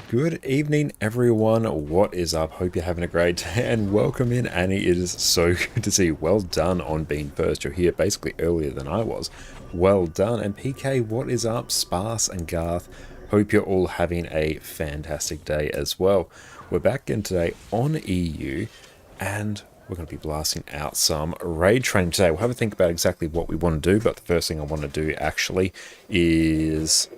Good evening, everyone. What is up? Hope you're having a great day and welcome in, Annie. It is so good to see you. Well done on being first. You're here basically earlier than I was. Well done. And PK, what is up? Sparse and Garth. Hope you're all having a fantastic day as well. We're back in today on EU and we're going to be blasting out some raid training today. We'll have a think about exactly what we want to do, but the first thing I want to do actually is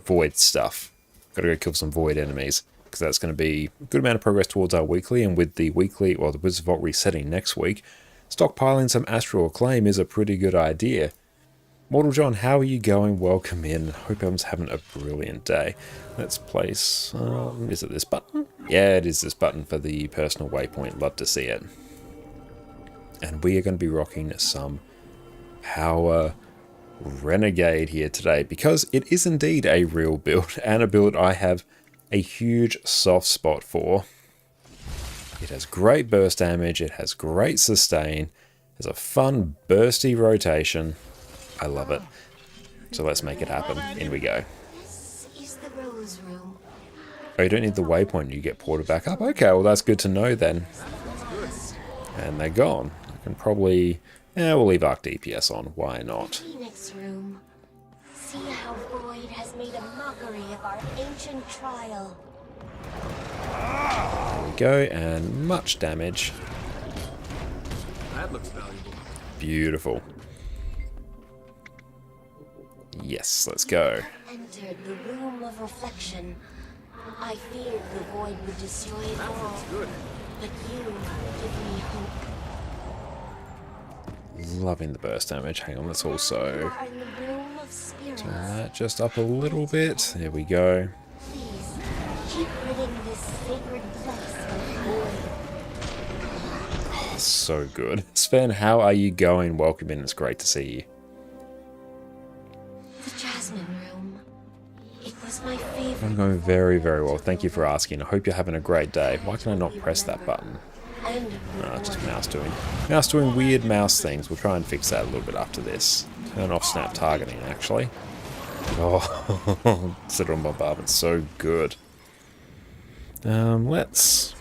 void stuff. Got to go kill some void enemies, because that's going to be a good amount of progress towards our weekly, and with the weekly, or the Wizards of Vault resetting next week, stockpiling some Astral Acclaim is a pretty good idea. Mortal John, how are you going? Welcome in. Hope everyone's having a brilliant day. Let's place, is it this button? Yeah, it is this button for the personal waypoint. Love to see it. And we are going to be rocking some power Renegade here today, because it is indeed a real build, and a build I have a huge soft spot for. It has great burst damage, it has great sustain, has a fun bursty rotation. I love it. So let's make it happen. In we go. This is the Rose Room. Oh, you don't need the waypoint, you get ported back up. Okay, well that's good to know then. And they're gone. I can probably... yeah, we'll leave Arc DPS on. Why not? Phoenix Room. See how Void has made a mockery of our ancient trial. There we go, and much damage. That looks valuable. Beautiful. Yes, let's go. Entered the Room of Reflection. I feared the Void would destroy it all. Good. But you give me hope. Loving the burst damage. Hang on, let's also You are in the Room of Spirits. turn that just up a little bit. There we go. Please, keep ridding this sacred place of void. Oh, so good. Sven, how are you going? Welcome in. It's great to see you. The Jasmine Room. It was my favorite. I'm going very, very well. Thank you for asking. I hope you're having a great day. Why can I not press that button? And Just mouse doing weird mouse things. We'll try and fix that a little bit after this. Turn off snap targeting, actually. Oh, Citadel Bombardment, so good. Let's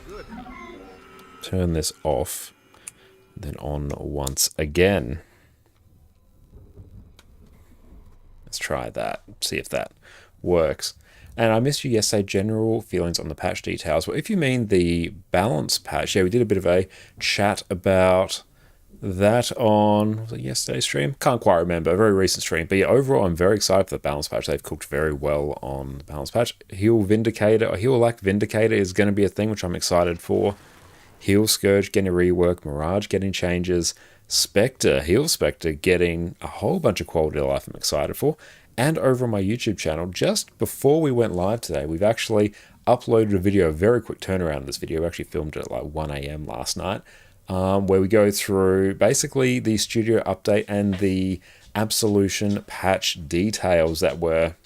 turn this off, then on once again. Let's try that, see if that works. And I missed you yesterday, general feelings on the patch details. Well, if you mean the balance patch, yeah, we did a bit of a chat about that on, was it yesterday's stream? Can't quite remember, a very recent stream. But yeah, overall, I'm very excited for the balance patch. They've cooked very well on the balance patch. Heal Vindicator, or Heal Lack Vindicator is going to be a thing, which I'm excited for. Heal Scourge getting a rework, Mirage getting changes, Spectre, Heal Spectre getting a whole bunch of quality of life I'm excited for. And over on my YouTube channel, just before we went live today, we've actually uploaded a video, a very quick turnaround of this video. We actually filmed it at like 1 AM last night, where we go through basically the studio update and the Absolution patch details that were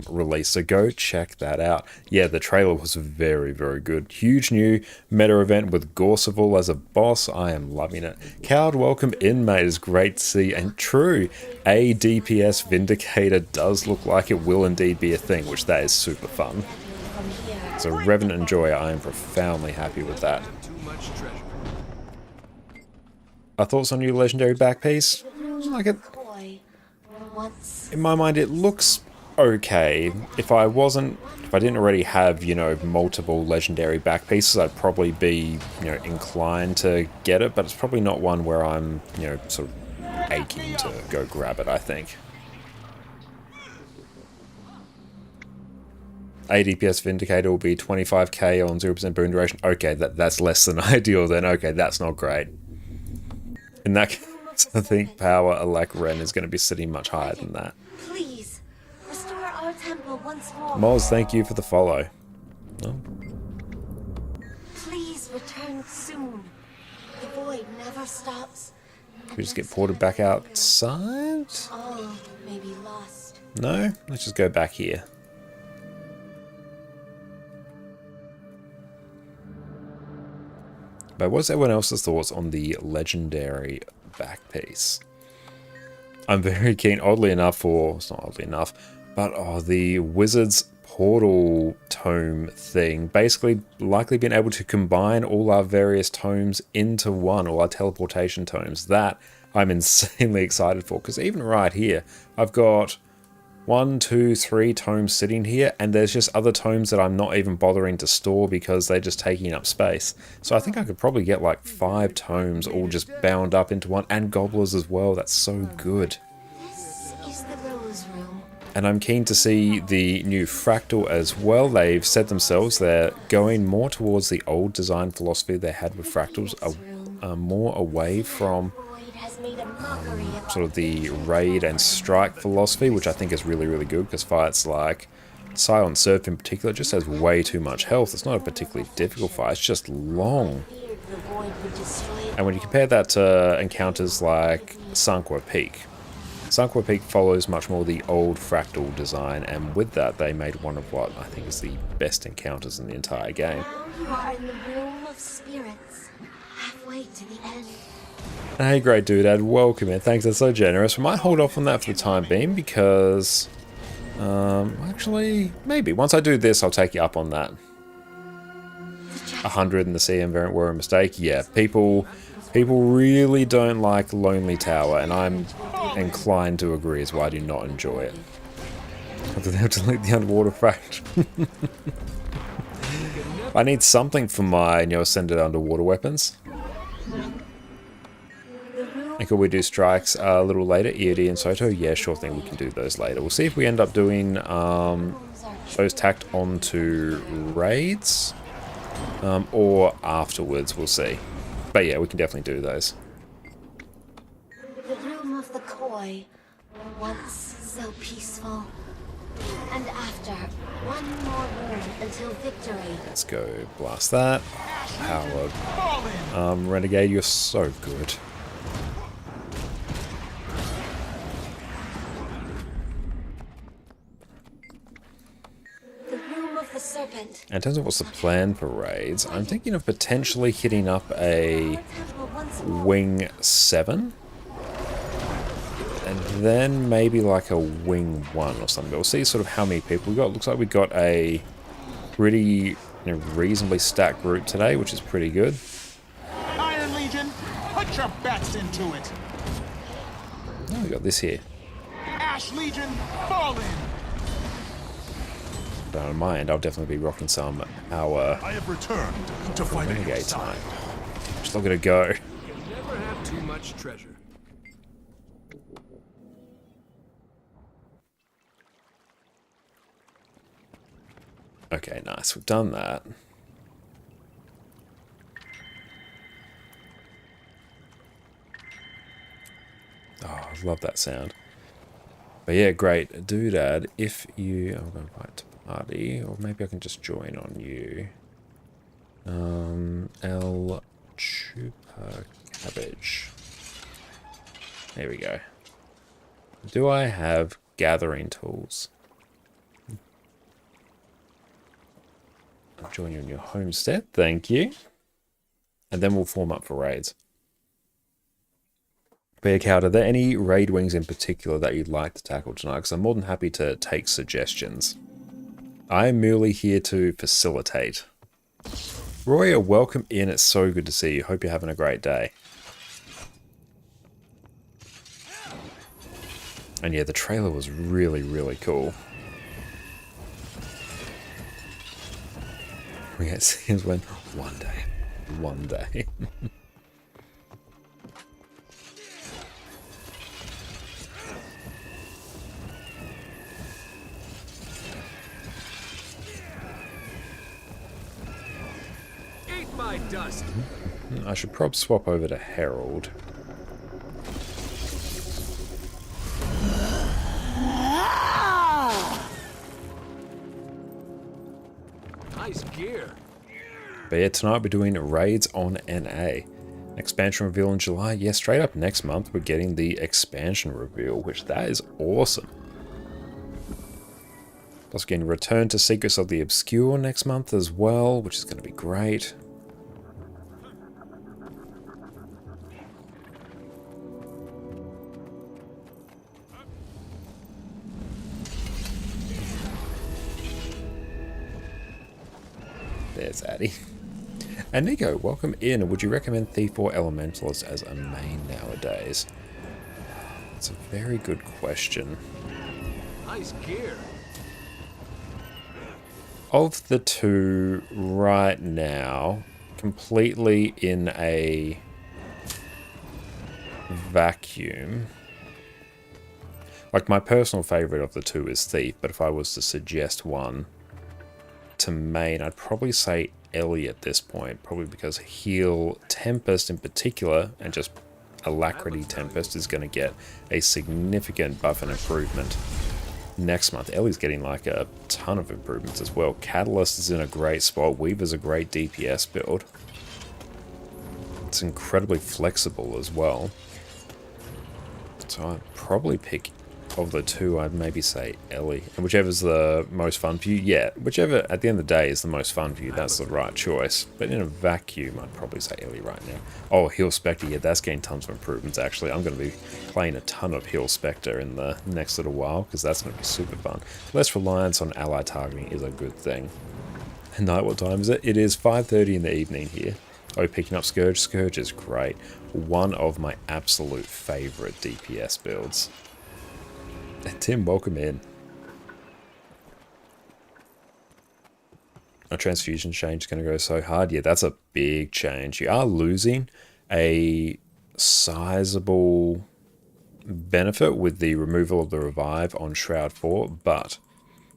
released. So go check that out. Yeah, the trailer was very, very good. Huge new meta event with Gorseval as a boss. I am loving it. Coward, welcome in, mate. It's great to see. And true, a DPS Vindicator does look like it will indeed be a thing, which that is super fun. from here. So Revenant Enjoyer, I am profoundly happy with that. Too much treasure. Our thoughts on your legendary back piece? Like it, Boy, once in my mind, it looks okay. If I didn't already have, you know, multiple legendary back pieces, I'd probably be, you know, inclined to get it, but it's probably not one where I'm, you know, sort of aching to go grab it, I think. ADPS Vindicator will be 25k on 0% boon duration. Okay, that's less than ideal then. Okay, that's not great. In that case, I think Power Alak Ren is going to be sitting much higher than that. please restore our temple once more. Moz, thank you for the follow. Oh, Please return soon. The void never stops. we just get ported back outside? All may be lost. No? Let's just go back here. But what's everyone else's thoughts on the legendary back piece? I'm very keen, oddly enough, or it's not oddly enough, but the Wizards portal tome thing, basically likely being able to combine all our various tomes into one, all our teleportation tomes. That I'm insanely excited for, because even right here, I've got 1, 2, 3 tomes sitting here, and there's just other tomes that I'm not even bothering to store because they're just taking up space. So I think I could probably get like 5 tomes all just bound up into one, and gobblers as well. That's so good. This is the Rose Room. And I'm keen to see the new fractal as well. They've said themselves they're going more towards the old design philosophy they had with fractals, more away from sort of the raid and strike philosophy, which I think is really, really good, because fights like Silent Surf in particular just has way too much health. It's not a particularly difficult fight, it's just long. And when you compare that to encounters like Sanqua Peak, Sanqua Peak follows much more the old fractal design, and with that they made one of what I think is the best encounters in the entire game. You are in the room of spirits, halfway to the end. Hey, great doodad, welcome in. Thanks, that's so generous. We might hold off on that for the time being because, actually, maybe once I do this, I'll take you up on that. 100 in the CM variant were a mistake. Yeah, people really don't like Lonely Tower, and I'm inclined to agree as well. I do not enjoy it. They have to delete the underwater fact. I need something for my ascended underwater weapons. And could we do strikes a little later? EOD and Soto? Yeah, sure thing, we can do those later. We'll see if we end up doing those tacked onto raids, or afterwards, we'll see. But yeah, we can definitely do those. The room of the koi, once so peaceful. And after, one more room until victory. Let's go blast that. Power. Renegade, you're so good. Serpent. In terms of what's the plan for raids, I'm thinking of potentially hitting up a wing 7. And then maybe like a wing 1 or something. We'll see sort of how many people we got. Looks like we got a pretty reasonably stacked group today, which is pretty good. Iron Legion, put your bets into it. Oh, we got this here. Ash Legion, fall in. Don't mind, I'll definitely be rocking some our I have returned to fight Renegade time. Just look at it go. You never have too much treasure. Okay, nice. We've done that. Oh, I love that sound. But yeah, great. Doodad, if you... I'm going to invite to party, or maybe I can just join on you. El Chupa Cabbage. There we go. Do I have gathering tools? I'll join you on your homestead, thank you. And then we'll form up for raids. Bear Cow, are there any raid wings in particular that you'd like to tackle tonight? Because I'm more than happy to take suggestions. I am merely here to facilitate. Roya, welcome in. It's so good to see you. Hope you're having a great day. And yeah, the trailer was really, really cool. We get scenes when one day. Eat my dust. I should probably swap over to Herald. Nice gear. But yeah, tonight we're doing raids on NA. Expansion reveal in July. Yeah, straight up next month we're getting the expansion reveal, which that is awesome. Plus we're getting Return to Secrets of the Obscure next month as well, which is going to be great. There's Addy. And Nico, welcome in. Would you recommend Thief or Elementalist as a main nowadays? That's a very good question. Nice gear. Of the two right now, completely in a vacuum, like my personal favorite of the two is Thief, but if I was to suggest one to main, I'd probably say Ellie at this point, probably because Heal Tempest in particular, and just Alacrity Tempest is going to get a significant buff and improvement next month. Ellie's getting like a ton of improvements as well. Catalyst is in a great spot. Weaver's a great DPS build. It's incredibly flexible as well. So I'd probably pick, of the two, I'd maybe say Ellie. And whichever's the most fun for you, yeah, whichever at the end of the day is the most fun for you, that's the right choice. But in a vacuum, I'd probably say Ellie right now. Oh, Heal Spectre, yeah, that's getting tons of improvements actually. I'm going to be playing a ton of Heal Spectre in the next little while, because that's going to be super fun. Less reliance on ally targeting is a good thing. And night, what time is it? It is 5:30 in the evening here. Oh, picking up Scourge. Scourge is great. One of my absolute favourite DPS builds. Tim, welcome in. A transfusion change is going to go so hard. Yeah, that's a big change. You are losing a sizable benefit with the removal of the revive on Shroud 4, but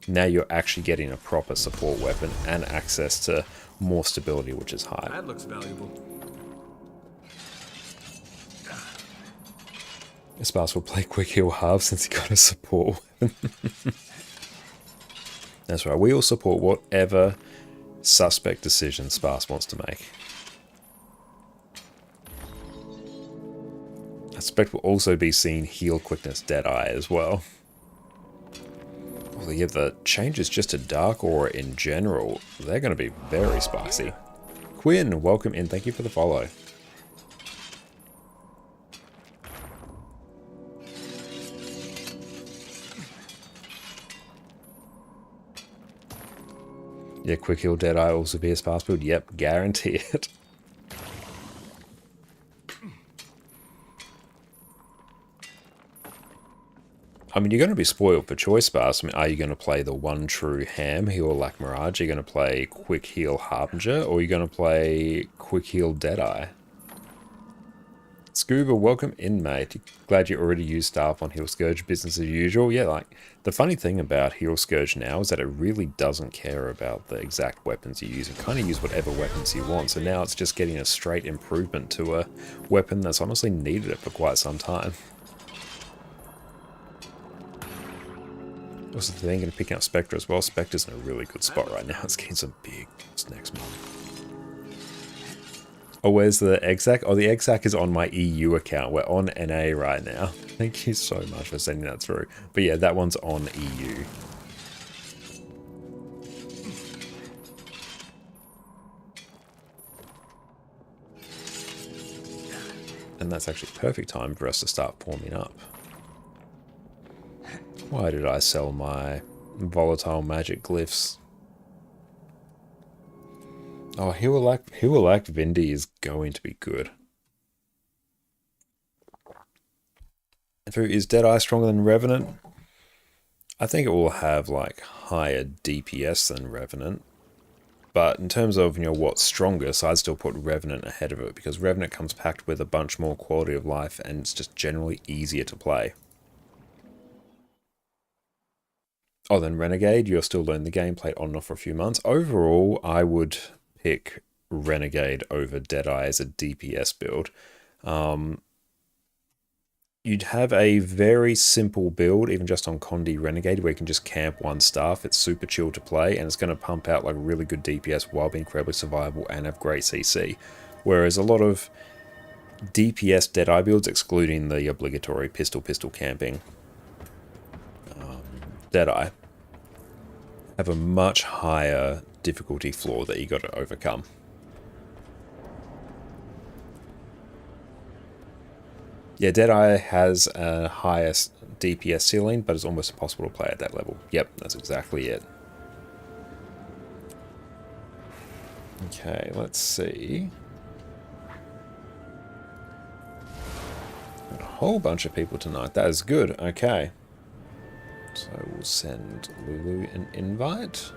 now you're actually getting a proper support weapon and access to more stability, which is high. That looks valuable. Sparse will play quick heal half since he got a support weapon. That's right, we all support whatever suspect decision Sparse wants to make. I suspect we'll also be seeing heal quickness Deadeye as well. Well, yeah, the changes just to Dark Aura in general, they're going to be very spicy. Quinn, welcome in, thank you for the follow. Yeah, quick heal Deadeye also be a sparse build. Yep, guarantee it. I mean, you're going to be spoiled for choice sparse. I mean, are you going to play the one true ham, Heal Lack Mirage? Are you going to play quick heal Harbinger? Or are you going to play quick heal Deadeye? Scuba, welcome in, mate. Glad you already used staff on Heal Scourge, business as usual. Yeah, like, the funny thing about Heal Scourge now is that it really doesn't care about the exact weapons you use. You kind of use whatever weapons you want, so now it's just getting a straight improvement to a weapon that's honestly needed it for quite some time. Also, they're going to pick up Spectre as well. Spectre's in a really good spot right now. It's getting some big moves next month. Oh, where's the exec? Oh, the exec is on my EU account. We're on NA right now. Thank you so much for sending that through. But yeah, that one's on EU. And that's actually perfect time for us to start forming up. Why did I sell my volatile magic glyphs? Oh, he will act Vindy is going to be good. Is Deadeye stronger than Revenant? I think it will have like higher DPS than Revenant. But in terms of, you know, what's strongest, I'd still put Revenant ahead of it, because Revenant comes packed with a bunch more quality of life and it's just generally easier to play. Oh, then Renegade, you'll still learn the game, play it on and off for a few months. Overall, I would pick Renegade over Deadeye as a DPS build. You'd have a very simple build, even just on Condi Renegade, where you can just camp one staff. It's super chill to play, and it's going to pump out like really good DPS while being incredibly survivable and have great CC. Whereas a lot of DPS Deadeye builds, excluding the obligatory pistol camping Deadeye, have a much higher difficulty floor that you got to overcome. Yeah, Deadeye has a highest DPS ceiling, but it's almost impossible to play at that level. Yep, that's exactly it. Okay, let's see. Got a whole bunch of people tonight. That is good. Okay. So we'll send Lulu an invite.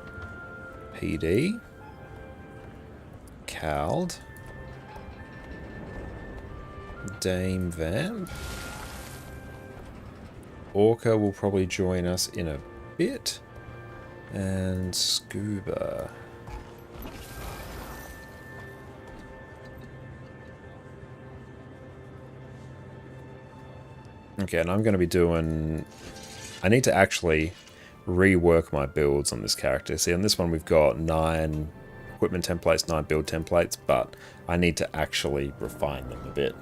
PD. Cald. Dame Vamp. Orca will probably join us in a bit. And Scuba. Okay, and I'm going to be doing... I need to actually rework my builds on this character. See, on this one we've got 9 equipment templates, 9 build templates, but I need to actually refine them a bit.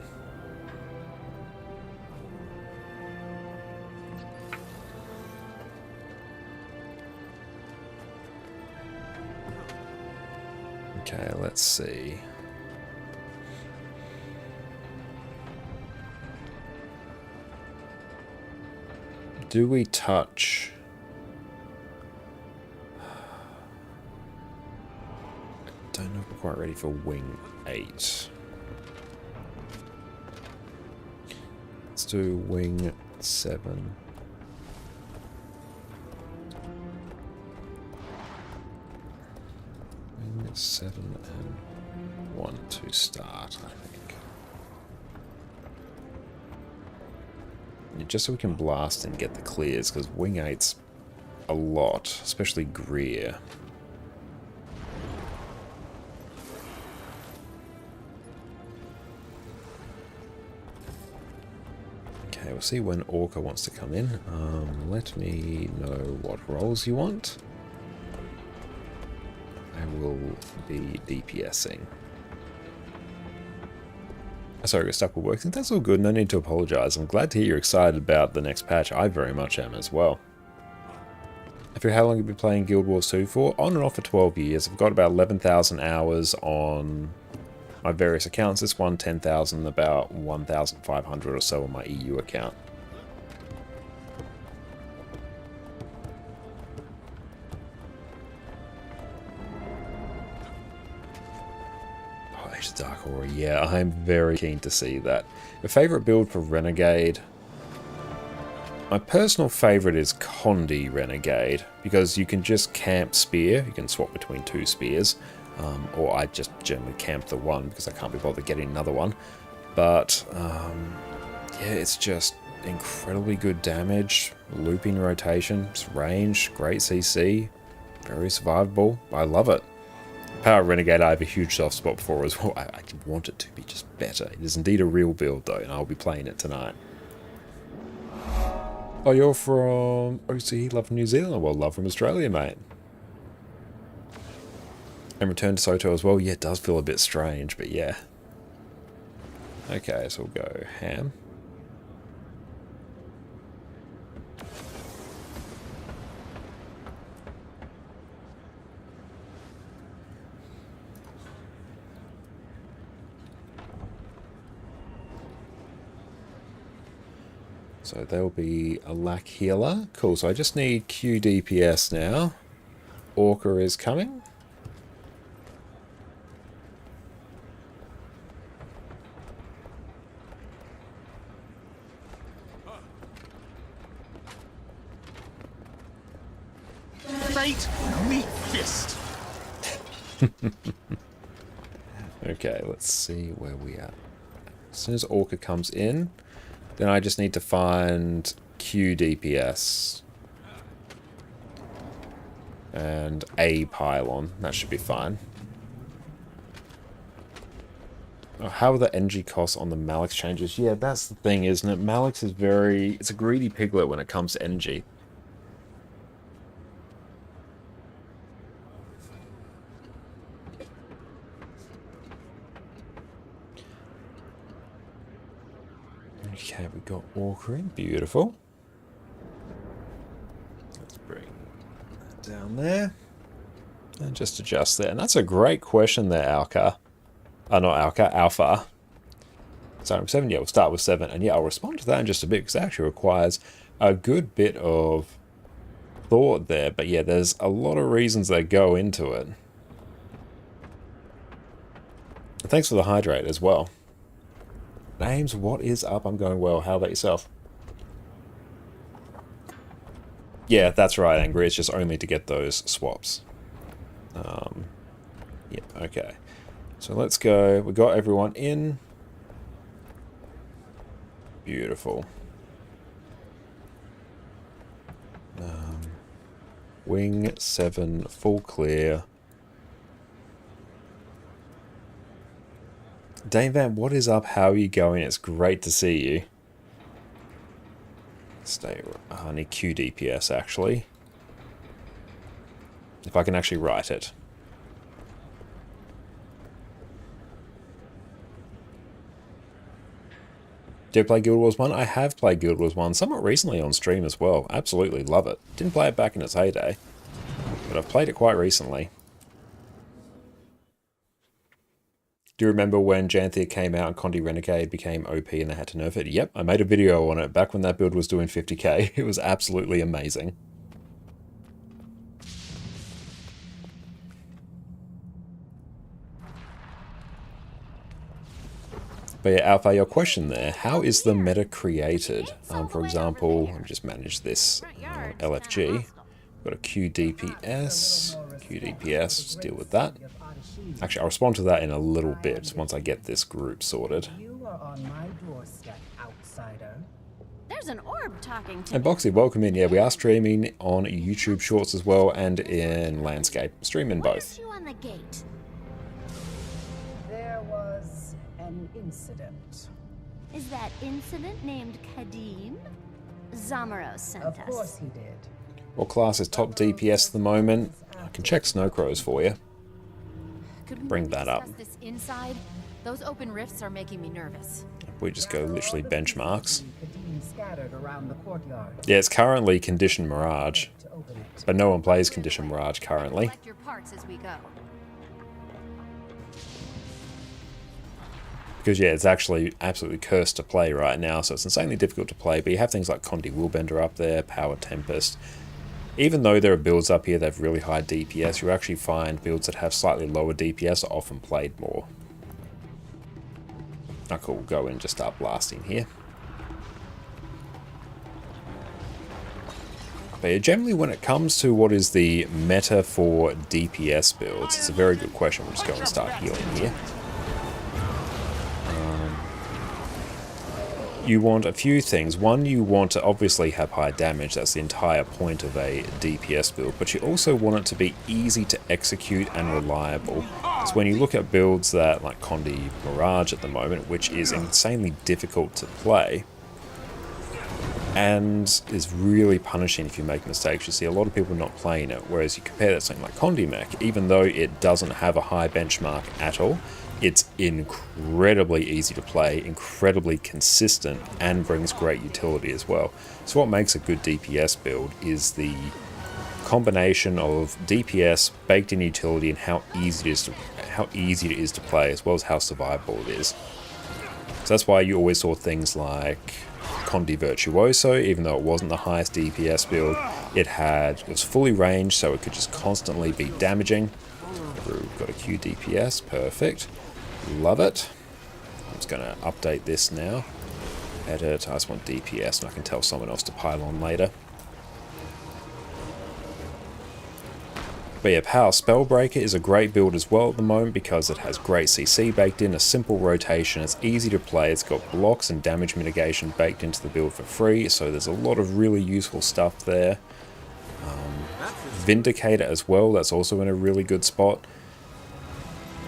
Okay, let's see. Do we touch... I don't know if we're quite ready for wing 8. Let's do wing 7. Wing 7 and 1 to start, I think. Just so we can blast and get the clears, because wing 8's a lot, especially Greer. Okay, we'll see when Orca wants to come in. Let me know what roles you want. I will be DPSing. Sorry, I got stuck with work. I think that's all good. No need to apologize. I'm glad to hear you're excited about the next patch. I very much am as well. I figure how long you've been playing Guild Wars 2 for? On and off for 12 years. I've got about 11,000 hours on my various accounts. This one, 10,000, about 1,500 or so on my EU account. Dark Aura, yeah, I'm very keen to see that. My favourite build for Renegade. My personal favourite is Condi Renegade, because you can just camp spear, you can swap between 2 spears, or I just generally camp the one because I can't be bothered getting another one. But yeah, it's just incredibly good damage, looping rotation, it's range, great CC, very survivable. I love it. Power Renegade I have a huge soft spot for as well. I want it to be just better. It is indeed a real build though, and I'll be playing it tonight. Oh, you're from OC, love from New Zealand? Well, love from Australia, mate. And return to Soto as well. Yeah, it does feel a bit strange, but yeah. Okay, so we'll go ham. So there'll be a lack healer. Cool, so I just need Q DPS now. Orca is coming. Fate, meet fist. Okay, let's see where we are. As soon as Orca comes in, then I just need to find Q DPS. And a pylon. That should be fine. Oh, how are the NG costs on the Malix changes? Yeah, that's the thing, isn't it? Malix is very... It's a greedy piglet when it comes to NG. Okay, we got Orca in. Beautiful. Let's bring that down there. And just adjust there. And that's a great question there, Alka. Not Alka, Alpha. Starting with 7? Yeah, we'll start with 7. And yeah, I'll respond to that in just a bit, because it actually requires a good bit of thought there. But yeah, there's a lot of reasons that go into it. And thanks for the hydrate as well. Names, what is up? I'm going well. How about yourself? Yeah, that's right, Angry. It's just only to get those swaps. Yeah, okay. So let's go. We got everyone in. Beautiful. Wing 7, full clear. Dane Van, what is up? How are you going? It's great to see you. Stay. I need QDPS actually. If I can actually write it. Do you play Guild Wars 1? I have played Guild Wars 1 somewhat recently on stream as well. Absolutely love it. Didn't play it back in its heyday, but I've played it quite recently. Do you remember when Janthia came out and Condi Renegade became OP and they had to nerf it? Yep, I made a video on it back when that build was doing 50k. It was absolutely amazing. But yeah, Alpha, your question there, how is the meta created? For example, let me just manage this LFG. Got a QDPS, just deal with that. Actually, I'll respond to that in a little bit once I get this group sorted. You are on my doorstep, outsider. There's an orb talking to And Boxy, welcome in. Yeah, we are streaming on YouTube Shorts as well and in Landscape. Streaming both. you on the gate. There was an incident. Is that incident named Kadim? Zamaros sent Of course he did. What class is top DPS at the moment? I can check Snowcrows for you. Could we Bring maybe that up. discuss this inside? Those open rifts are making me nervous. We just go literally benchmarks. Kadim scattered around the courtyard Yeah, it's currently Condition Mirage, to open it. but no one plays Condition Mirage currently. Collect your parts as we go. Because yeah, it's actually absolutely cursed to play right now, so it's insanely difficult to play, but you have things like Condi Willbender up there, Power Tempest. Even though there are builds up here that have really high DPS, you actually find builds that have slightly lower DPS are often played more. Oh cool, we'll go in and just start blasting here. But yeah, generally when it comes to what is the meta for DPS builds, it's a very good question. We'll just go and start healing here. You want a few things. One, you want to obviously have high damage. That's the entire point of a DPS build. But you also want it to be easy to execute and reliable. So when you look at builds that, like Condi Mirage at the moment, which is insanely difficult to play, and is really punishing if you make mistakes. You see a lot of people not playing it, whereas you compare that to something like Condi Mech, even though it doesn't have a high benchmark at all, it's incredibly easy to play, incredibly consistent, and brings great utility as well. So what makes a good DPS build is the combination of DPS, baked in utility, and how easy it is to play, as well as how survivable it is. So that's why you always saw things like Condi Virtuoso, even though it wasn't the highest DPS build, it was fully ranged, so it could just constantly be damaging. We've got a Q DPS, perfect. Love it. I'm just going to update this now. Edit, I just want DPS, and I can tell someone else to pile on later. But yeah, Power Spellbreaker is a great build as well at the moment because it has great CC baked in, a simple rotation, it's easy to play, it's got blocks and damage mitigation baked into the build for free, so there's a lot of really useful stuff there. Vindicator as well, that's also in a really good spot.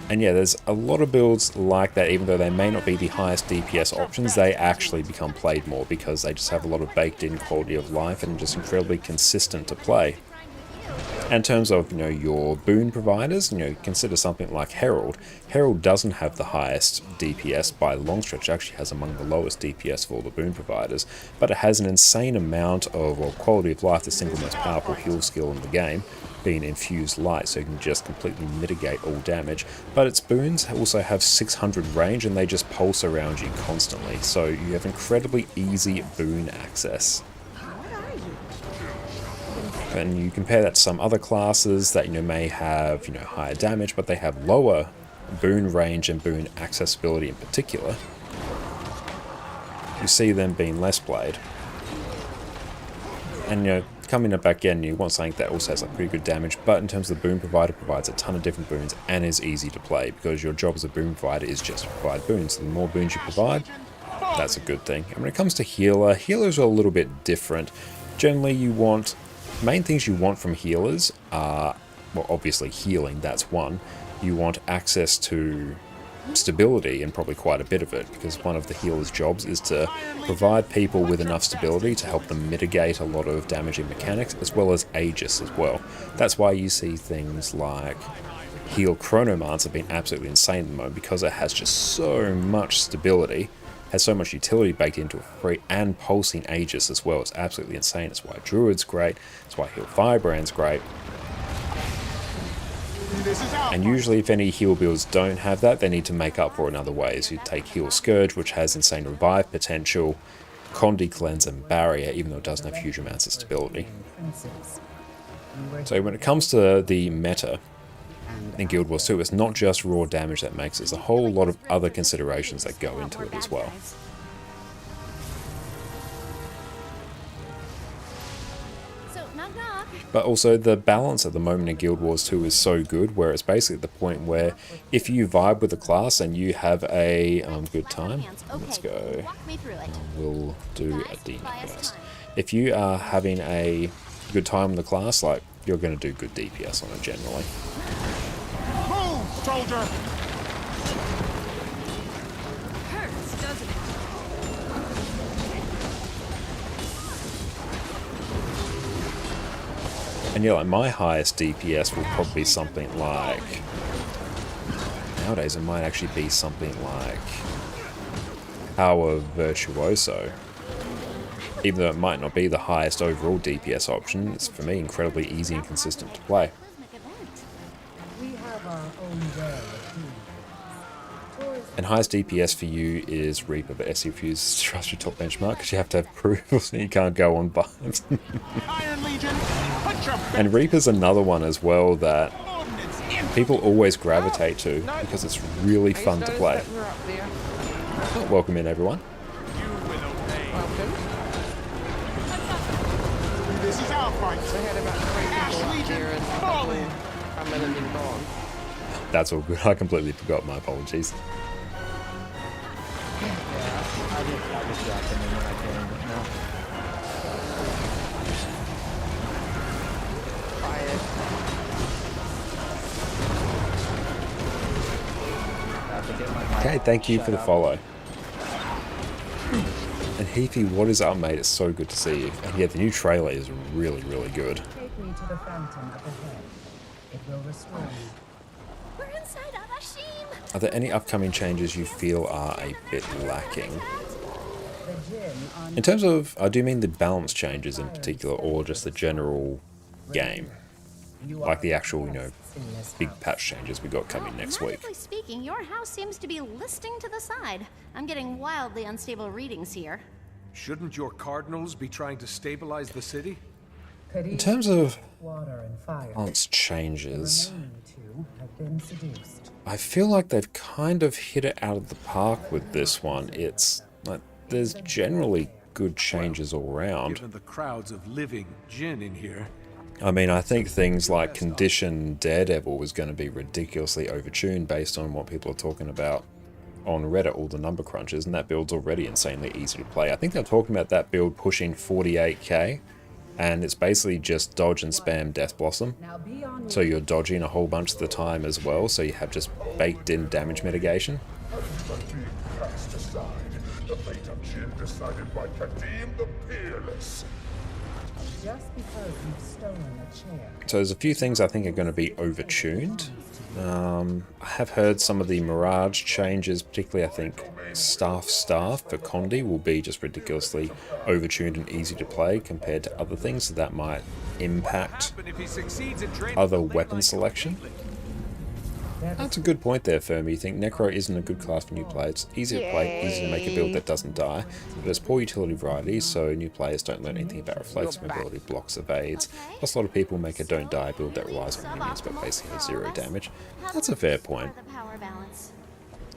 And yeah, there's a lot of builds like that, even though they may not be the highest DPS options, they actually become played more because they just have a lot of baked in quality of life and just incredibly consistent to play. And in terms of, your boon providers, consider something like Herald. Herald doesn't have the highest DPS by a long stretch, it actually has among the lowest DPS of all the boon providers, but it has an insane amount of quality of life, the single most powerful heal skill in the game, being infused light, so you can just completely mitigate all damage. But its boons also have 600 range and they just pulse around you constantly, so you have incredibly easy boon access. And you compare that to some other classes that may have higher damage, but they have lower boon range and boon accessibility in particular, you see them being less played. And you know, coming up back in, you want something that also has like pretty good damage, but in terms of the boon provider, provides a ton of different boons and is easy to play, because your job as a boon provider is just to provide boons. So the more boons you provide, that's a good thing. And when it comes to healer, healers are a little bit different. Generally, you want, main things you want from healers are, well, obviously healing, that's one. You want access to stability, and probably quite a bit of it, because one of the healer's jobs is to provide people with enough stability to help them mitigate a lot of damaging mechanics, as well as Aegis as well. That's why you see things like Heal Chronomancer being absolutely insane at the moment, because it has just so much stability, has so much utility baked into it for free, and pulsing Aegis as well. It's absolutely insane. That's why Druid's great, that's why Heal Firebrand's great. And usually if any heal builds don't have that, they need to make up for it in other ways. You take Heal Scourge, which has insane revive potential, Condi Cleanse and Barrier, even though it doesn't have huge amounts of stability. So when it comes to the meta in Guild Wars 2, it's not just raw damage that makes it, there's a whole lot of other considerations that go into it as well. But also the balance at the moment in Guild Wars 2 is so good, where it's basically at the point where if you vibe with the class and you have a good time, let's go, we'll do a demon first. If you are having a good time in the class, like, you're going to do good DPS on it generally. Move, soldier! Hurts, doesn't it? And yeah, like my highest DPS will probably be something like, nowadays it might actually be something like Power Virtuoso. Even though it might not be the highest overall DPS option, it's for me incredibly easy and consistent to play. We have our own way of doing things. And highest DPS for you is Reaper, but SC refuses to trust your top benchmark because you have to have proof, so you can't go on buttons. Iron Legion, put your And Reaper's another one as well that people always gravitate to because it's really fun to play. Welcome in, everyone. This is our fight. Ash Legion, fall in. That's all good. I completely forgot. My apologies. I just dropped them in when I came, but no. Okay, thank you for the follow. And Heathy, what is up, mate? It's so good to see you. And yeah, the new trailer is really, really good. Take me to the fountain up ahead. It will restore you. We're inside Arashim! Are there any upcoming changes you feel are a bit lacking? The gym on In terms of, I do mean the balance changes in particular, or just the general game. Like the actual, you know, big patch changes we got coming next week. Relatively speaking, your house seems to be listing to the side. I'm getting wildly unstable readings here. Shouldn't your cardinals be trying to stabilize the city? In terms of water and fire. balance changes, Remaining two have been seduced. I feel like they've kind of hit it out of the park with this one. It's like, there's generally good changes all around. Given the crowds of living Jinn in here, I mean, I think things like Condition Daredevil was going to be ridiculously overtuned based on what people are talking about on Reddit, all the number crunches, and that build's already insanely easy to play. I think they're talking about that build pushing 48k, and it's basically just dodge and spam Death Blossom. Now be on So you're dodging a whole bunch of the time as well, so you have just baked in damage mitigation. Cast aside, the fate of Jinn decided by Kadim the Peerless. just because you've stolen a chair. So there's a few things I think are going to be overtuned. I have heard some of the Mirage changes, particularly I think Staff for Condi will be just ridiculously overtuned and easy to play compared to other things, so that might impact but if he succeeds in draining other the ley weapon line selection. completely, That's a good point there, Fermi. You think Necro isn't a good class for new players. It's easy to play, easy to make a build that doesn't die. But there's poor utility variety, so new players don't learn anything about reflex, mobility, blocks, evades. Plus a lot of people make a don't die build that relies on minions but basically has 0 damage. That's a fair point.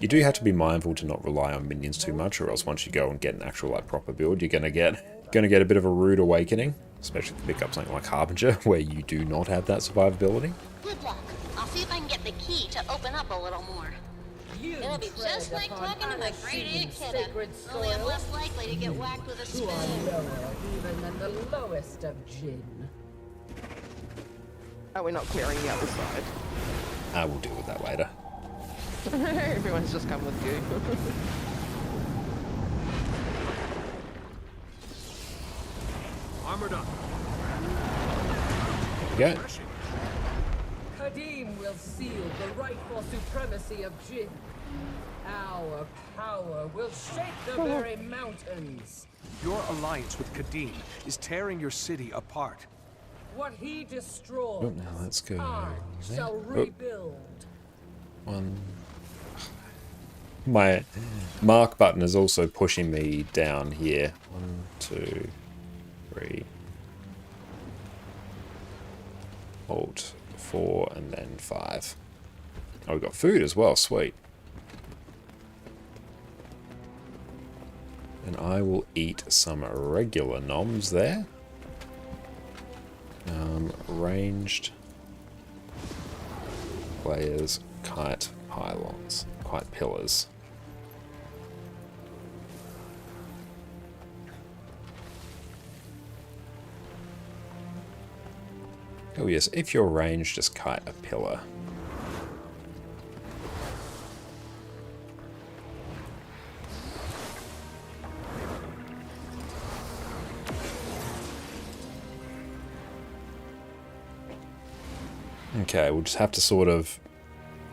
You do have to be mindful to not rely on minions too much, or else once you go and get an actual like proper build, you're gonna get a bit of a rude awakening, especially if you pick up something like Harbinger, where you do not have that survivability. Good luck. I'll see if I can get the key to open up a little more. It'll be just like talking to my great aunt Kidda, only I'm less likely to get whacked with a You are spoon. lower even than the lowest of Jinn. Oh, we're not clearing the other side. I will deal with that later. Everyone's just come with you. Armored up. There we go. Kadim will seal the rightful supremacy of Jinn. Our power will shake the very mountains. Your alliance with Kadim is tearing your city apart. What he destroys, Oh, now let's go I there. shall rebuild. One. My mark button is also pushing me down here. 1, 2, 3. Alt 4 and then 5. Oh, we've got food as well. Sweet. And I will eat some regular noms there. Ranged players, kite pylons, kite pillars. Oh yes, if you're ranged, just kite a pillar. Okay, we'll just have to sort of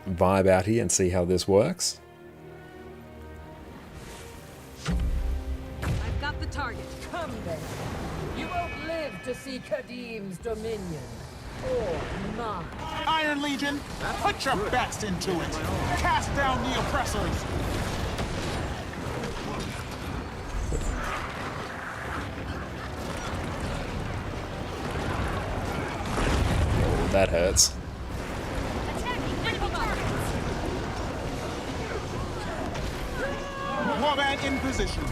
vibe out here and see how this works. I've got the target. Come then. You won't live to see Kadim's dominion. Or mine. Iron Legion, put your best into it. Cast down the oppressors. Oh, that hurts. Warband in position.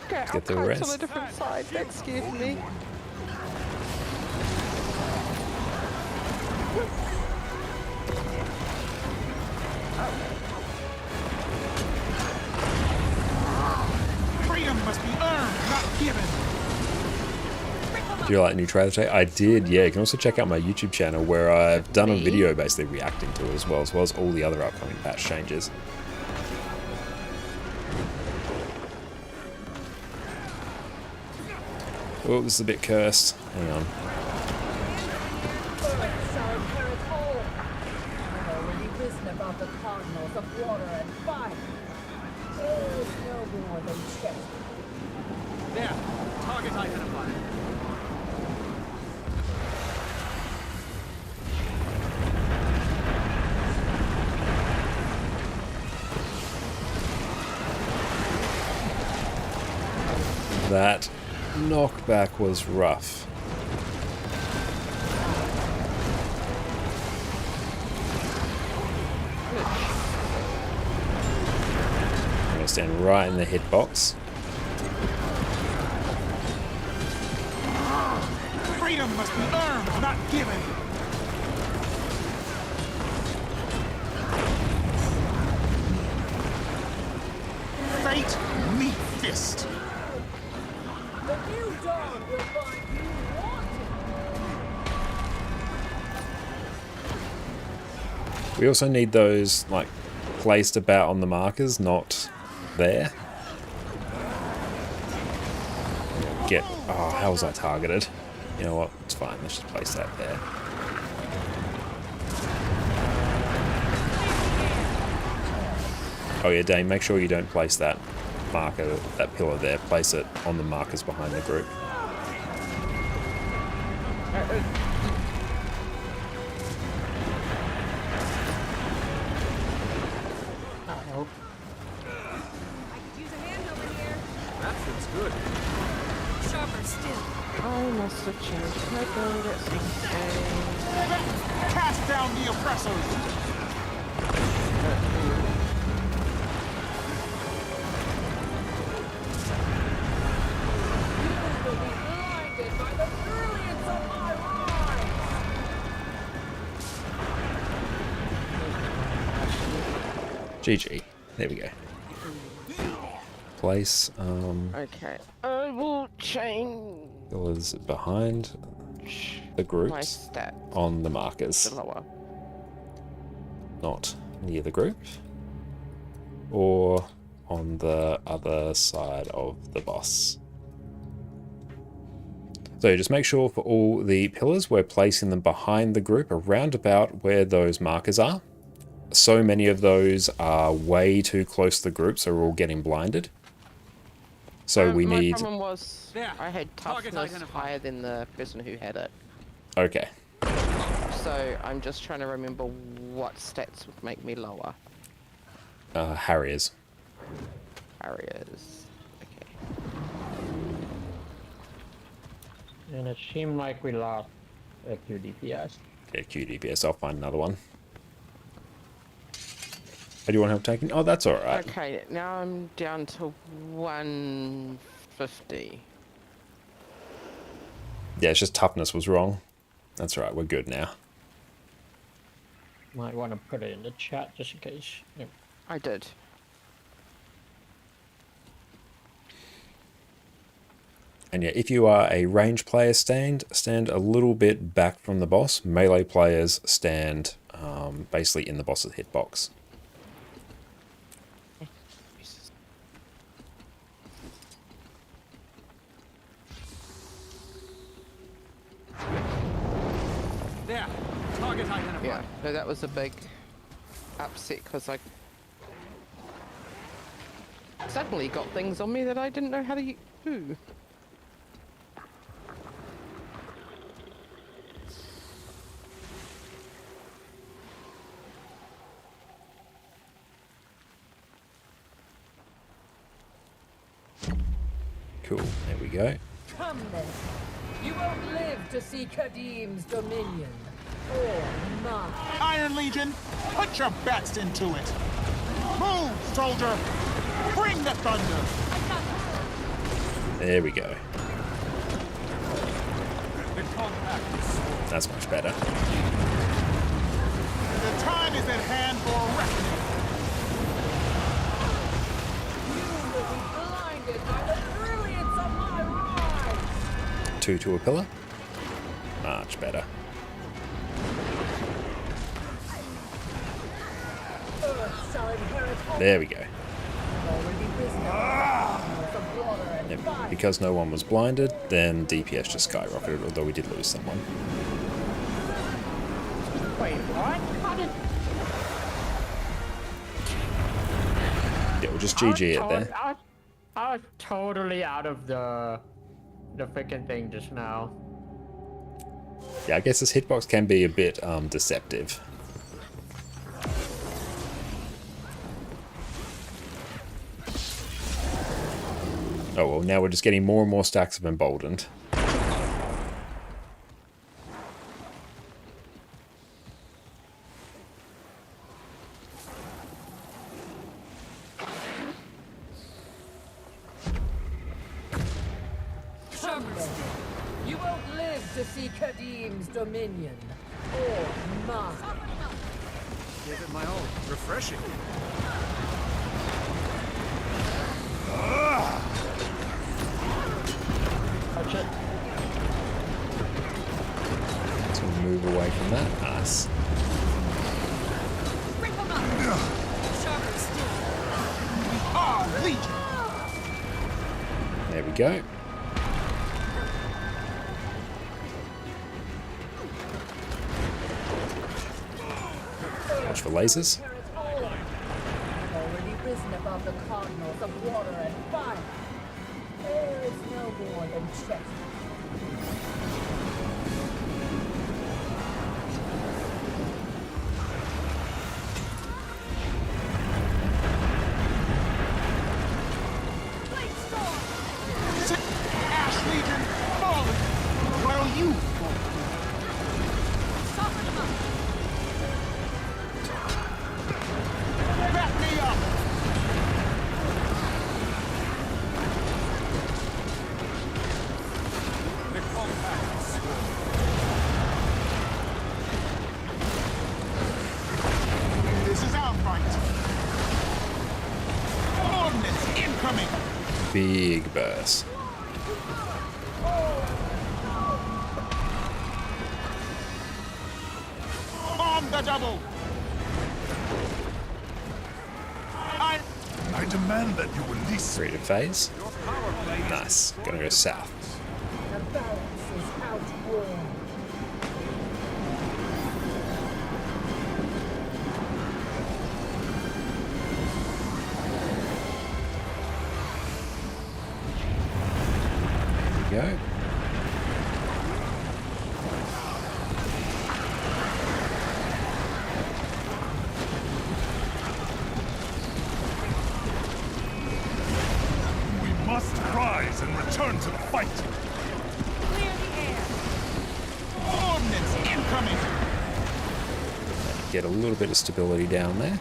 Okay, I'll Get the kite rest. on a different side. Excuse me. Freedom must be earned, not given. Do you like the new trailer today? I did, yeah. You can also check out my YouTube channel where I've done a video basically reacting to it as well as all the other upcoming patch changes. Oh, this is a bit cursed. Hang on. Earth shall inherit all. I've already risen above the cardinals of water and fire. There is no more than chess. There. Target identified. That knockback was rough. I'm going to stand right in the hitbox. Freedom must be earned, not given. Fate, meet fist. The new dawn will find you wanting. We also need those, like, placed about on the markers, not there. Get... Oh, how was I targeted? You know what? It's fine. Let's just place that there. Oh yeah, Dane, make sure you don't place that. marker, that pillar there, place it on the markers behind the group. Uh-oh. That feels good. Sharper still. I must have changed my build at some point. Cast down the oppressors! Will be blinded by the brilliance of my rhymes. GG. There we go. Place Okay, I will change pillars behind the my groups stats on the markers, to lower. not near the group or on the other side of the boss. So just make sure for all the pillars we're placing them behind the group around about where those markers are. So many of those are way too close to the group, so we're all getting blinded. So we my need... problem was There. I had Target toughness identified. higher than the person who had it. Okay. So I'm just trying to remember what stats would make me lower. Harriers. Barriers. Okay. And it seemed like we lost a few DPS. Yeah, QDPS. I'll find another one. Oh, do you want help taking? Oh, that's alright. Okay, now I'm down to 150. Yeah, it's just toughness was wrong. That's right, we're good now. Might want to put it in the chat just in case. Yep. I did. And yeah, if you are a range player, stand a little bit back from the boss. Melee players stand basically in the boss's hitbox. There. Target identified. Yeah, no, that was a big upset because I suddenly got things on me that I didn't know how to do. Cool, there we go. Come then. You won't live to see Kadim's dominion. Or mine. Iron Legion, put your best into it! Move, soldier! Bring the thunder! There we go. The compact is small. That's much better. The time is at hand for reckoning! You will be blinded by the brilliance of my rhymes. 2 to a pillar. Much better. Earth shall inherit all. There we go. Already risen above the water and And fire. because no one was blinded, then DPS just skyrocketed, although we did lose someone. Wait, what? How did... Yeah, we'll just GG it there. I was totally out of the freaking thing just now. Yeah, I guess this hitbox can be a bit deceptive. Oh well, now we're just getting more and more stacks of emboldened. Come then. You won't live to see Kadim's dominion. Or mine. Give it my all. Refreshing. Touch it. So move away from that. Nice. Rip him up. Sharper still. Ah, Legion! There we go. Watch for lasers. Inherit all. Already risen above of the cardinals of water and fire. There is no more than treasure. Ash Legion, falling! While you fall. Soften them up. Back me up! The compact is sworn. This is our fight. Ordnance incoming! Big burst. On the double! I demand that you release me. Freedom phase. Nice. Gonna go south. The balance is outworn. There we go. We must rise and return to the fight. Clear the air. Ordnance incoming! Get a little bit of stability down there.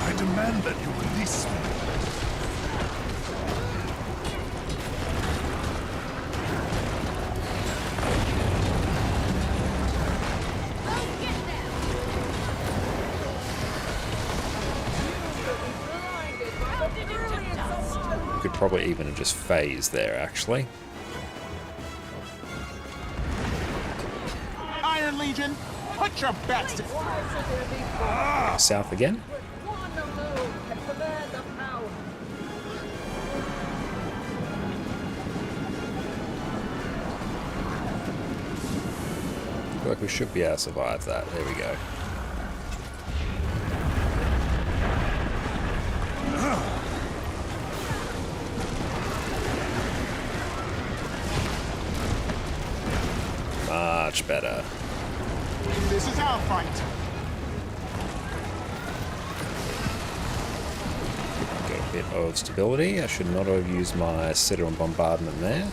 I demand that you release me. Go get them. Could probably even just phase there, actually. Iron Legion, put your bets to... South again. One alone can command the power. Feel like we should be able to survive that. There we go. Much better. This is our fight. Get a bit of stability. I should not have used my Citadel and Bombardment there.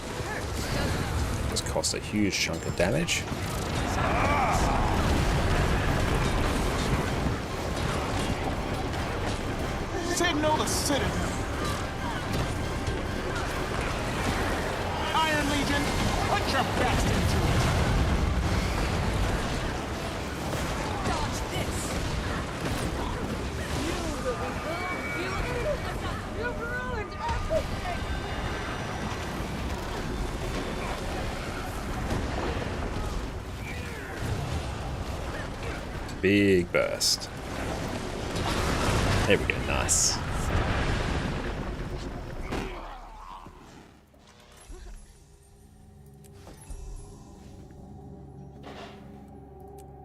Just cost a huge chunk of damage. Signal the Citadel. Iron Legion, put your best into it. Dodge this. You've ruined everything. Big burst. There we go, nice.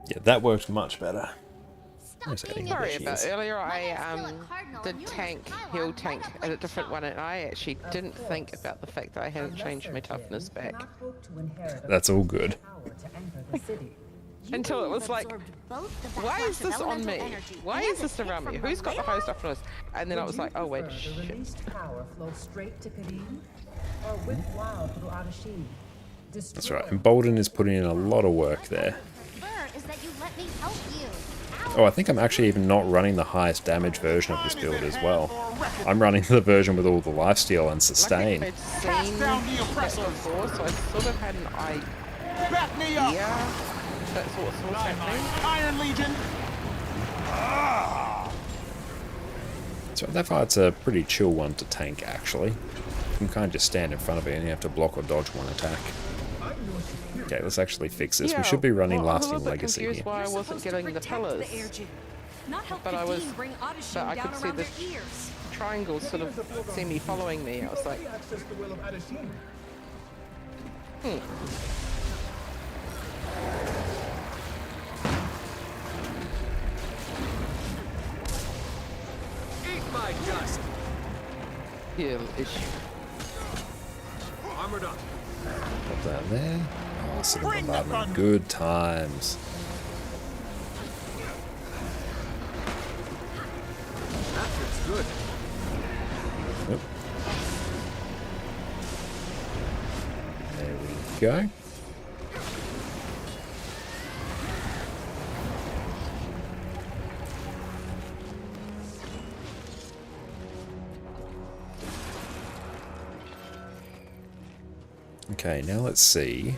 Yeah, that worked much better. Where's Eddie? There Sorry she about is. earlier. Why I not steal a cardinal did and you tank, and heal Pylon tank line up at a like different one, and I actually didn't think about the fact that I hadn't changed my toughness back That's all good. until it was like, why is this on me? Why is this around me? Who's got the highest toughness? And then I was like, oh wait, shit. Power flow straight to Kadim, or whip wild through Adashim. That's right. And Bolden is putting in a lot of work there. Is that you let me help you. Oh, I think I'm actually even not running the highest damage version of this build as well. I'm running the version with all the lifesteal and sustain. Like I'd seen down the that oppressor. before, so I sort of had an idea Back me up. that's what's happening. Iron Legion. So that fight's a pretty chill one to tank, actually. You can kind of just stand in front of it and you have to block or dodge one attack. Okay, let's actually fix this. Yeah, We should be running well, I was a Lasting little bit Legacy confused here. why I wasn't getting the pillars. Not help But I was, Kadim bring Adashim but I down could see around the their ears. triangle sort of see me following me. I was like, Access the will of Adashim. Fly dust. Heal issue. Armored up. Pop down there. Oh, civil Bring the bombardment. thunder. Good times. That looks good. Yep. There we go. Okay, now let's see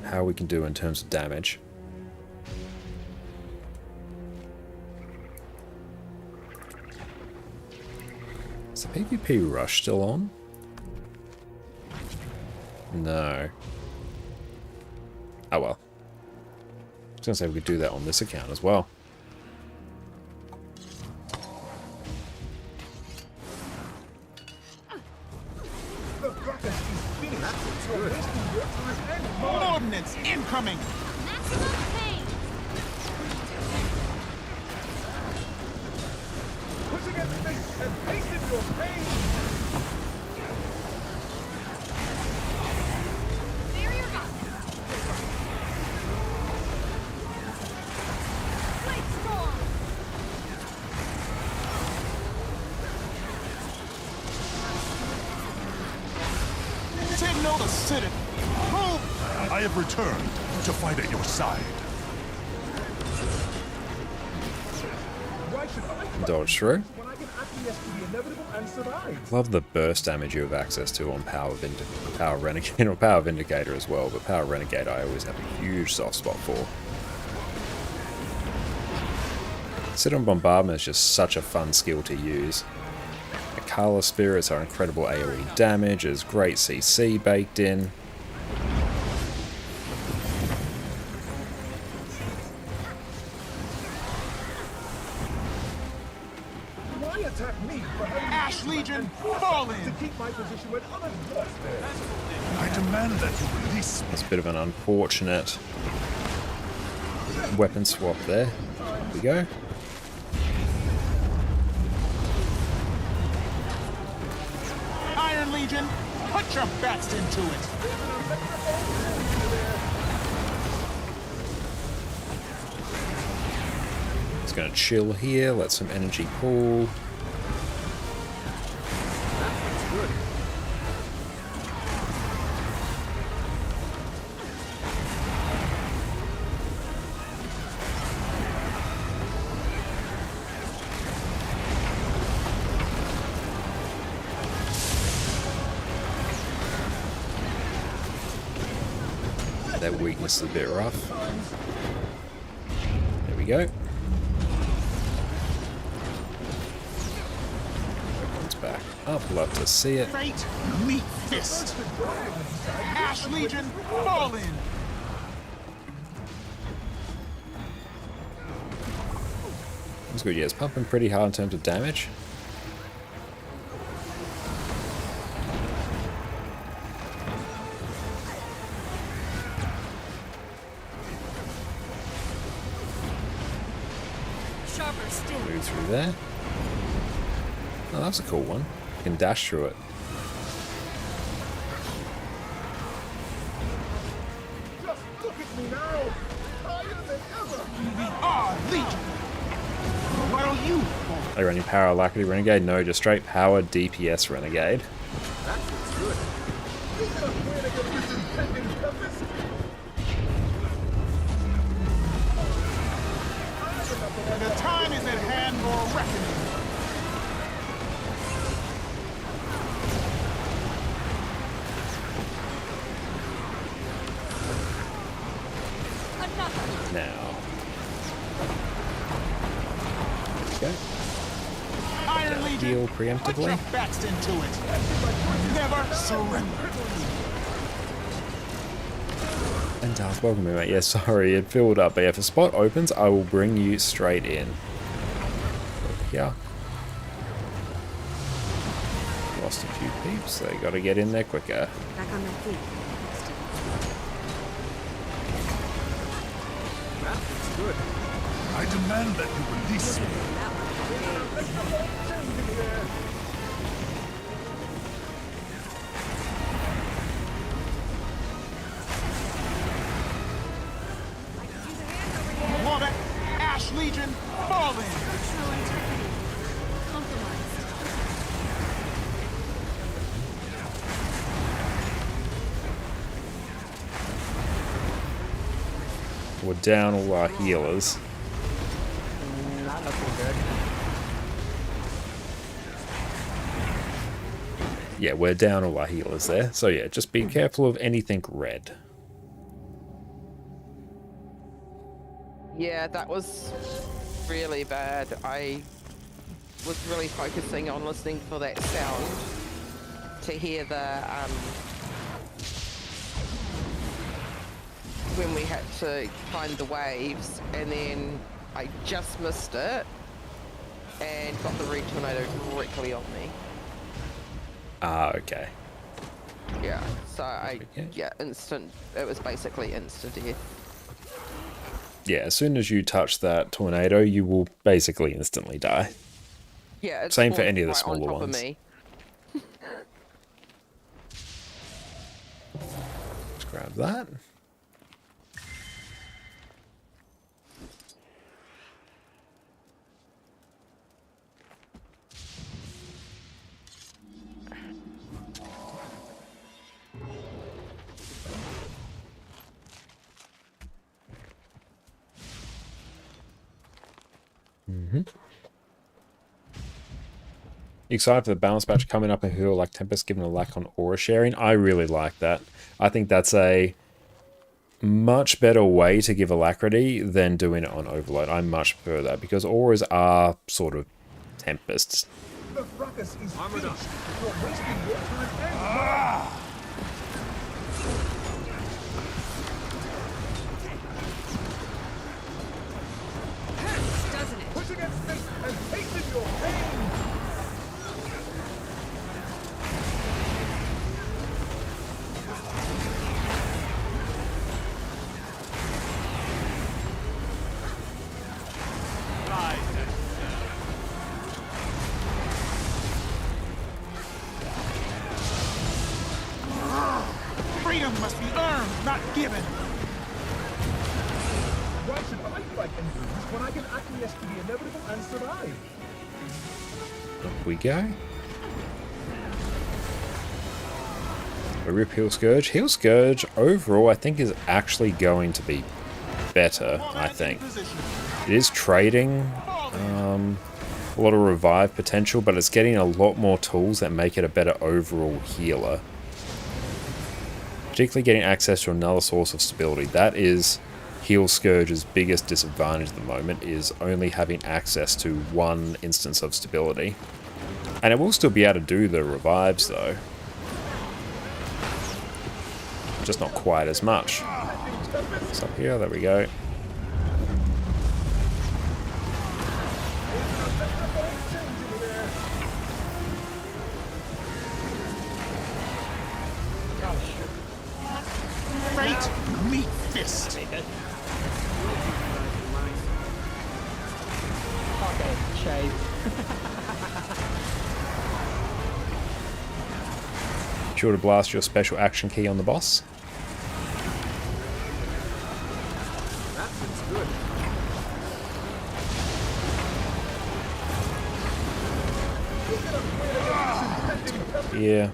how we can do in terms of damage. Is the PvP rush still on? No. Oh well. I was going to say we could do that on this account as well. Ordnance incoming! Maximum pain. Pushing at face and facing your pain! Barrier up. Blade storm. Signal the citadel! Move! I have returned to fight at your side. Why should I Dodge through. when I can acquiesce to the inevitable and survive? Love the burst damage you have access to on Power Renegade or Power Vindicator as well, but Power Renegade I always have a huge soft spot for. Sit-on Bombardment is just such a fun skill to use. Akala Spirits are incredible AoE damage, there's great CC baked in. Why attack me for having Ash Legion, fall to in! keep my position when others lost theirs? I demand that you release me. It's a bit of an unfortunate weapon swap there. There we go. Iron Legion, put your best into it! It's going to chill here, let some energy pool. That weakness is a bit rough. There we go. Weapons back up, love to see it. Fate, meet fist! Ash Legion, fall in! It's good, yeah, it's pumping pretty hard in terms of damage. Sharper still. Move through there. Oh, that's a cool one. You can dash through it. Just look at me now! Higher than ever! We are Legion! While you Are you running Power Alacrity Renegade? No, just straight Power DPS Renegade. That looks good. You cannot win against this impending tempest! the time is at hand for reckoning. Now. Okay. Iron Legion, Heal put your preemptively. best into it. Never surrender. And Darth, welcome in, mate. Yeah, sorry, it filled up. But yeah, if a spot opens, I will bring you straight in. Yeah. Lost a few peeps, so you gotta get in there quicker. Back on my feet. That looks good. I I demand that you release me. Water, Ash Legion, falling! Structural integrity compromised. We're down all our healers. Not looking good. Yeah, we're down all our healers there. So yeah, just be careful of anything red. Yeah, that was really bad. I was really focusing on listening for that sound to hear the when we had to find the waves, and then I just missed it and got the red tornado directly on me. Ah, okay. Yeah, so instant. It was basically instant death. Yeah, as soon as you touch that tornado, you will basically instantly die. Yeah, it Same for spawned any of the right on smaller top of ones. me. Let's grab that. Excited for the balance patch coming up and who like Tempest given a lack on aura sharing. I really like that. I think that's a much better way to give alacrity than doing it on overload. I much prefer that because auras are sort of Tempests. The fracas is finished. You're wasting your time and Doesn't it? push against this and hasten your pain. Freedom must be earned, not given. Why should I fight and lose when I can acquiesce to the inevitable and survive? Up we go. We rip Heal Scourge. Heal Scourge overall I think is actually going to be better, I think. It is trading a lot of revive potential, but it's getting a lot more tools that make it a better overall healer. Particularly getting access to another source of stability. That is Heal Scourge's biggest disadvantage at the moment, is only having access to one instance of stability. And it will still be able to do the revives though. Just not quite as much. It's up here, there we go. Fate, meat fist. Okay, shade. Sure to blast your special action key on the boss. That feels good. Yeah.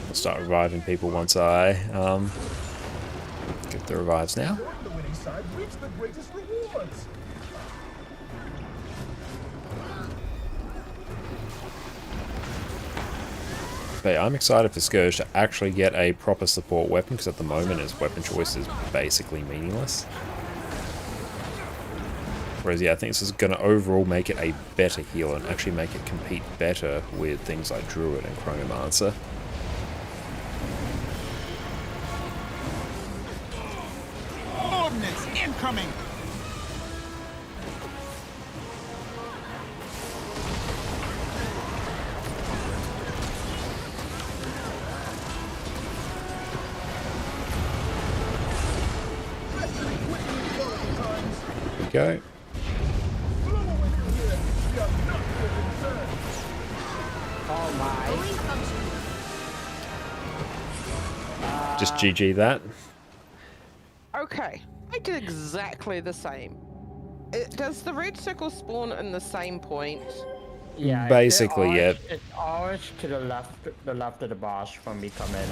I'll start reviving people once I get the revives now. The winning side reaps the greatest rewards. But yeah, I'm excited for Scourge to actually get a proper support weapon, because at the moment his weapon choice is basically meaningless. Whereas yeah, I think this is going to overall make it a better healer and actually make it compete better with things like Druid and Chronomancer. Ordnance incoming. you go. Oh my. Just GG that. Okay, I did exactly the same. Does the red circle spawn in the same point? Yeah, Basically, yeah. It's always to the left of the boss when we come in.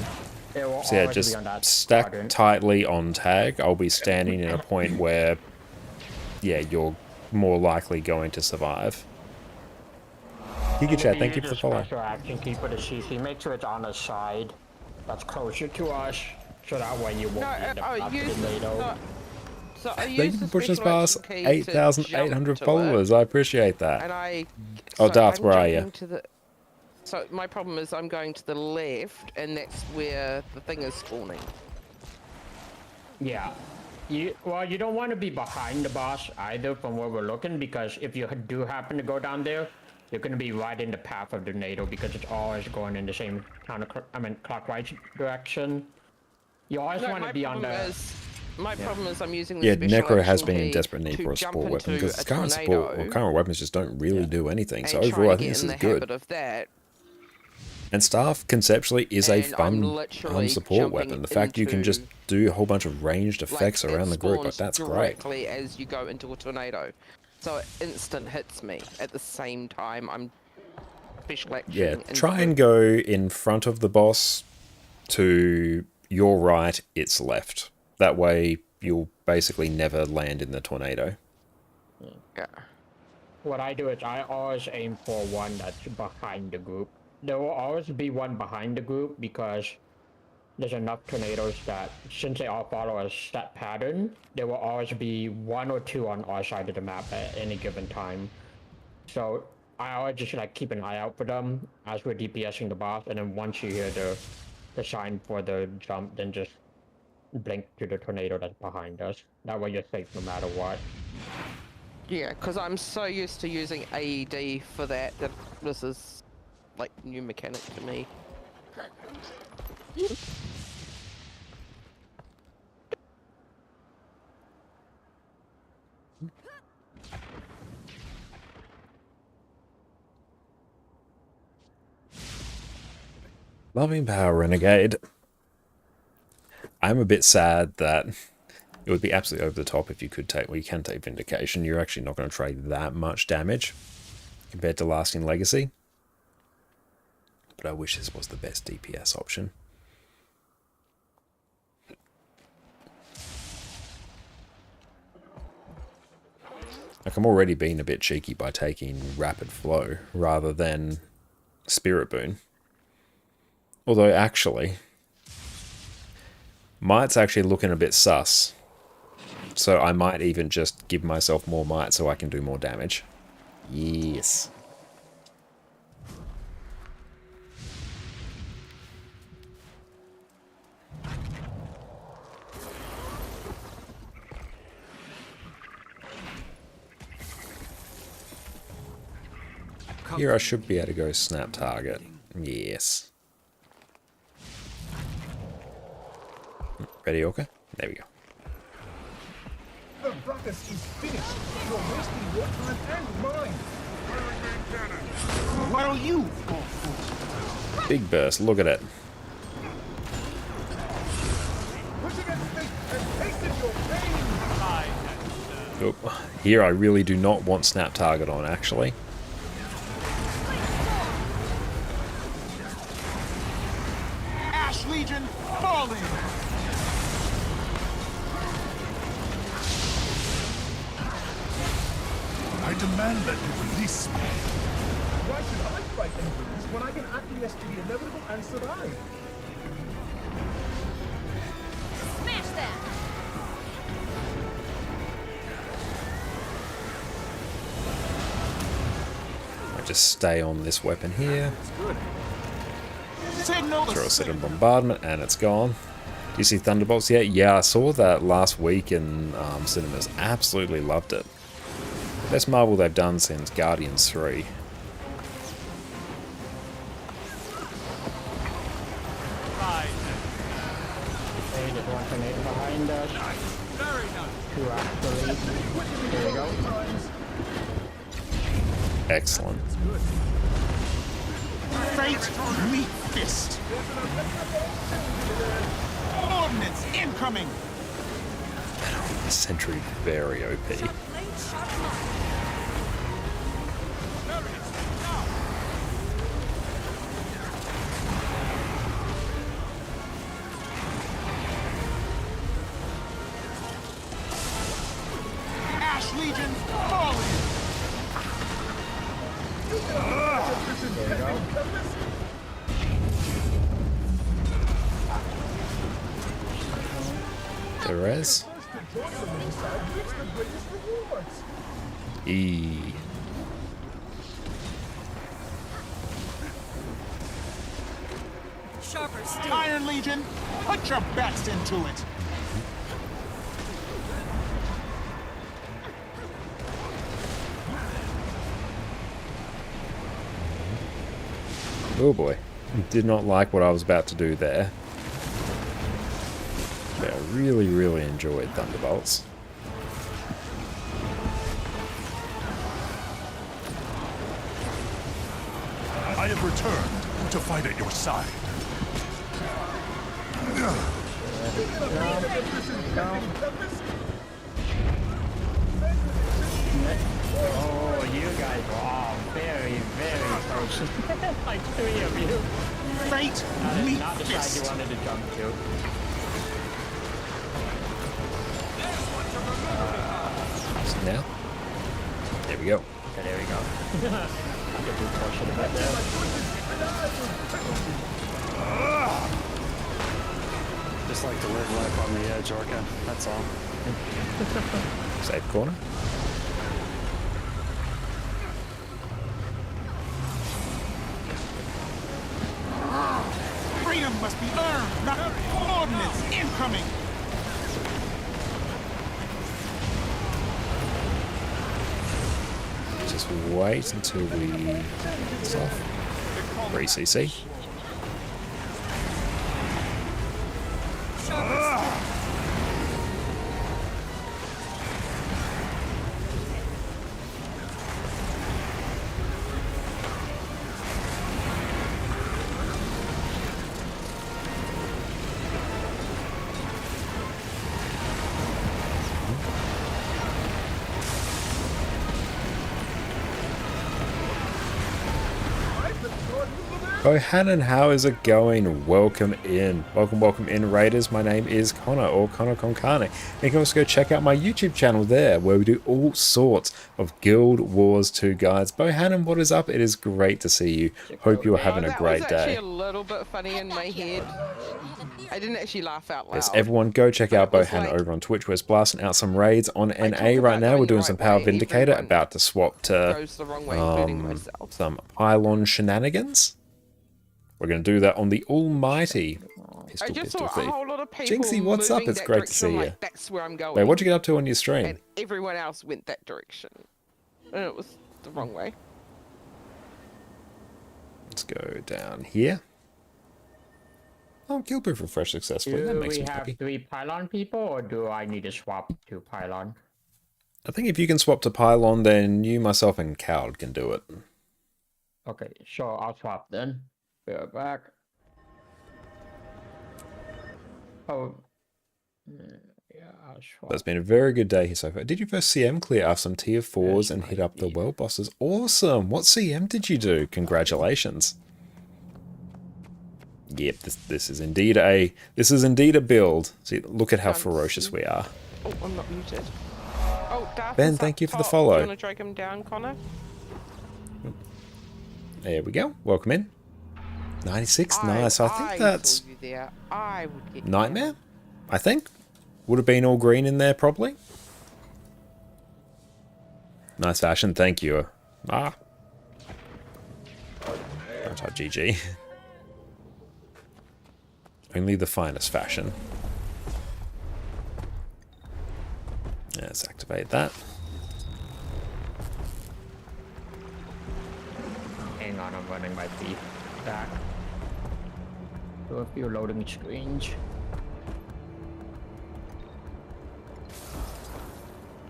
It will So yeah, always be just on that stack quadrant. tightly on tag. I'll be standing in a point where, yeah, you're more likely going to survive. Giga Chat, thank you for the follow. Special action key for the CC. Make sure it's on the side that's closer to us, so that way you won't be in the path of the NATO. So I Thank used you the for pushing us special past action key to 8,800 jump to followers. it, I appreciate that. and Oh, Darth, I'm where are you? jumping to the. So my problem is I'm going to the left, and that's where the thing is spawning. Yeah. You don't want to be behind the boss either from where we're looking, because if you do happen to go down there, you're going to be right in the path of the NATO, because it's always going in the same clockwise direction. You always want to be on the... My problem is I'm using the Yeah, special Necro has action been in key desperate need to for a jump support weapon into because a current support or tornado current weapons just don't really do anything. So and overall, I try think and this get is in the habit good. of that. And Staff conceptually is a And I'm fun literally support jumping weapon. The fact you can just into, do a whole bunch of ranged effects it around the group, like, spawns that's great. directly as you go into a tornado, so it instant hits me at the same time I'm special actioning. Yeah, try and go in front of the boss to your right, its left. That way you'll basically never land in the tornado. Yeah. What I do is I always aim for one that's behind the group. There will always be one behind the group, because there's enough tornadoes that, since they all follow a set pattern, there will always be one or two on our side of the map at any given time. So I always just like keep an eye out for them as we're DPSing the boss, and then once you hear the sign for the jump, then just blink to the tornado that's behind us. That way you're safe no matter what. Yeah, because I'm so used to using AED for that this is like new mechanic to me. Loving Power Renegade. I'm a bit sad that it would be absolutely over the top if you could take, well, you can take Vindication. You're actually not going to trade that much damage compared to Lasting Legacy. But I wish this was the best DPS option. Like, I'm already being a bit cheeky by taking Rapid Flow rather than Spirit Boon. Although, actually, Might's actually looking a bit sus. So I might even just give myself more Might so I can do more damage. Yes. Here I should be able to go snap target. Yes. Ready, Orca? There we go. The ruckus is finished. You're wasting your time and mine. What are you? Big burst, look at it. Push against me and tasted your pain. Oop. Here I really do not want snap target on, actually. Ash Legion falling! I demand that you release me. Why should I fight enemies when I can acquiesce to the inevitable and survive? Smash that! I just stay on this weapon here. Signal Throw a set of bombardment and it's gone. Do you see Thunderbolts yet? Yeah, I saw that last week in cinemas. Absolutely loved it. Best Marvel they've done since Guardians 3. Hey, there's one tornado behind us. Two actually. There we go. Excellent. Fate, meet fist. Ordnance incoming. The sentry very OP. Ash Legion falling. There we go. Perez. E. Iron Legion, put your best into it. Oh boy. Did not like what I was about to do there. But I really, really enjoyed Thunderbolts. I have returned to fight at your side. Oh, you guys were all very, very close. Like 3 of you. Fate, That is meet not the side you fist. wanted to jump to. So now, there we go. Okay, there we go. I could do portion of it there. Just like to live life on the edge, Orca. That's all. Save corner. Freedom must be earned, not ordnance incoming. Just wait until we it's off. 3 CC. Bohannon, how is it going? Welcome in. Welcome in, Raiders. My name is Connor, or ConnorConCarne. You can also go check out my YouTube channel there, where we do all sorts of Guild Wars 2 guides. Bohannon, what is up? It is great to see you. Hope you're having a great That was actually day. a little bit funny in my head. I didn't actually laugh out loud. Yes, everyone go check out But it was Bohannon like- over on Twitch, where it's blasting out some raids on talk NA right about now. going We're the doing right some Power way, Vindicator, everyone about to swap to goes the wrong way, including myself. some pylon shenanigans. We're going to do that on the almighty I just saw Pistol a Thief. whole lot of people Jinxie, what's up? moving It's that great to direction. see I'm you. like, that's where I'm going. Wait, what'd you get up to on your stream? And everyone else went that direction. And it was the wrong way. Let's go down here. Oh, Killproof refresh successfully. That Do makes we me have happy. 3 pylon people, or do I need to swap to pylon? I think if you can swap to pylon, then you, myself, and Cowd can do it. Okay, sure, I'll swap then. Be right back. Oh. Yeah, I'll swap. But it's been a very good day here so far. Did you first CM clear off some tier 4s Yes, and hit up the indeed. world bosses? Awesome! What CM did you do? Congratulations. Yep, this is indeed a build. See, look at how ferocious we are. Oh, I'm not muted. Oh, Darth Ben, is thank up you for the top. follow. Do you want to drag him down, Connor? There we go. Welcome in. 96, nice. I think I that's saw you there. I would get you. Nightmare, I think. Would have been all green in there, probably. Nice fashion, thank you. Ah. Don't type GG. Only the finest fashion. Let's activate that. Hang on, I'm running my feet back. Do a few loading screens.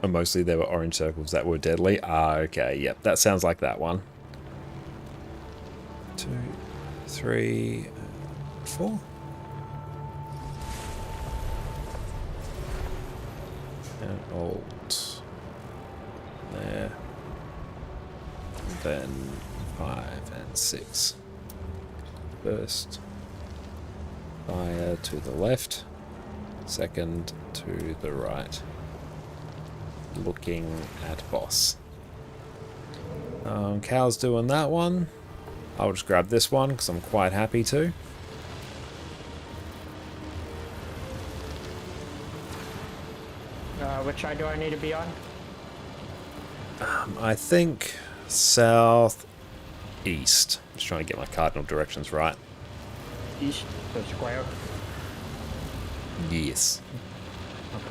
And mostly there were orange circles that were deadly. Ah, okay, yep, that sounds like that one. 2, 3, 4. And alt there. And then 5 and 6. First fire to the left, second to the right. Looking at boss. Cal's doing that one. I'll just grab this one because I'm quite happy to. Which side do I need to be on? I think south east. Just trying to get my cardinal directions right. East, the square. Yes. Okay.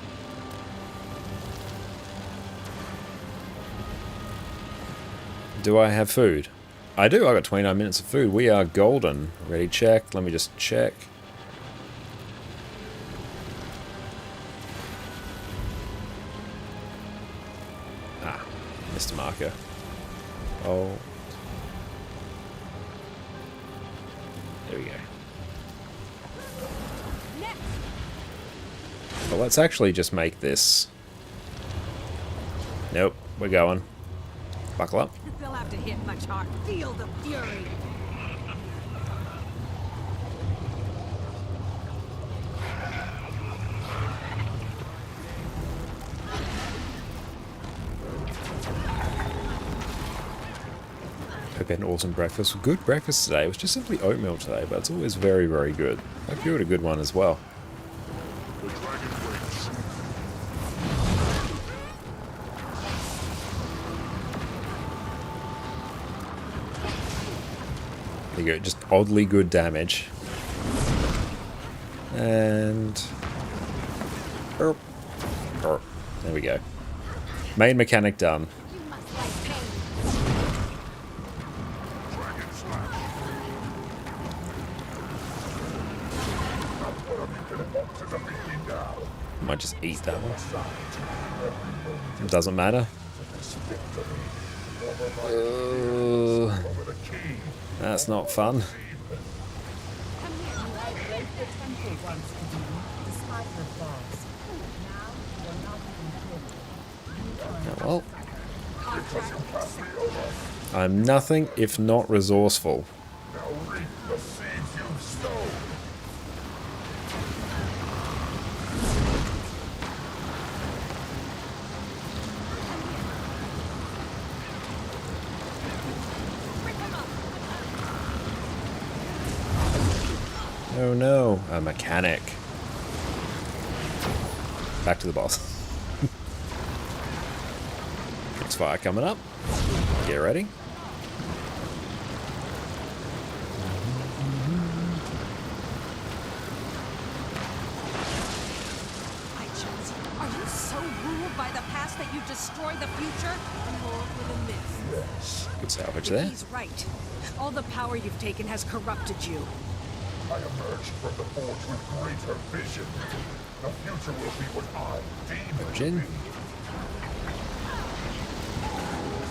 Do I have food? I do. I got 29 minutes of food. We are golden. Ready? Check. Let me just check. Ah, missed a marker. Oh. There we go. Well, let's actually just make this. Nope, we're going. Buckle up. They'll have to hit much hard. Feel the fury. Hope you had an awesome breakfast. Good breakfast today. It was just simply oatmeal today, but it's always very, very good. Hope you had a good one as well. The dragon waits. There you go, just oddly good damage. And... There we go. Main mechanic done. Might just eat that one. Doesn't matter. That's not fun. Oh, well. I'm nothing if not resourceful. Oh no, a mechanic. Back to the boss. Next fire coming up. Get ready. Are you so ruled by the past that you destroy the future? More with a myth. Good salvage there. He's right. All the power you've taken has corrupted you. I emerged from the forge with greater vision. The future will be what I deem it to Jin. be.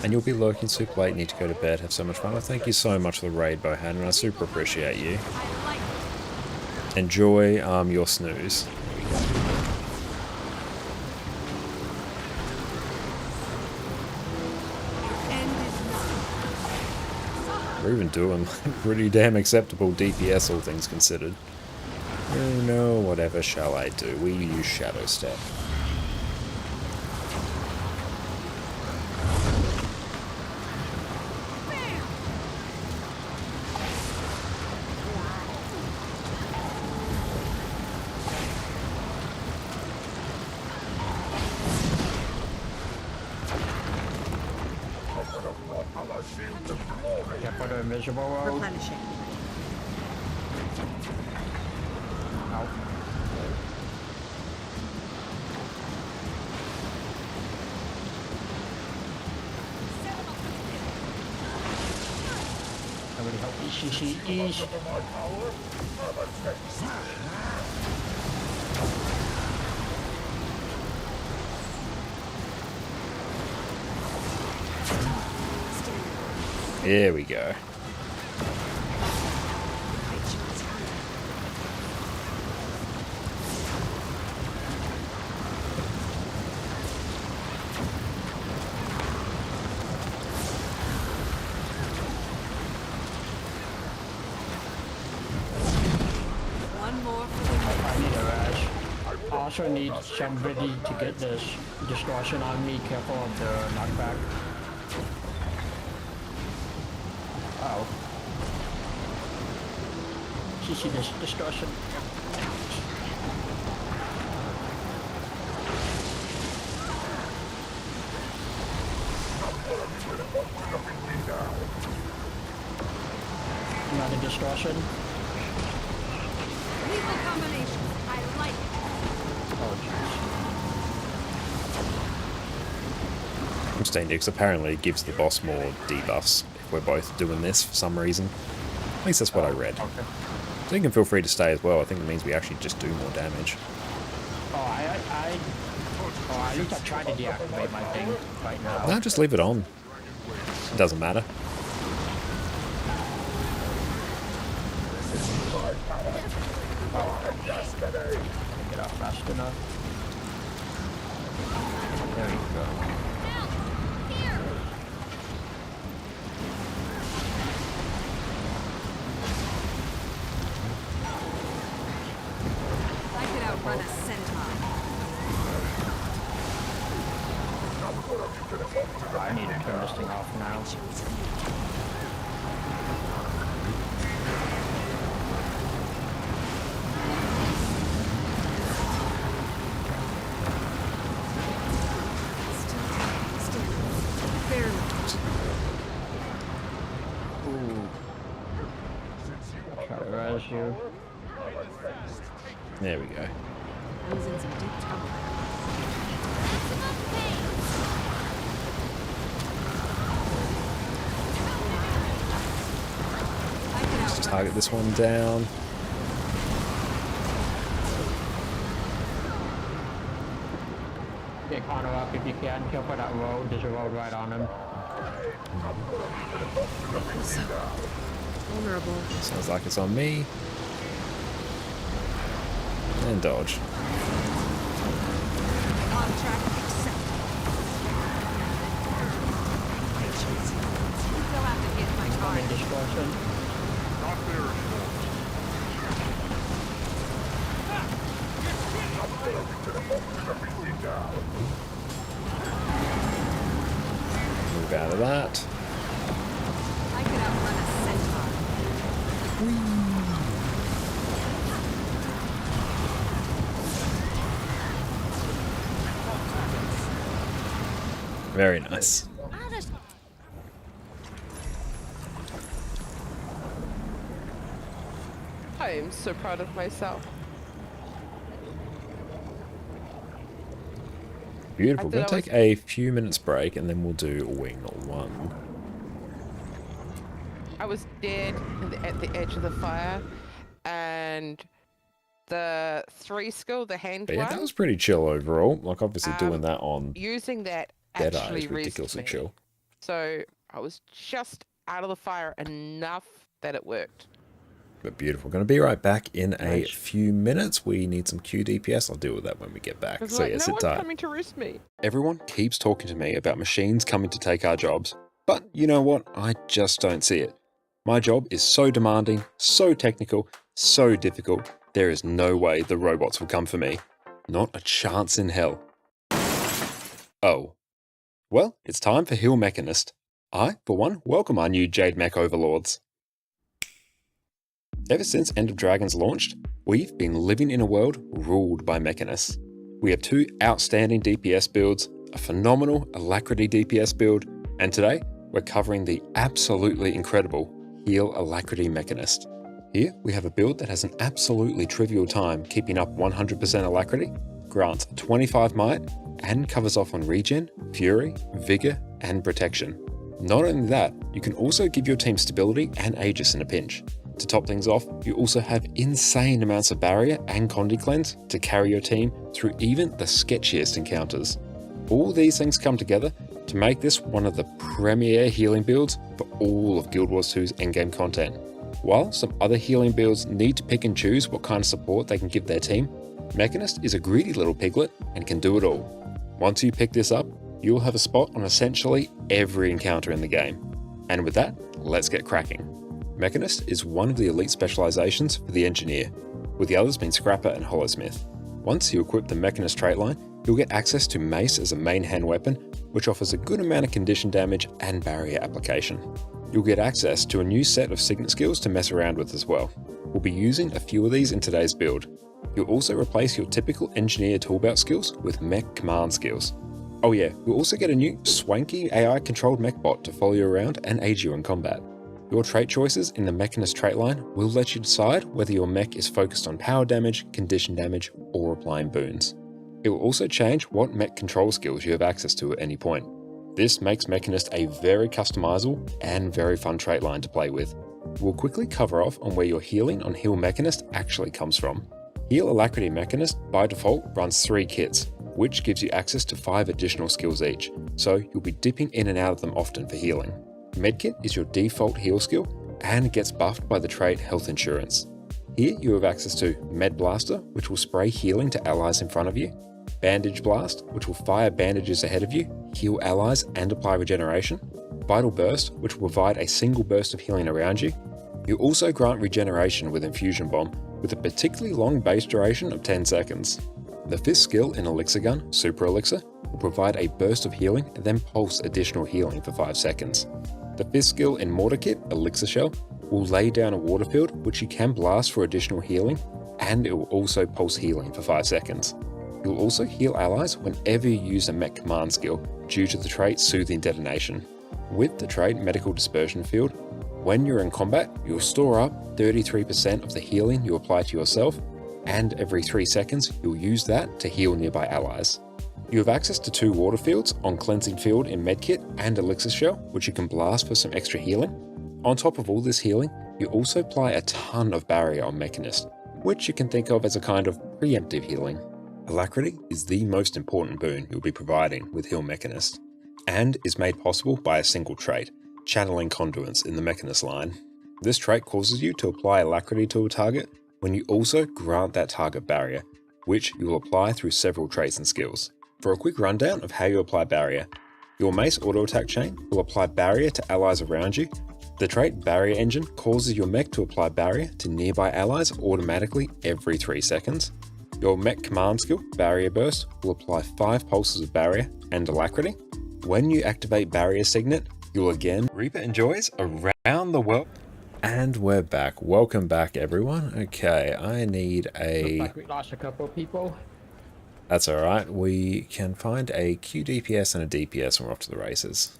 And you'll be lurking super late, need to go to bed, have so much fun. Well, thank you so much for the raid, Bohan, and I super appreciate you. Enjoy your snooze. We're even doing pretty damn acceptable DPS, all things considered. Oh no, whatever shall I do? We use Shadow Step. Put an invisible roll. Replenishing. Out. Somebody help me, CCEs. Here we go. One more for the I need a rush. I also need somebody to get this distortion on me. Careful of the knockback. Oh. You see this distortion? Another distortion. lethal combination. I like it. Oh, jeez. I'm staying here because apparently it gives the boss more debuffs if we're both doing this for some reason. At least that's what I read. Okay. So you can feel free to stay as well. I think it means we actually just do more damage. At least I tried to deactivate my thing right now. No, just leave it on. It doesn't matter. Get off fast enough. There you go. I could outrun a centaur. I need to turn this thing off now. Barely. Ooh. Try to res you. There we go. I was in some deep trouble. I could Just outrun target this one down. Get Connor up if you can. Careful that road. There's a road right on him. vulnerable. Sounds like it's on me. And dodge. Contract accepted. Still have to hit my I'm in target. distortion. Not there anymore. Move out of that. I could outrun a centaur. Very nice. I am so proud of myself. Beautiful. I We're going thought to I take a few minutes break and then we'll do wing 1. I was dead at the edge of the fire, and the 3 skill, the hand But yeah, one, that was pretty chill overall. Like, obviously doing that on using that Dead Eye actually is ridiculously reached me. chill. So I was just out of the fire enough that it worked. But beautiful. Going to be right back in a Nice. few minutes. We need some Q DPS. I'll deal with that when we get back. It's So like, yeah, no sit one's tight. coming to roost me. Everyone keeps talking to me about machines coming to take our jobs. But you know what? I just don't see it. My job is so demanding, so technical, so difficult. There is no way the robots will come for me. Not a chance in hell. Oh. Well, it's time for Hill Mechanist. I, for one, welcome our new Jade Mech overlords. Ever since End of Dragons launched, we've been living in a world ruled by mechanists. We have 2 outstanding DPS builds, a phenomenal Alacrity DPS build, and today we're covering the absolutely incredible Heal Alacrity Mechanist. Here we have a build that has an absolutely trivial time keeping up 100% Alacrity, grants 25 might, and covers off on regen, fury, vigor, and protection. Not only that, you can also give your team stability and Aegis in a pinch. To top things off, you also have insane amounts of barrier and Condi cleanse to carry your team through even the sketchiest encounters. All these things come together to make this one of the premier healing builds for all of Guild Wars 2's endgame content. While some other healing builds need to pick and choose what kind of support they can give their team, Mechanist is a greedy little piglet and can do it all. Once you pick this up, you'll have a spot on essentially every encounter in the game. And with that, let's get cracking. Mechanist is one of the elite specializations for the Engineer, with the others being Scrapper and Hollowsmith. Once you equip the Mechanist trait line, you'll get access to Mace as a main hand weapon, which offers a good amount of condition damage and barrier application. You'll get access to a new set of Signet skills to mess around with as well. We'll be using a few of these in today's build. You'll also replace your typical Engineer toolbelt skills with Mech Command skills. Oh yeah, you'll also get a new swanky AI controlled mech bot to follow you around and aid you in combat. Your trait choices in the Mechanist trait line will let you decide whether your mech is focused on power damage, condition damage, or applying boons. It will also change what mech control skills you have access to at any point. This makes Mechanist a very customizable and very fun trait line to play with. We'll quickly cover off on where your healing on Heal Mechanist actually comes from. Heal Alacrity Mechanist by default runs 3 kits, which gives you access to 5 additional skills each, so you'll be dipping in and out of them often for healing. Medkit is your default heal skill and gets buffed by the trait Health Insurance. Here you have access to Med Blaster, which will spray healing to allies in front of you, Bandage Blast, which will fire bandages ahead of you, heal allies and apply regeneration, Vital Burst, which will provide a single burst of healing around you. You also grant regeneration with Infusion Bomb, with a particularly long base duration of 10 seconds. The 5th skill in Elixir Gun, Super Elixir, will provide a burst of healing and then pulse additional healing for 5 seconds. The 5th skill in Mortar Kit, Elixir Shell, will lay down a water field which you can blast for additional healing, and it will also pulse healing for 5 seconds. You'll also heal allies whenever you use a Mech Command skill due to the trait Soothing Detonation. With the trait Medical Dispersion Field, when you're in combat, you'll store up 33% of the healing you apply to yourself, and every 3 seconds you'll use that to heal nearby allies. You have access to 2 water fields on Cleansing Field in Medkit and Elixir Shell, which you can blast for some extra healing. On top of all this healing, you also apply a ton of barrier on Mechanist, which you can think of as a kind of preemptive healing. Alacrity is the most important boon you'll be providing with Heal Mechanist, and is made possible by a single trait, Channeling Conduits in the Mechanist line. This trait causes you to apply Alacrity to a target when you also grant that target barrier, which you will apply through several traits and skills. For a quick rundown of how you apply barrier, your Mace auto attack chain will apply barrier to allies around you. The trait Barrier Engine causes your mech to apply barrier to nearby allies automatically every 3 seconds. Your Mech Command skill, Barrier Burst, will apply 5 pulses of barrier and alacrity. When you activate Barrier Signet, you'll again reap enjoys around the world. And we're back. Welcome back, everyone. Okay, I need a... Looks like we lost a couple of people. That's alright. We can find a QDPS and a DPS when we're off to the races.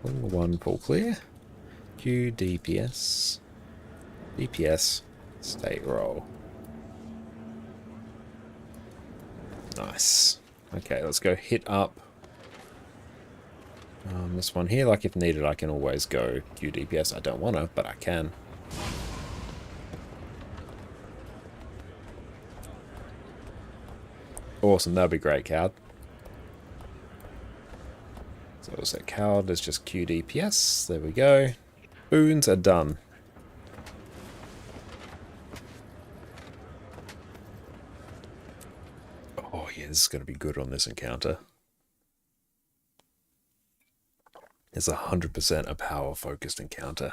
Pull 1, pull clear. QDPS. DPS. State roll. Nice. Okay, let's go hit up this one here. Like if needed, I can always go QDPS. I don't want to, but I can. Awesome, that'd be great, Coward. So we'll set Coward as just QDPS. There we go. Boons are done. Oh yeah, this is going to be good on this encounter. It's 100% a power-focused encounter.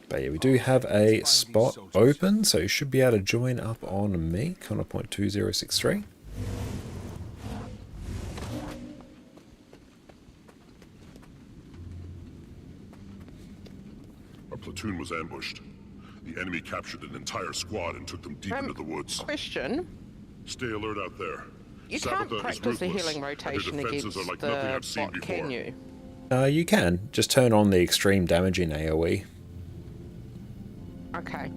But yeah, we do have a spot open, so you should be able to join up on me, Connor.2063. Our platoon was ambushed. The enemy captured an entire squad and took them deep into the woods. Question. Stay alert out there. You Sabbatha can't practice a healing rotation against like the bot, can you? You can. Just turn on the extreme damage in AoE. Okay.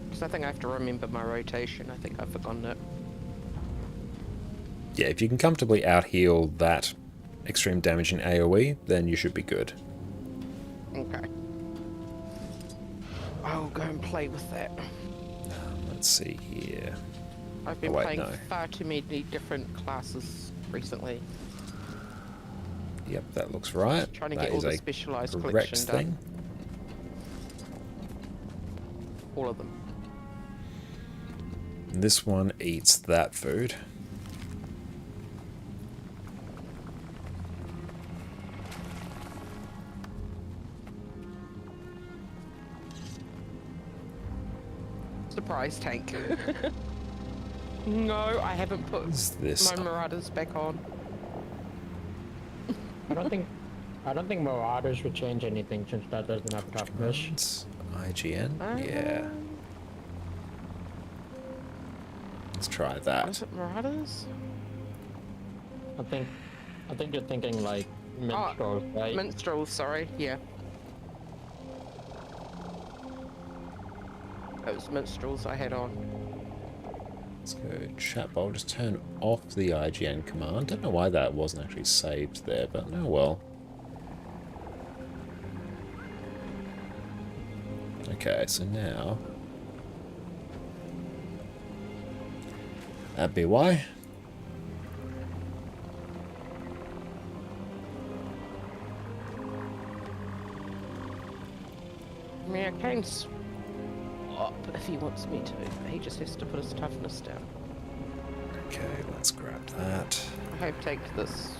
Because I think I have to remember my rotation. I think I've forgotten it. Yeah, if you can comfortably out-heal that extreme damage in AoE, then you should be good. Okay. I'll go and play with that. Let's see here. I've been Oh, wait, playing no. far too many different classes recently. Yep, that looks right. Trying to That get all is the a specialized correct collection done. thing. All of them. This one eats that food. Surprise tank. No, I haven't put Is this my Marauders back on. I don't think Marauders would change anything since that doesn't have toughness. It's IGN? Yeah. Let's try Was that. it Marauders? I think you're thinking like minstrels, right? Minstrels, sorry, yeah. It was minstrels I had on. Let's go chat bowl. Just turn off the IGN command. Don't know why that wasn't actually saved there, but oh well. Okay, so now that'd be why. I mean, I can swap if he wants me to, but he just has to put his toughness down. Okay, let's grab that. I have taken this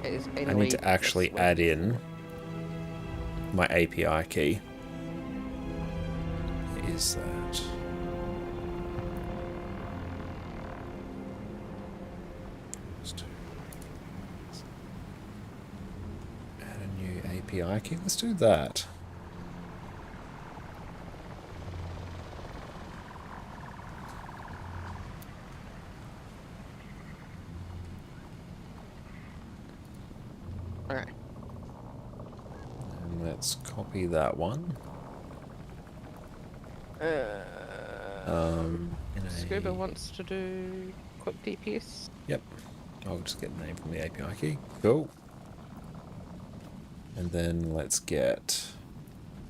as I need to actually add in my API key. Is that? Add a new API key. Let's do that. Alright. And let's copy that one. In a- Scuba wants to do quick DPS. Yep. I'll just get the name from the API key. Cool. And then let's get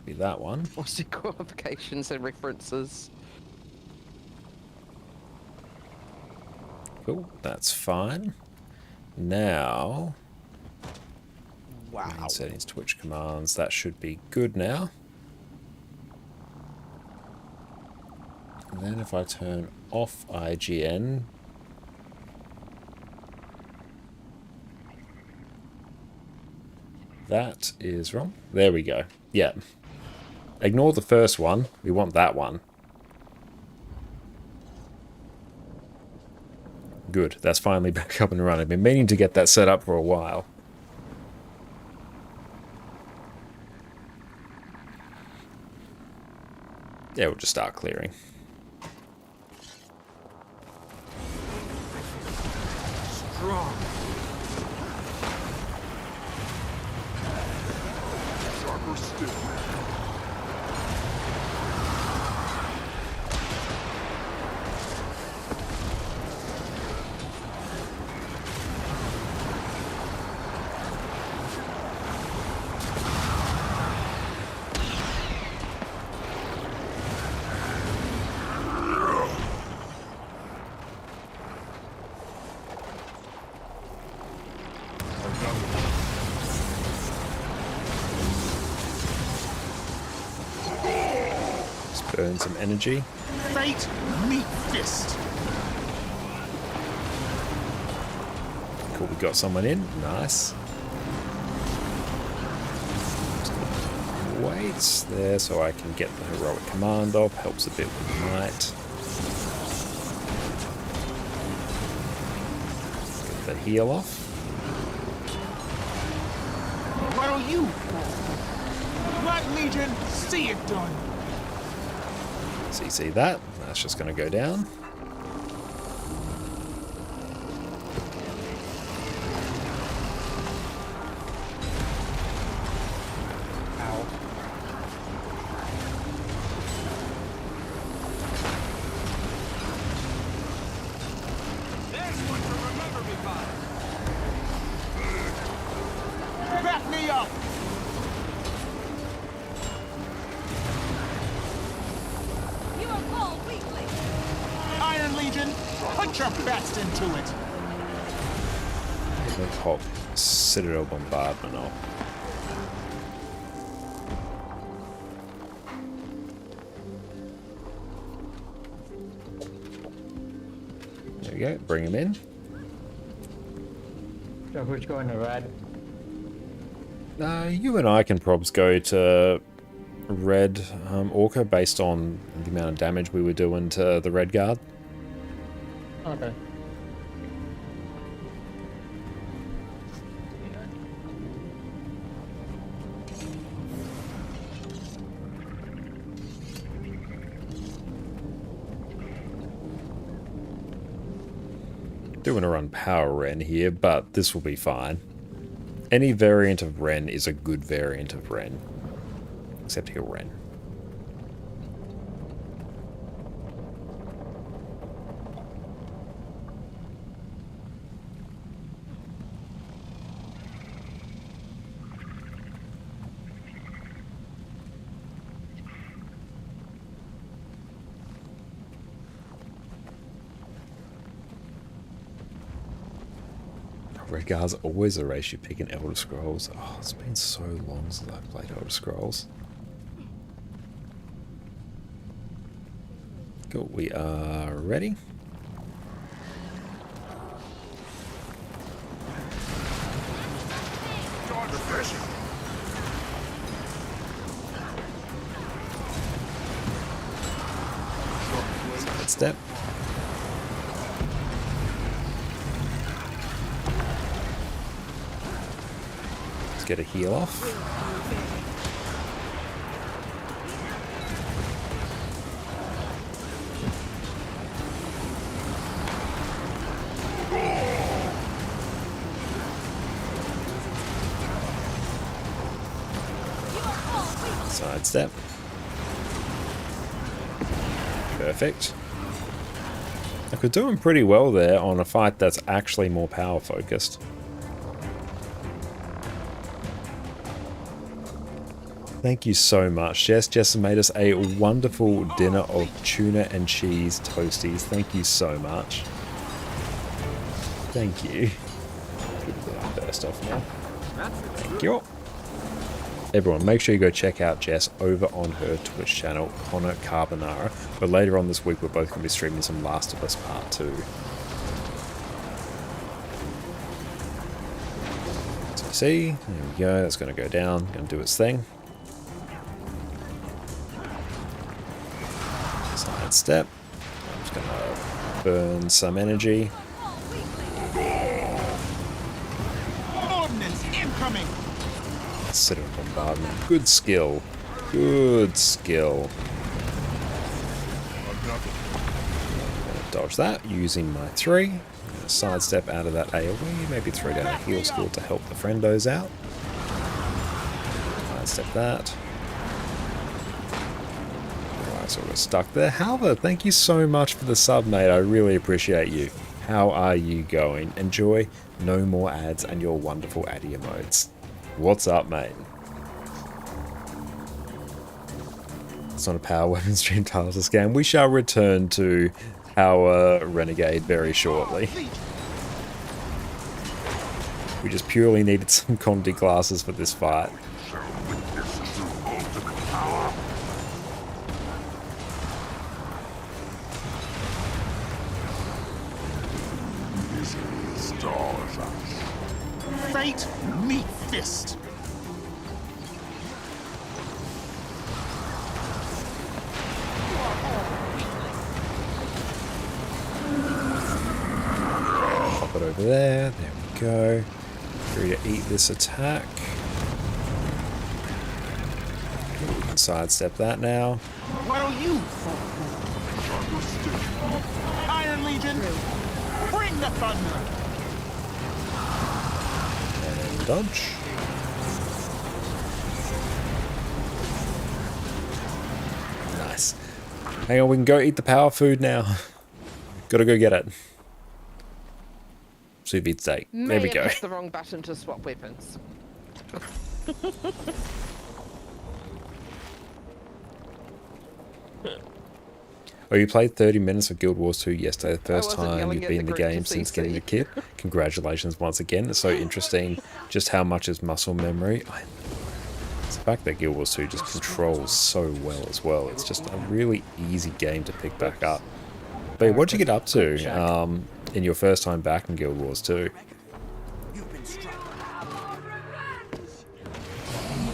be that one. What's the qualifications and references? Cool. That's fine. Now, Wow. main settings, Twitch commands. That should be good now. And then if I turn off IGN, that is wrong. There we go. Yeah. Ignore the first one. We want that one. Good. That's finally back up and running. I've been meaning to get that set up for a while. Yeah, we'll just start clearing. Strong. Sharper still. Just burn some energy. Fate, meet fist. Cool, we got someone in. Nice. Wait there so I can get the heroic command up. Helps a bit with might. Get the heal off. Why don't you? Black Legion, see it done. CC that. That's just going to go down. There's one to remember me by. Back me up. You are called weakling. Iron Legion, put your best into it. We'll pop Citadel Bombardment off. There we go, bring him in. So who's going to red? You and I can probs go to red Orca based on the amount of damage we were doing to the red guard. Okay. Do want to run Power Ren here, but this will be fine. Any variant of Ren is a good variant of Ren. Except Heal Ren. Red Guard's always a race you pick in Elder Scrolls. Oh, it's been so long since I've played Elder Scrolls. Cool, we are ready. Side step. Let's get a heal off. Side step. Perfect. Like, we're doing pretty well there on a fight that's actually more power focused. Thank you so much, Jess. Jess made us a wonderful dinner of tuna and cheese toasties. Thank you so much. Thank you. First off now. Thank you. Everyone, make sure you go check out Jess over on her Twitch channel, ConnorConCarne. But later on this week, we're both going to be streaming some Last of Us Part 2. So you see, there we go. That's going to go down, going to do its thing. Side step. I'm just going to burn some energy. Ordnance incoming. Citadel Bombardment. Good skill. Good skill. Dodge that using my 3. Sidestep out of that AoE. Maybe throw down a heal skill to help the friendos out. Sidestep that. I sort of stuck there. Halva, thank you so much for the sub, mate. I really appreciate you. How are you going? Enjoy no more ads and your wonderful ad emotes. What's up, mate? It's not a power weapon stream title to scam. We shall return to our Renegade very shortly. We just purely needed some Conde classes for this fight. Fate, meet fist. Pop it over there. There we go. Ready to eat this attack. We can sidestep that now. What are you? Iron Legion, bring the thunder. And dodge. Nice. Hang on, we can go eat the power food now. Gotta go get it. Sous vide steak. There we go. Pressed the wrong button to swap weapons. Oh, you played 30 minutes of Guild Wars 2 yesterday, the first wasn't time yelling you've at been in the the group game to since CC. getting the kit. Congratulations once again. It's so interesting just how much is muscle memory. It's the fact that Guild Wars 2 just controls so well as well. It's just a really easy game to pick back up. But what'd you get up to in your first time back in Guild Wars 2?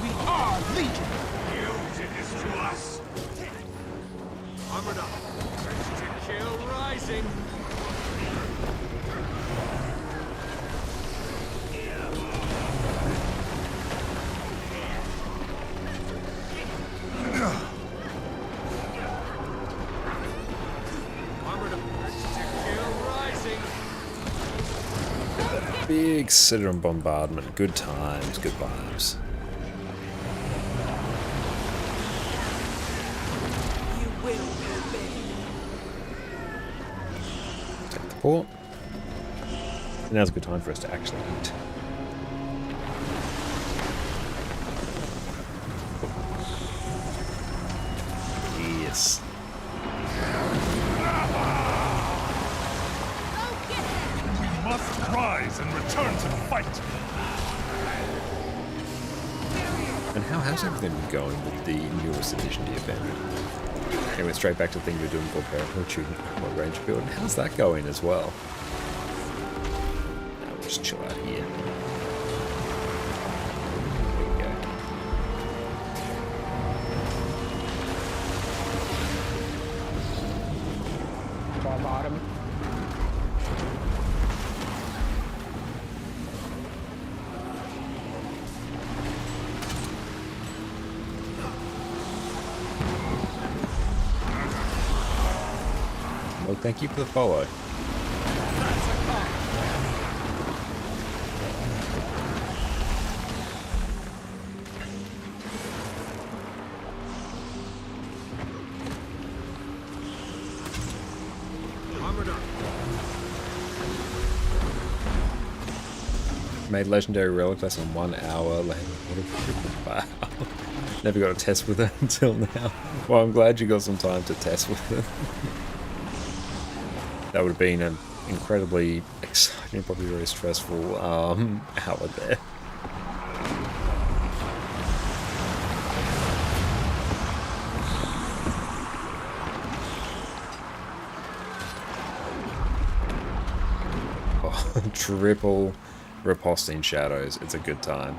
We are Legion. Armored up. Ready to kill rising. Armored up. Ready to kill rising. Big Citadel bombardment. Good times, good vibes. Take the port. Now's a good time for us to actually eat. Yes. We must rise and return to the fight. And how has everything been going with the newest addition to your family? Anyway, straight back to the thing we're doing for Parenthood, shooting what range build. And how's that going as well? Now we'll just chill out here. There we go. Bottom. Well, thank you for the follow. Armored up. Made legendary relic less than 1 hour. Wow. Never got a test with it until now. Well, I'm glad you got some time to test with it. That would have been an incredibly exciting, probably very stressful hour there. Oh, triple riposting shadows. It's a good time.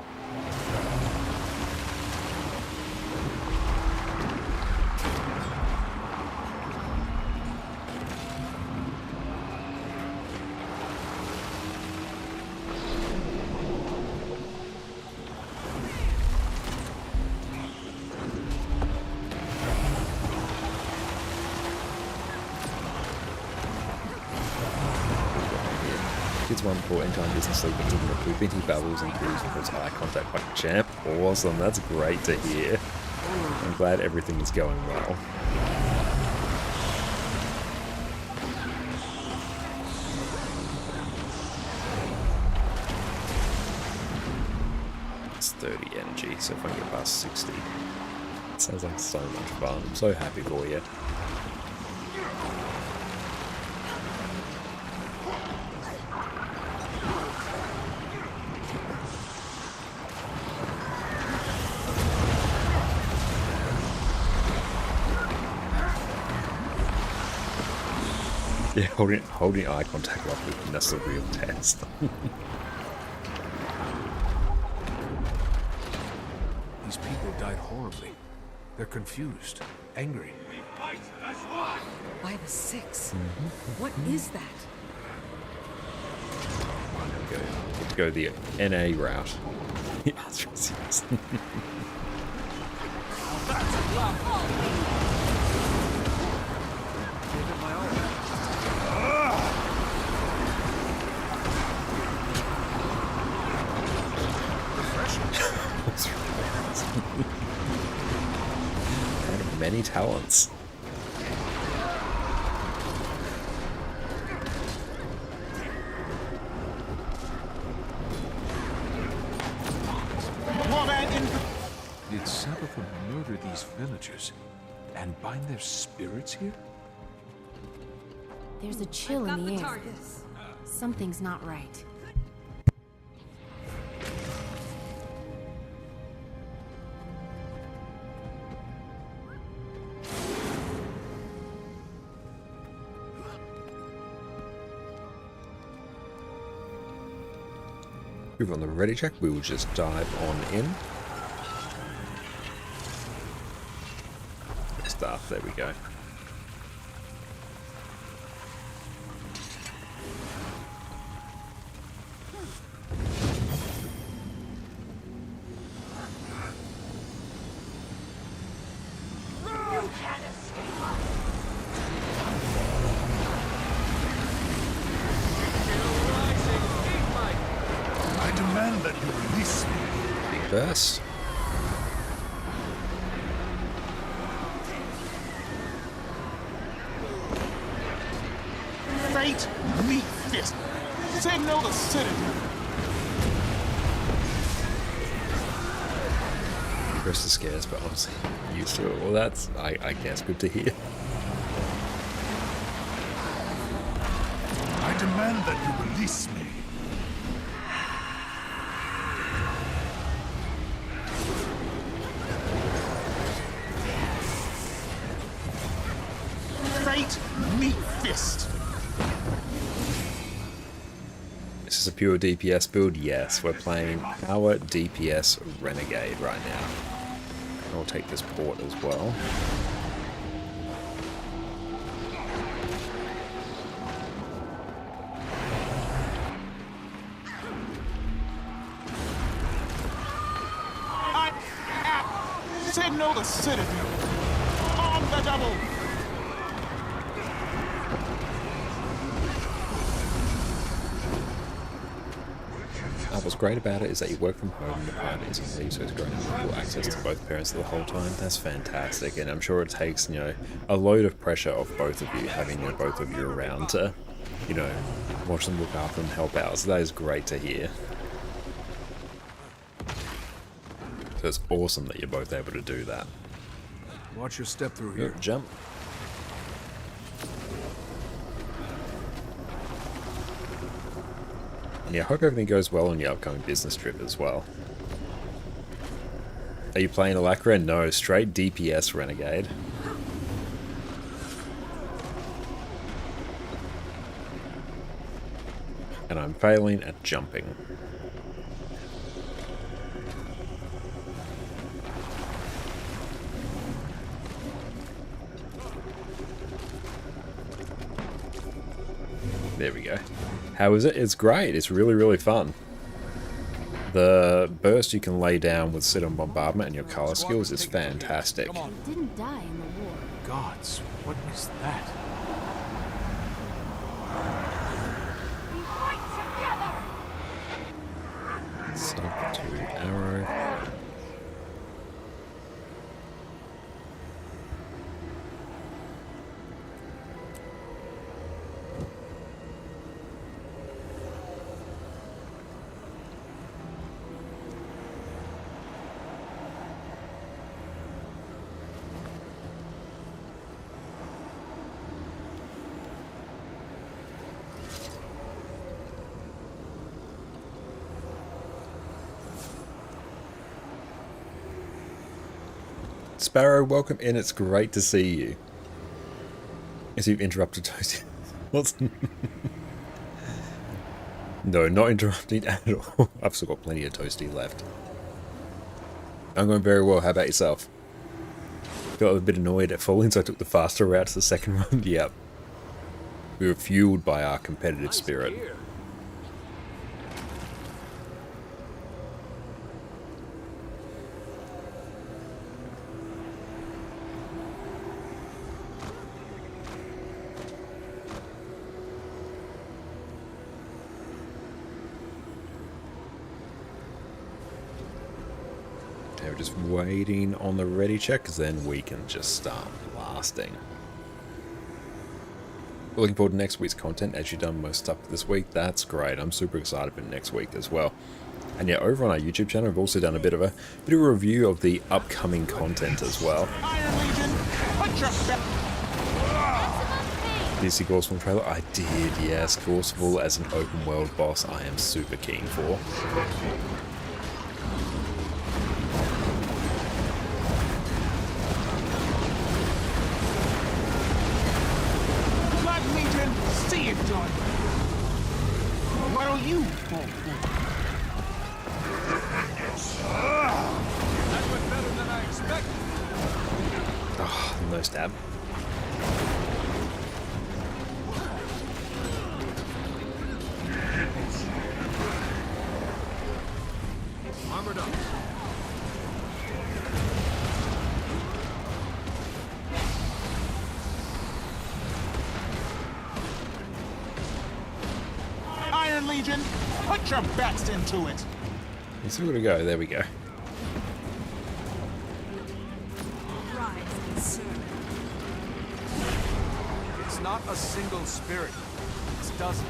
Kids one for anytime business sleep and taking a poop in, he babbles and proves because eye contact like a champ. Awesome, that's great to hear. I'm glad everything is going well. It's 30 energy, so if I get past 60, it sounds like so much fun. I'm so happy for you. Yeah, holding eye contact like with that's the real test. These people died horribly. They're confused, angry. By the six. What is that? Go the NA route. The answer is yes. Man of many talents. Did Sabbath murder these villagers and bind their spirits here? There's a chill in the air. Something's not right. Move on the ready check, we will just dive on in. Stuff, there we go. I demand that you release me. Big burst. Fate, meet fist. Signal the citadel. Burst the scares, but honestly, used to it. Well, that's, I guess, good to hear. I demand that you release me. Fate, meet fist. This is a pure DPS build? Yes, we're playing our DPS Renegade right now. I'll take this port as well. Signal the citadel. On the double. What's great about it is that you work from home and the partner isn't leave, so it's great to have full access to both parents the whole time. That's fantastic, and I'm sure it takes, a load of pressure off both of you, having both of you around to, watch them, look after them, help out. So that is great to hear. So it's awesome that you're both able to do that. Watch your step through here. Jump. And yeah, I hope everything goes well on your upcoming business trip as well. Are you playing Alacra? No, straight DPS Renegade. And I'm failing at jumping. There we go. How is it? It's great. It's really, really fun. The burst you can lay down with sit on bombardment and your color skills is fantastic. They didn't die in the war. Gods, what is that? Stop to arrow. Sparrow, welcome in. It's great to see you. As you've interrupted Toasty. What's... No, not interrupting at all. I've still got plenty of Toasty left. I'm going very well. How about yourself? Felt a bit annoyed at falling, so I took the faster route to the second one. Yep. We were fueled by our competitive spirit. We're just waiting on the ready check, because then we can just start blasting. We're looking forward to next week's content, as you've done most stuff this week. That's great. I'm super excited for next week as well. And yeah, over on our YouTube channel, we've also done a bit of a review of the upcoming content as well. Iron Legion, put your Did you see Gorseful trailer? I did, yes. Gorseful as an open world boss I am super keen for. Blood Legion, see it done. What'll you fall for? That went better than I expected. Oh, no stab. Armored up. Iron Legion, put your best into it. Let's see where to go. There we go. It's not a single spirit. It's dozens.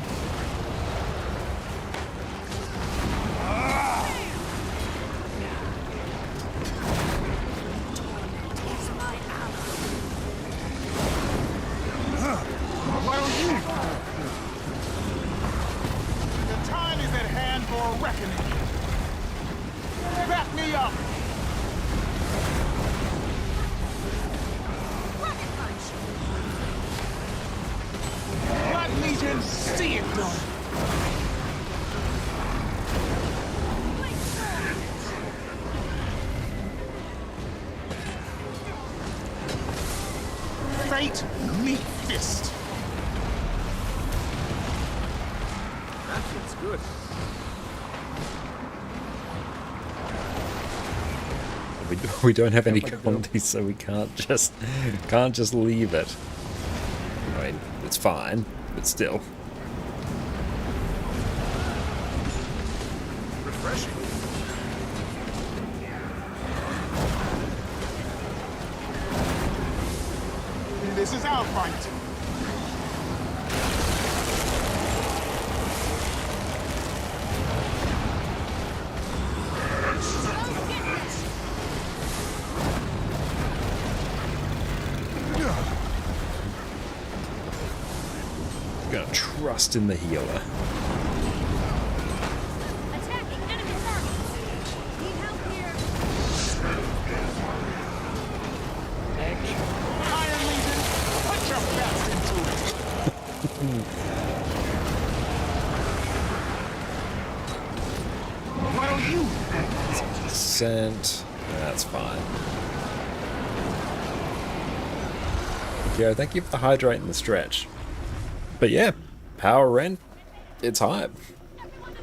What'll you fall for? The time is at hand for a reckoning. Back me up. Blood Legion, see it done. Fate, meet fist. That feels good. We don't have any quantities, so we can't just leave it. I mean, it's fine, but still. Refreshing. This is our fight. Gonna trust in the healer. Attacking enemy targets. Need help here. Iron Legion, put your best into it. What'll you fall? Percent. That's fine. Yeah, thank you for the hydrate and the stretch. But yeah, power rent, it's hype.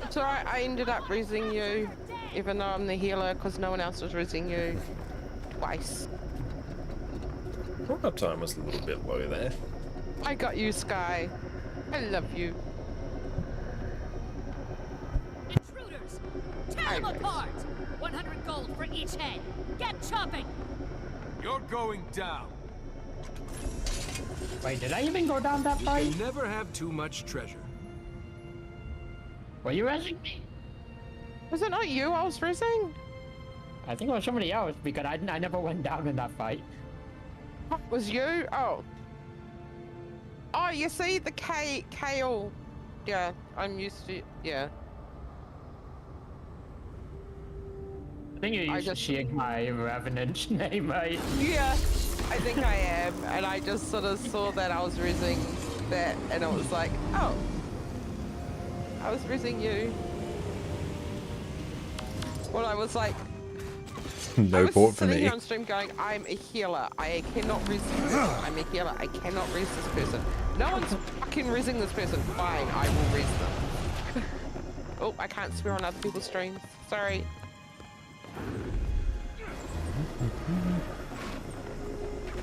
It's alright, I ended up resing you, even though I'm the healer, because no one else was resing you twice. Up time was a little bit low there. I got you, Sky. I love you. Intruders! Tear them apart! 100 gold for each head. Get chopping! You're going down. Wait, did I even go down that You fight? never have too much treasure. Were you resing me? Was it not you I was resing? I think it was somebody else because I never went down in that fight. Was you? Oh. Oh, you see the kale. Yeah, I'm used to. Yeah. I think you're used to seeing my Revenant's name, right? Yeah, I think I am. And I just sort of saw that I was resing that, and it was like, oh. I was resing you. Well, I was like, No port for sitting me. here on stream going, I'm a healer. I cannot res this person. I'm a healer. I cannot res this person. No one's fucking resing this person. Fine, I will res them. Oh, I can't swear on other people's streams. Sorry.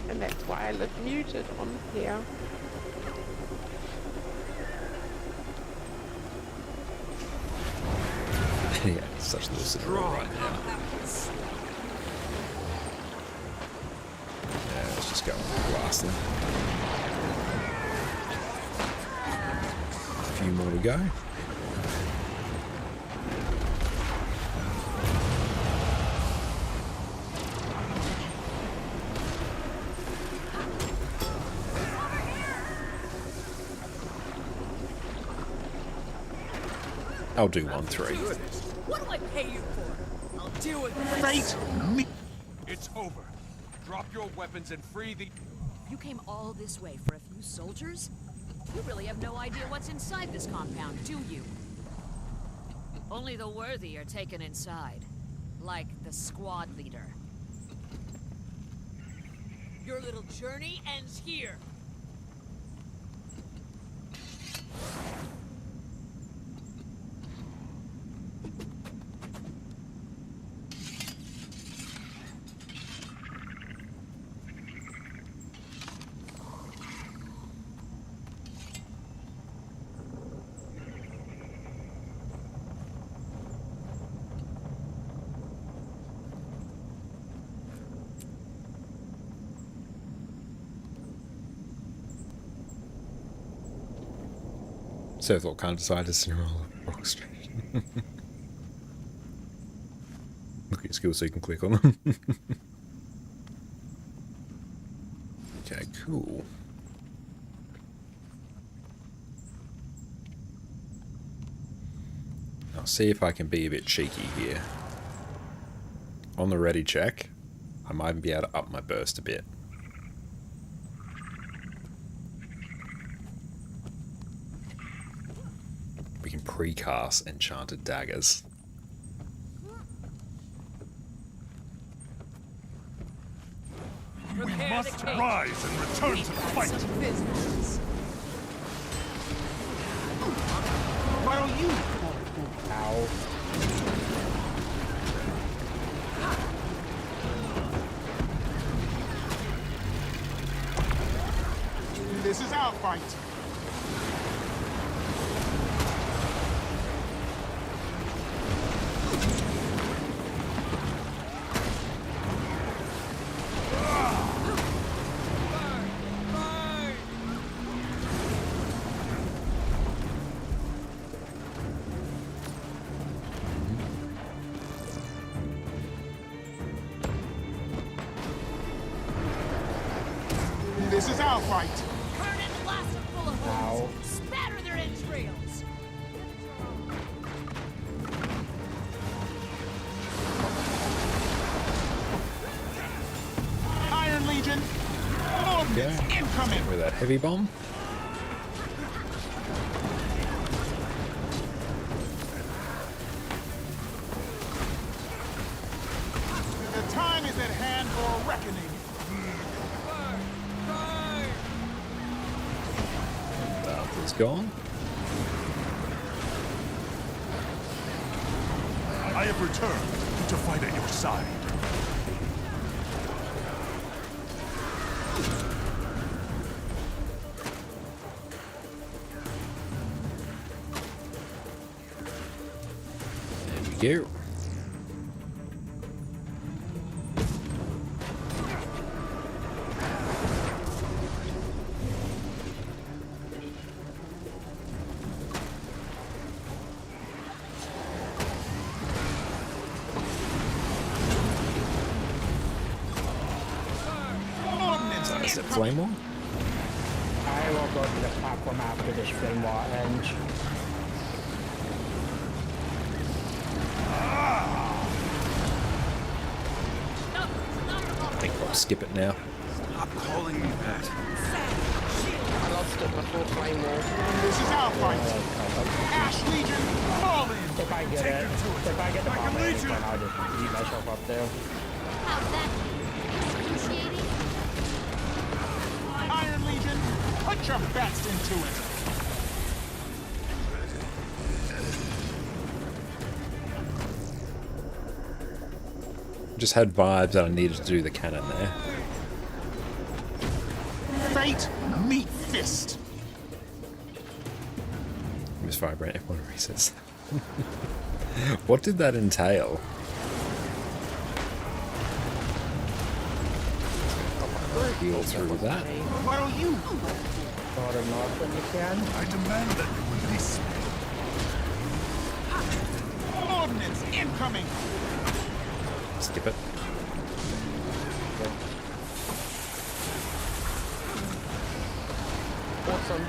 And that's why I live muted on here. Yeah, it's such lucid right now. Yeah, let's just go blast them. A few more to go. I'll do 1-3. What do I pay you for? I'll deal with it. Fate me. It's over. Drop your weapons and free the... You came all this way for a few soldiers? You really have no idea what's inside this compound, do you? Only the worthy are taken inside. Like the squad leader. Your little journey ends here. So I thought can't decide to roll Rock Street. Look at your skills so you can click on them. Okay, cool. I'll see if I can be a bit cheeky here. On the ready check, I might be able to up my burst a bit. We can precast enchanted daggers. We must rise and return to the fight. Why don't you? Ow. This is our fight. This is our fight. Burn and blast them full of holes. Spatter their entrails. Iron Legion. Ordnance incoming. With that heavy bomb. The time is at hand for a reckoning. Is gone. I have returned to fight at your side. There we go. Is it Flame Wall? I will go to the platform after this flame wall ends. I think I'll skip it now. Stop calling me that. I lost it before flame wall. This is our fight. Ash Legion, fall in. If I get it, if I get the bomb at any point, I'll just eat myself up there. How's that? Excruciating? Iron Legion, put your best into it. Just had vibes that I needed to do the cannon there. Fate, meet fist. Misfire brand F1 resets. What did that entail? Heal through that. Why don't you? Go to north when you can. I demand that you release me. Ordnance incoming. Skip it. Awesome.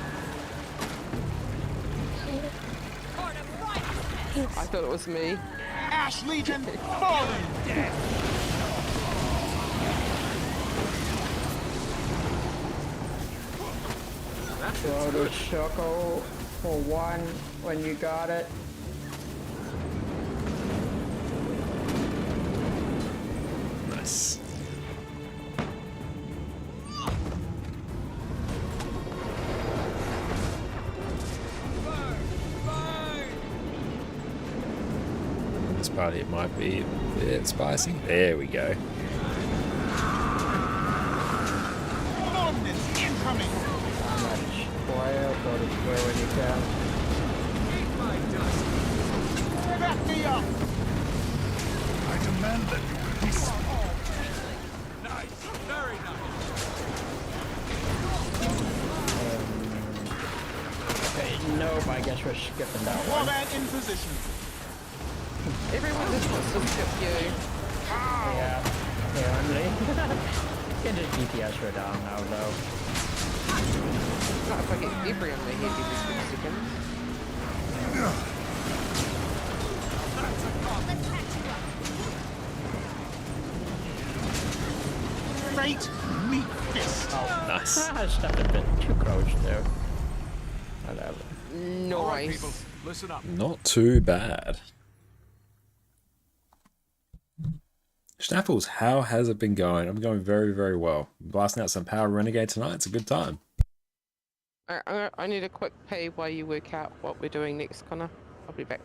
Part of right. I thought it was me. Ash Legion fallen! Throw the circle for one when you got it. Nice. This part here might be a bit spicy. There we go. Formness incoming! Square, go to square when you can. Back me up! I demand that you release me. Okay, nope, I guess we're skipping that one. Warband in position. Everyone just wants to skip you. Yeah, apparently. Get the DPS are down now, though. Not if I get debris on my head every 6 seconds. Fate, meet fist. Nice. I stepped a bit too close there. Whatever. All right, people, Nice. listen up. Not too bad. Schnapples, how has it been going? I'm going very, very well. Blasting out some Power Renegade tonight. It's a good time. I need a quick pee while you work out what we're doing next, Connor. I'll be back.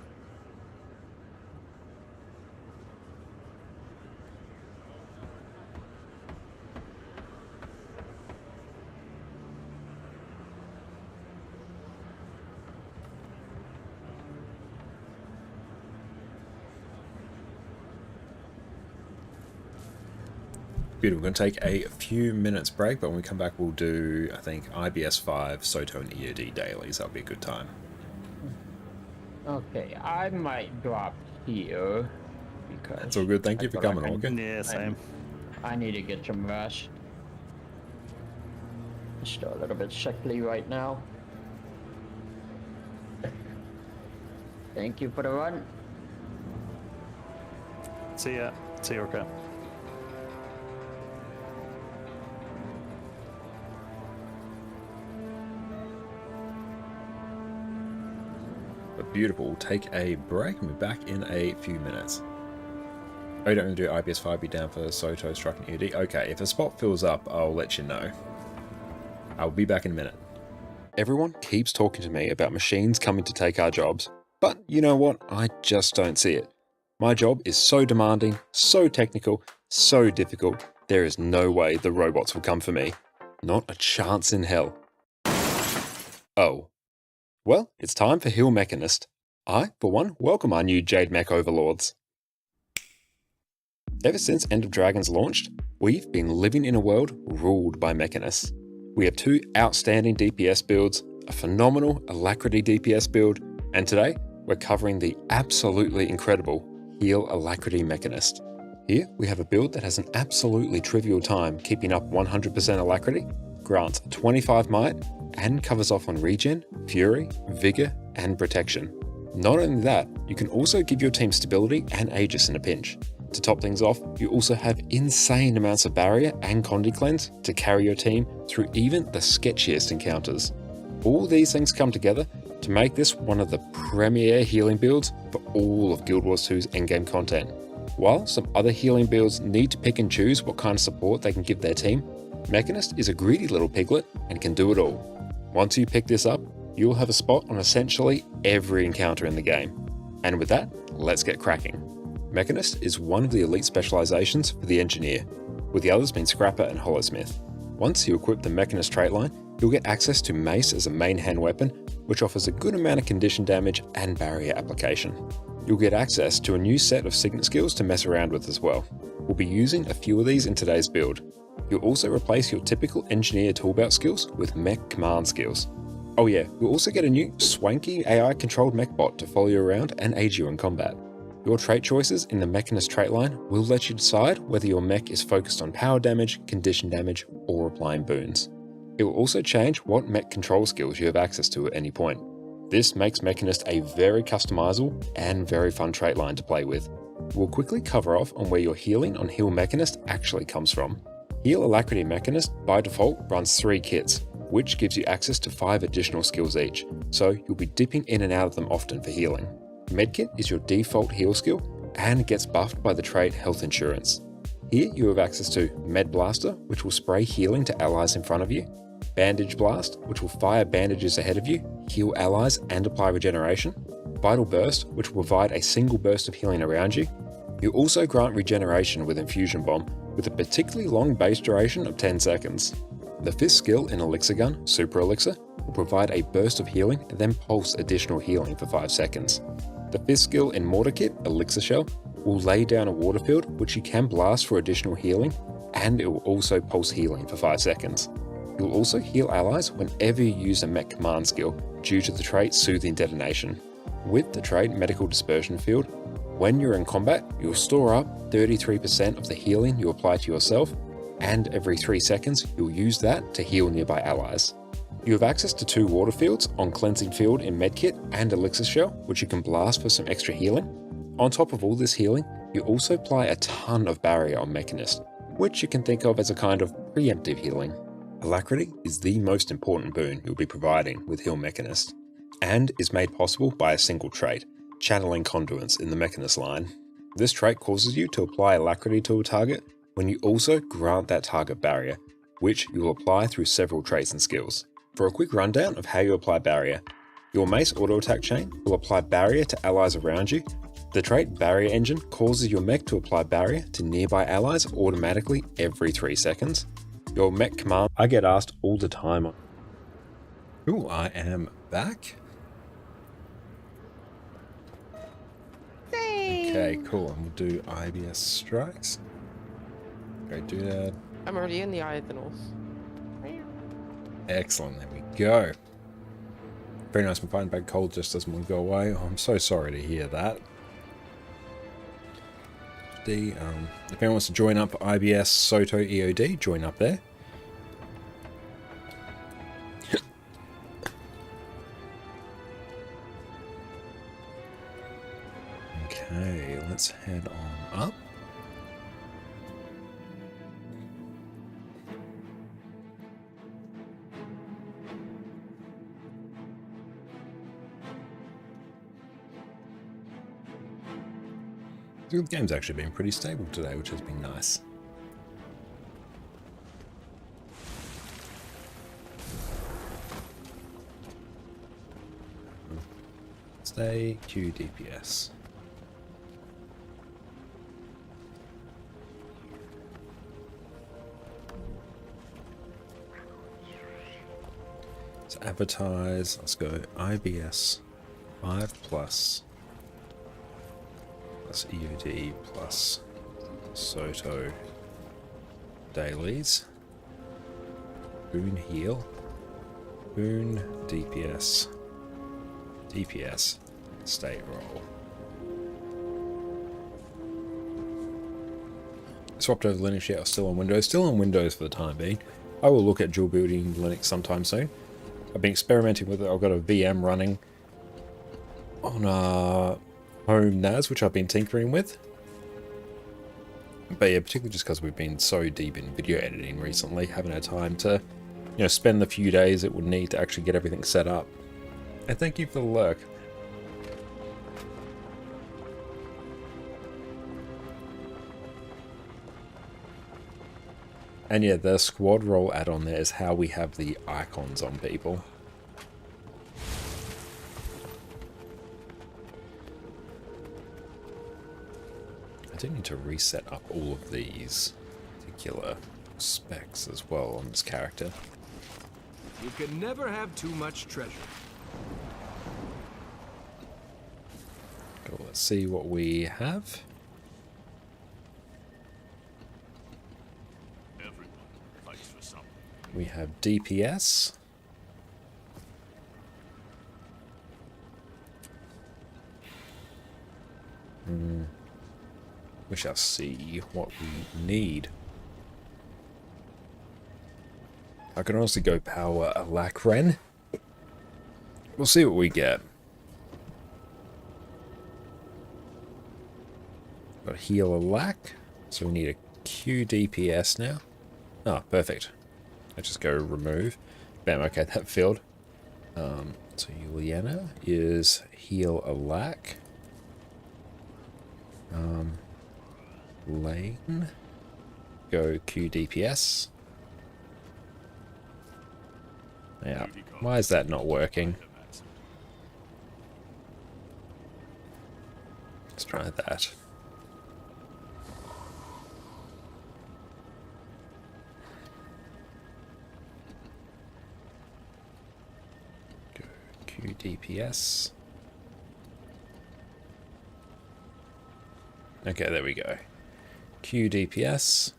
Beautiful. We're going to take a few minutes break, but when we come back, we'll do, I think, IBS 5, Soto, and EOD dailies. That'll be a good time. Okay, I might drop here because It's all good. Thank you I for feel coming, like Orca. Yeah, same. I need to get some rest. I'm still a little bit sickly right now. Thank you for the run. See ya. See you, Orca. But beautiful. We'll take a break and we're back in a few minutes. Oh, you don't want to do IBS 5, be down for Soto, Struck, and EOD? Okay, if a spot fills up, I'll let you know. I'll be back in a minute. Everyone keeps talking to me about machines coming to take our jobs, but you know what? I just don't see it. My job is so demanding, so technical, so difficult, there is no way the robots will come for me. Not a chance in hell. Oh. Well, it's time for Hill Mechanist. I, for one, welcome our new Jade Mech overlords. Ever since End of Dragons launched, we've been living in a world ruled by mechanists. We have 2 outstanding DPS builds, a phenomenal Alacrity DPS build, and today we're covering the absolutely incredible Heal Alacrity Mechanist. Here we have a build that has an absolutely trivial time keeping up 100% Alacrity, grants 25 might, and covers off on regen, fury, vigor, and protection. Not only that, you can also give your team stability and Aegis in a pinch. To top things off, you also have insane amounts of barrier and Condi cleanse to carry your team through even the sketchiest encounters. All these things come together to make this one of the premier healing builds for all of Guild Wars 2's endgame content. While some other healing builds need to pick and choose what kind of support they can give their team, Mechanist is a greedy little piglet and can do it all. Once you pick this up, you'll have a spot on essentially every encounter in the game. And with that, let's get cracking. Mechanist is one of the elite specializations for the Engineer, with the others being Scrapper and Hollowsmith. Once you equip the Mechanist trait line, you'll get access to Mace as a main hand weapon, which offers a good amount of condition damage and barrier application. You'll get access to a new set of Signet skills to mess around with as well. We'll be using a few of these in today's build. You'll also replace your typical Engineer toolbelt skills with Mech command skills. Oh yeah, you'll also get a new swanky AI controlled mech bot to follow you around and aid you in combat. Your trait choices in the Mechanist trait line will let you decide whether your mech is focused on power damage, condition damage, or applying boons. It will also change what mech control skills you have access to at any point. This makes Mechanist a very customizable and very fun trait line to play with. We'll quickly cover off on where your healing on Heal Mechanist actually comes from. Heal Alacrity Mechanist by default runs 3 kits, which gives you access to 5 additional skills each, so you'll be dipping in and out of them often for healing. Medkit is your default heal skill and gets buffed by the trait Health Insurance. Here you have access to Med Blaster, which will spray healing to allies in front of you, Bandage Blast, which will fire bandages ahead of you, heal allies and apply regeneration, Vital Burst, which will provide a single burst of healing around you. You also grant regeneration with Infusion Bomb, with a particularly long base duration of 10 seconds. The 5th skill in Elixir Gun, Super Elixir, will provide a burst of healing and then pulse additional healing for 5 seconds. The 5th skill in Mortar Kit, Elixir Shell, will lay down a water field which you can blast for additional healing, and it will also pulse healing for 5 seconds. You'll also heal allies whenever you use a Mech Command skill due to the trait Soothing Detonation. With the trait Medical Dispersion Field, when you're in combat, you'll store up 33% of the healing you apply to yourself, and every 3 seconds you'll use that to heal nearby allies. You have access to 2 water fields on Cleansing Field in Medkit and Elixir Shell, which you can blast for some extra healing. On top of all this healing, you also apply a ton of barrier on Mechanist, which you can think of as a kind of preemptive healing. Alacrity is the most important boon you'll be providing with Heal Mechanist, and is made possible by a single trait, Channeling Conduits in the Mechanist line. This trait causes you to apply Alacrity to a target when you also grant that target barrier, which you will apply through several traits and skills. For a quick rundown of how you apply barrier, your Mace Auto Attack Chain will apply barrier to allies around you. The trait Barrier Engine causes your mech to apply barrier to nearby allies automatically every 3 seconds. Your mech command, I get asked all the time. Ooh, I am back. Okay, cool. And we'll do IBS strikes. Go do that. I'm already in the Eye of the North. Excellent, there we go. Very nice, and fighting back cold just doesn't want to go away. Oh, I'm so sorry to hear that. If anyone wants to join up IBS Soto EOD, join up there. Okay, let's head on up. The game's actually been pretty stable today, which has been nice. Stay Q DPS. Let's advertise. Let's go IBS 5+. Plus EOD plus Soto dailies. Boon heal. Boon DPS. DPS. State roll. Swapped over Linux yet, still on Windows. Still on Windows for the time being. I will look at dual booting Linux sometime soon. I've been experimenting with it. I've got a VM running on home NAS, which I've been tinkering with. But yeah, particularly just because we've been so deep in video editing recently, haven't had time to, spend the few days it would need to actually get everything set up. And thank you for the lurk. And yeah, the squad role add-on there is how we have the icons on people. I do need to reset up all of these particular specs as well on this character. You can never have too much treasure. Cool, let's see what we have. Everyone fights for something. We have DPS. We shall see what we need. I can honestly go power Alacren We'll see what we get. Got heal a lack, so we need a Q DPS now. Oh, perfect. I just go remove. Bam, okay, that filled. So Juliana is heal a lack. Lane, go Q DPS. Yeah, why is that not working? Let's try that. Go Q DPS. Okay, there we go. Q DPS.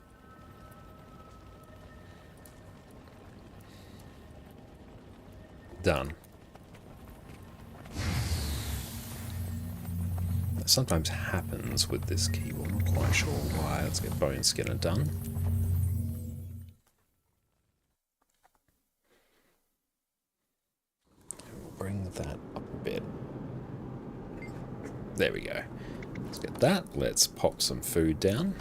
Done. That sometimes happens with this keyboard. I'm not quite sure why. Let's get Bone Skinner done. We'll bring that up a bit. There we go. Let's get that. Let's pop some food down.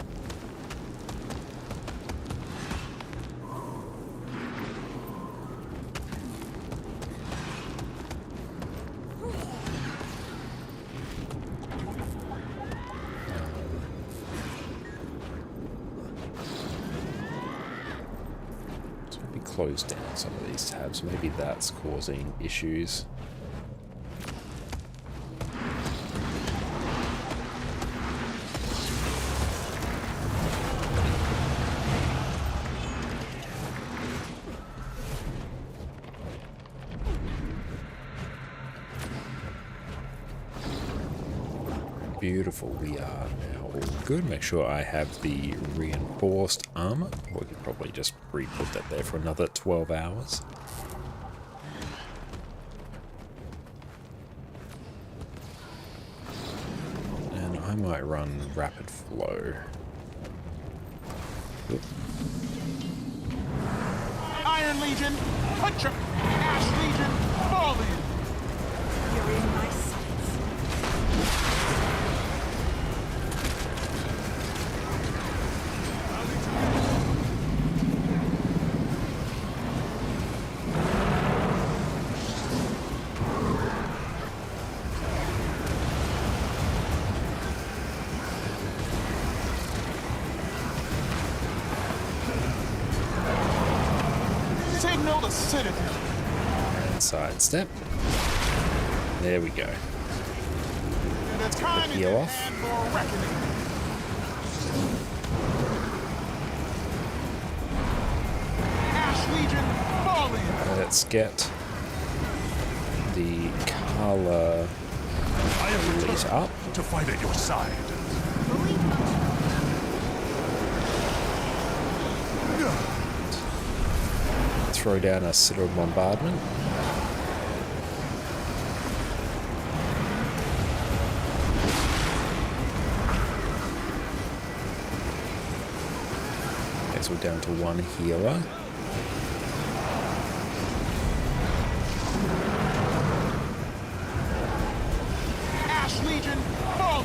Close down some of these tabs. Maybe that's causing issues. Beautiful, we are now all good. Make sure I have the reinforced armor. We could probably just re-put that there for another 12 hours. And I might run rapid flow. Oop. Iron Legion, punch up! Ash Legion, fall in! You're in my sights. Signal the Citadel. And sidestep. There we go. The time is Heal at off. hand for reckoning. Ash Legion, fall in! Let's get the color I am release returned up. to fight at your side. Throw down a Citadel bombardment. Okay, so we're down to one healer. Ash Legion, fall!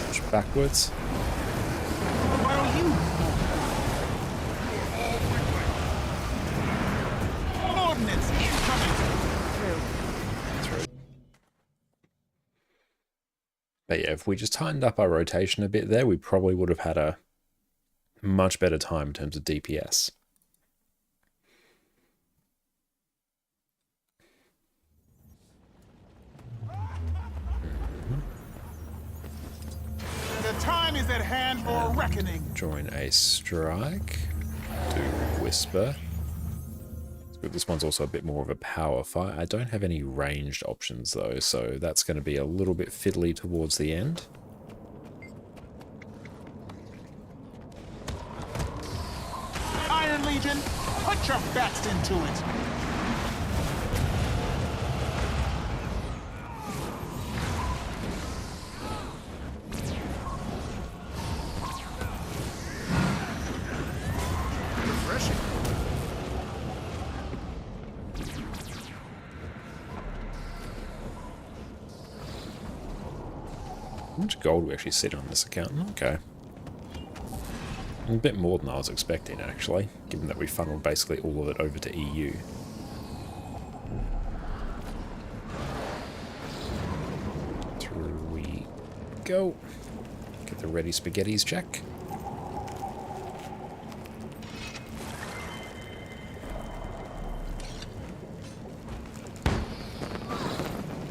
Push backwards. Where are you? Ordnance incoming! Through. But yeah, if we just tightened up our rotation a bit there, we probably would have had a much better time in terms of DPS. The time is at hand for reckoning. Join a strike. Do whisper. This one's also a bit more of a power fight. I don't have any ranged options though, so that's going to be a little bit fiddly towards the end. Iron Legion, put your best into it. How much gold we actually sit on this account? Okay. A bit more than I was expecting, actually, given that we funneled basically all of it over to EU. Through we go. Get the ready spaghettis check.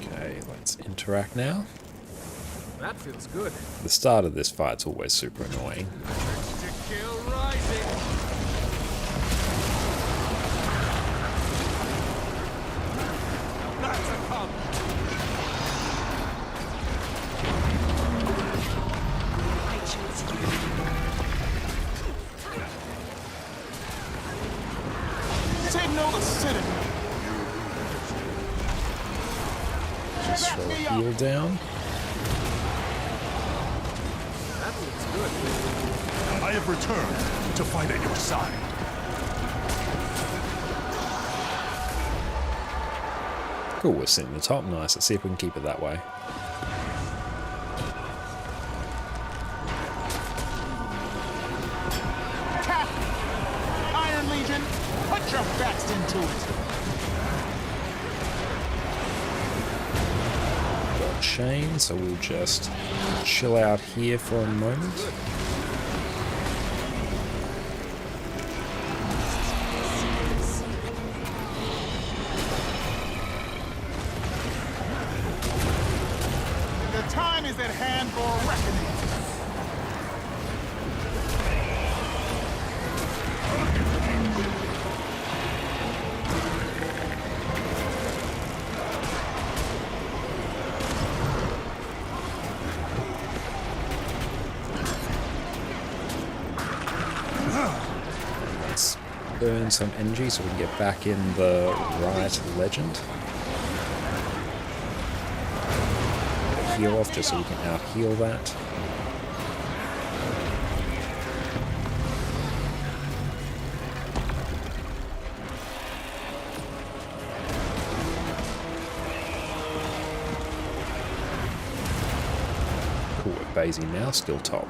Okay, let's interact now. That feels good. The start of this fight's always super annoying. To kill rising. That's a come. Signal the citadel. Just throw a heal down. That looks good. I have returned to fight at your side. Cool, we're sitting at the top. Nice. Let's see if we can keep it that way. Attack! Iron Legion, put your best into it. Got chain, so we'll just chill out here for a moment. The time is at hand for reckoning. Let's burn some energy so we can get back in the right legend. Heal off just so we can out heal that. Cool, we're basing now, still top.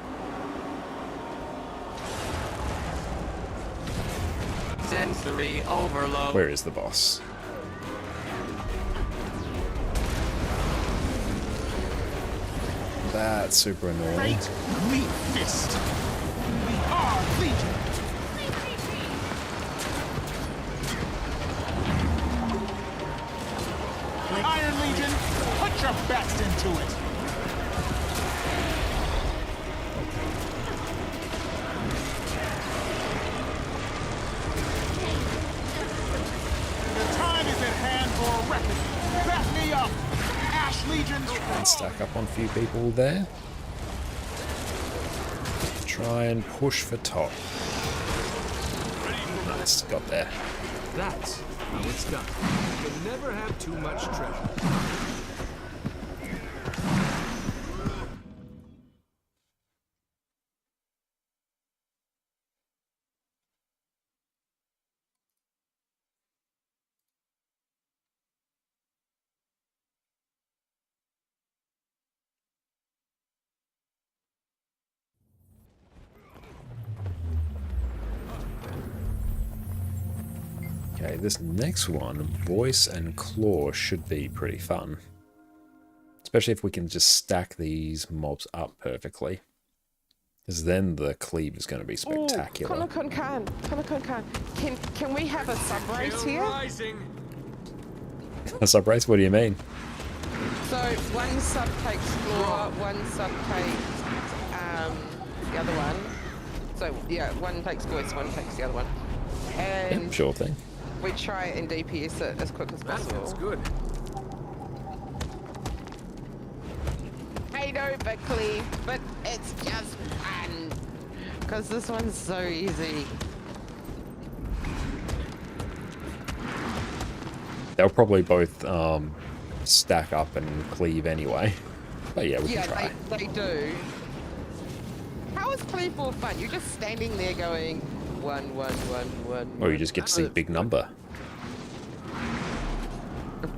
Sensory overload. Where is the boss? That's super annoying. Great Great Fist. We are Legion. Iron Legion, put your best into it. The time is at hand for reckoning. Back me up. Ash Legion. And stack up on a few people there. Try and push for top. Nice, got there. That's how it's done. You can never have too much treasure. Okay, this next one, voice and claw, should be pretty fun. Especially if we can just stack these mobs up perfectly. Because then the cleave is going to be spectacular. ConnorConCarne, can we have a sub race here? A sub race? What do you mean? So one sub takes claw, one sub takes the other one. So yeah, one takes voice, one takes the other one. And Yep, sure thing. we try and DPS it as quick as possible. That's good. I know, Buckley, but it's just fun. Because this one's so easy. They'll probably both stack up and cleave anyway. But yeah, we can try. They do. How is cleave more fun? You're just standing there going, one. Or you just get to see big number.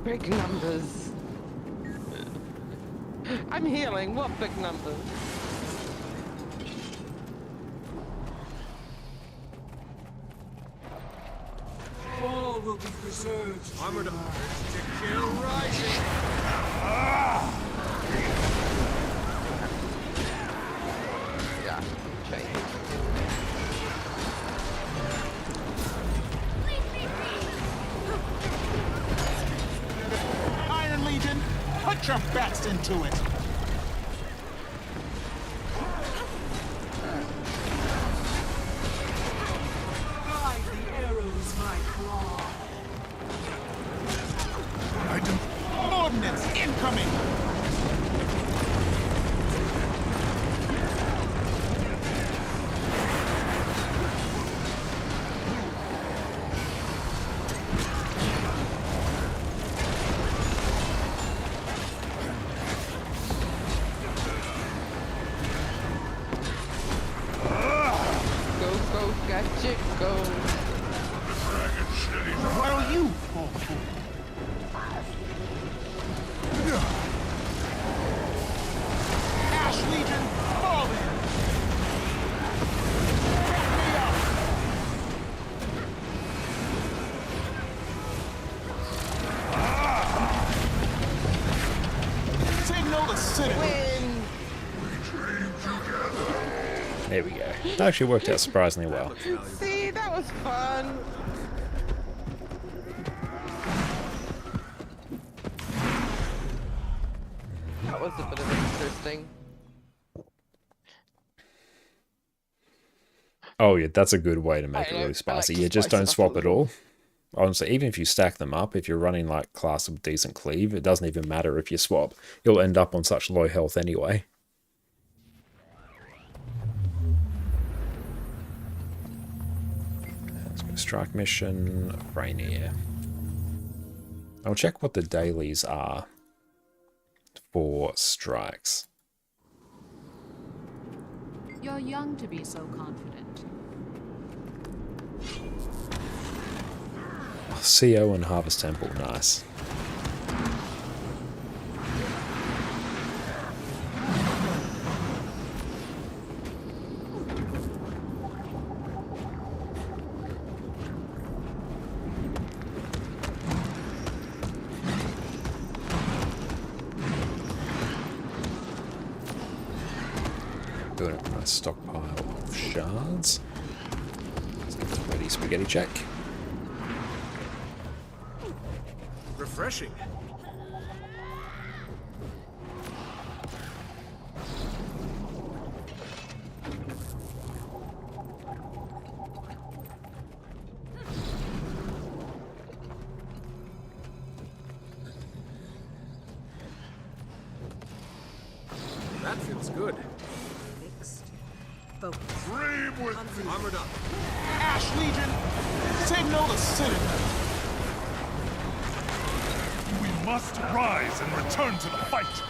Big numbers. I'm healing. What big numbers? All will be preserved. Armored up. To kill rising. Yeah, change. Iron Legion, put your best into it. Ride the arrows, my claw. Ordnance incoming. Go, gadget, go. What are you, poor fool? Ash Legion, fall in. Me up. Signal the city. Win! There we go. That actually worked out surprisingly well. See, that was fun. That was a bit of interesting. Oh yeah, that's a good way to make it really I spicy. like to Yeah, just spice it don't up a swap at little. all. Honestly, even if you stack them up, if you're running like class of decent cleave, it doesn't even matter if you swap. You'll end up on such low health anyway. Let's go strike mission, Rainier. I'll check what the dailies are for strikes. You're young to be so confident. CO and Harvest Temple, nice. Doing a nice stockpile of shards. Let's get the ready spaghetti check. Refreshing. That feels good. Fixed. Focus. Dream with me. Armored up. Ash Legion, signal the citadel. We must rise and return to the fight.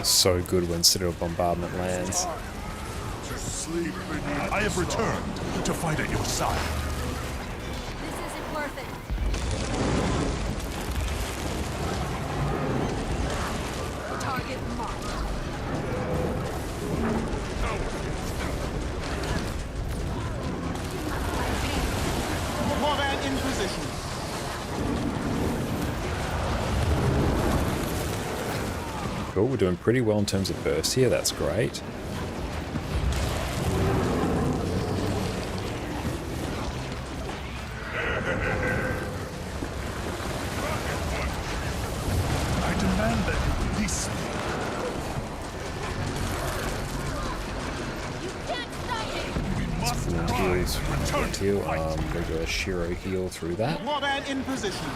So good when Citadel Bombardment lands. To sleep beneath. I have returned to fight at your side. This isn't worth it. Target marked. Warband in position. Cool, we're doing pretty well in terms of burst here, that's great. I demand that you release me. We must rise and return to the Heal, fight. regular Shiro heal through that. Warband in position.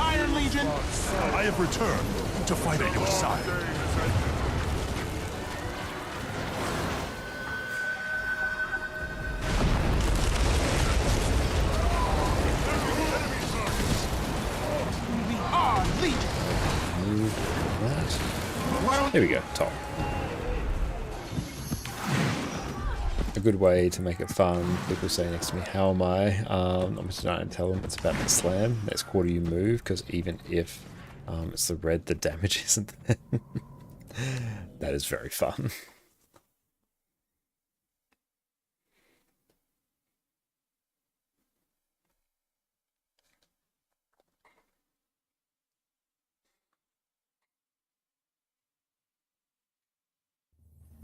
Iron Legion, I have returned to fight at your side. There we go, top. A good way to make it fun. People say next to me, how am I? I'm just trying to tell them it's about the slam. Next quarter you move, because even if it's the red, the damage isn't there. That is very fun.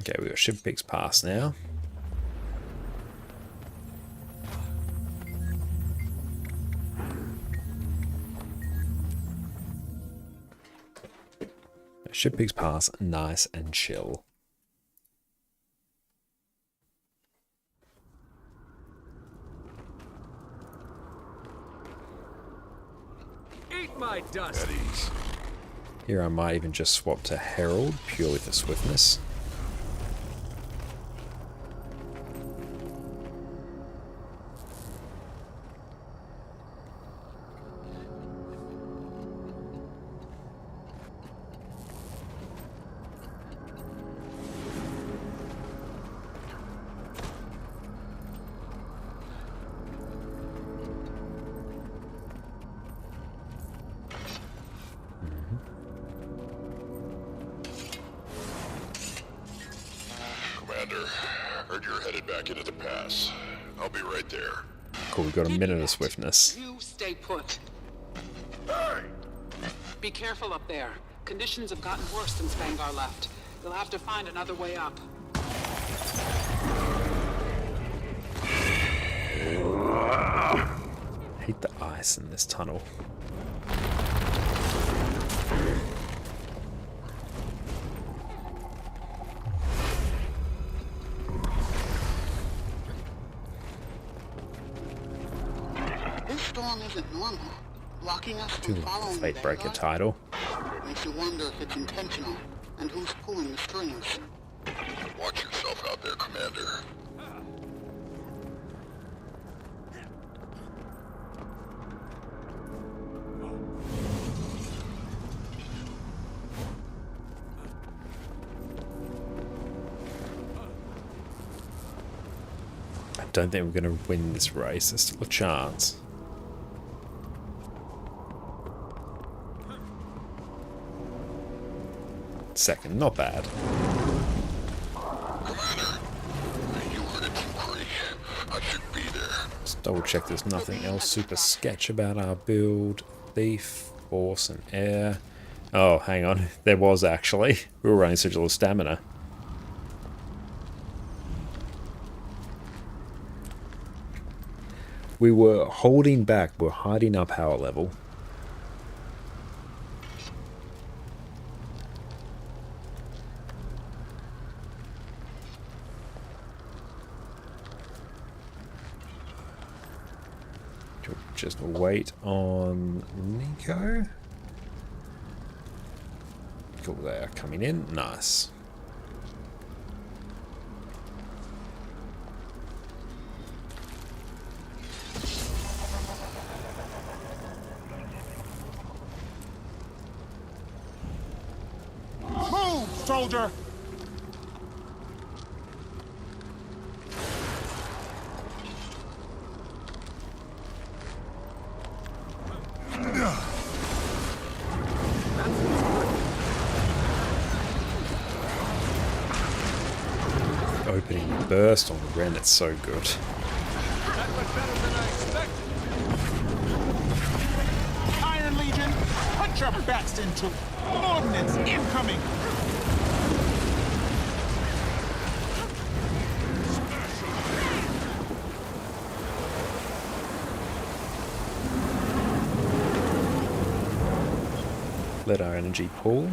Okay, we've got Ship Peaks Pass now. Ship Peaks Pass, nice and chill. Eat my dust. Here I might even just swap to Herald, purely for swiftness. Heard you're headed back into the pass. I'll be right there. Cool, we've got a minute of swiftness. You stay put. Hey! Be careful up there. Conditions have gotten worse since Vanguard left. You'll have to find another way up. Hate the ice in this tunnel. This storm isn't normal. Blocking us Do from the following Fate Breaker Vanguard title. makes you wonder if it's intentional and who's pulling the strings. Watch yourself out there, Commander. I don't think we're going to win this race. There's still a chance. Second, not bad. Commander, you heard it from Cree. I should be there. Let's double check there's nothing else super sketch about our build. Thief, Force, and Air. Oh, hang on. There was actually. We were running such little stamina. We were holding back. We're hiding our power level. Just wait on Nico. Cool, they are coming in. Nice. Move, soldier! Opening burst on the Ren, it's so good. That went better than I expected. Iron Legion, put your bats into it. Ordnance incoming! Let our energy pool.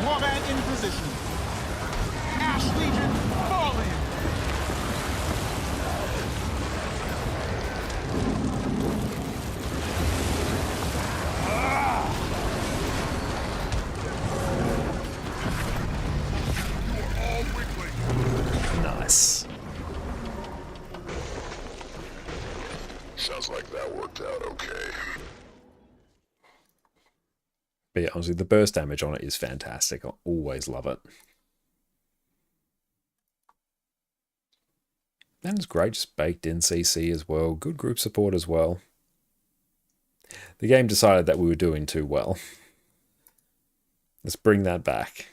Warband in position. Ash Legion, fall in! But yeah, honestly, the burst damage on it is fantastic. I always love it. And it's great, just baked in CC as well. Good group support as well. The game decided that we were doing too well. Let's bring that back.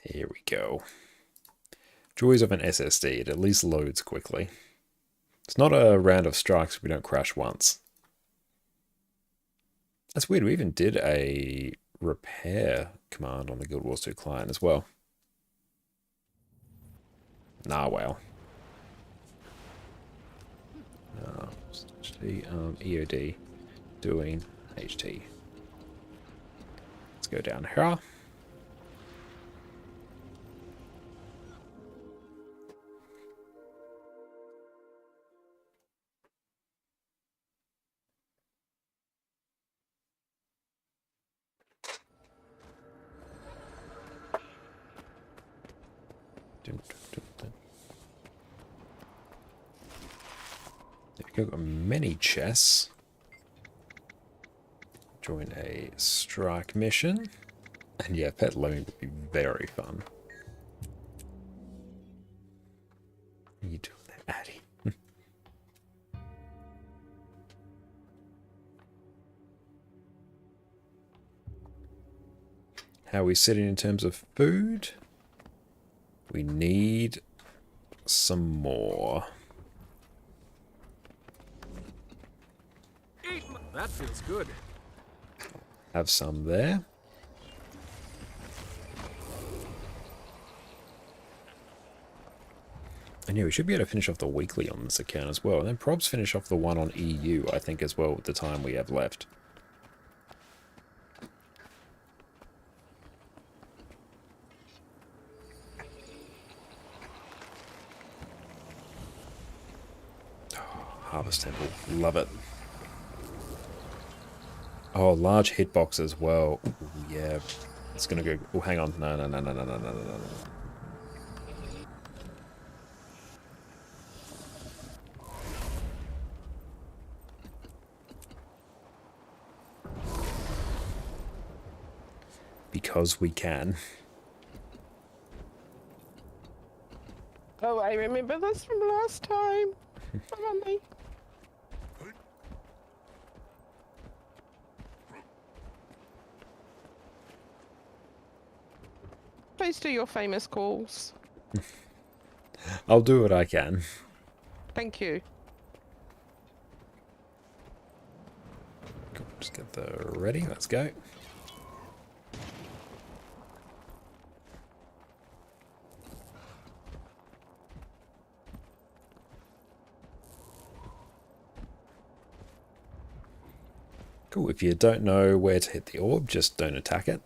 Here we go. Joys of an SSD. It at least loads quickly. It's not a round of strikes if we don't crash once. That's weird. We even did a repair command on the Guild Wars 2 client as well. Nah, well. EOD doing HT. Let's go down here. There we go. Got many chests. Join a strike mission. And yeah, pet loan would be very fun. What are you doing there, Addy? How are we sitting in terms of food? We need some more. That feels good. Have some there. And yeah, we should be able to finish off the weekly on this account as well. And then probs finish off the one on EU, I think, as well, with the time we have left. Harvest Temple. Love it. Oh, large hitbox as well. Ooh, yeah. It's going to go... Oh, hang on. No. Because we can. Oh, I remember this from last time. Come on, please do your famous calls. I'll do what I can. Thank you. Cool, just get the ready. Let's go. Cool, if you don't know where to hit the orb, just don't attack it.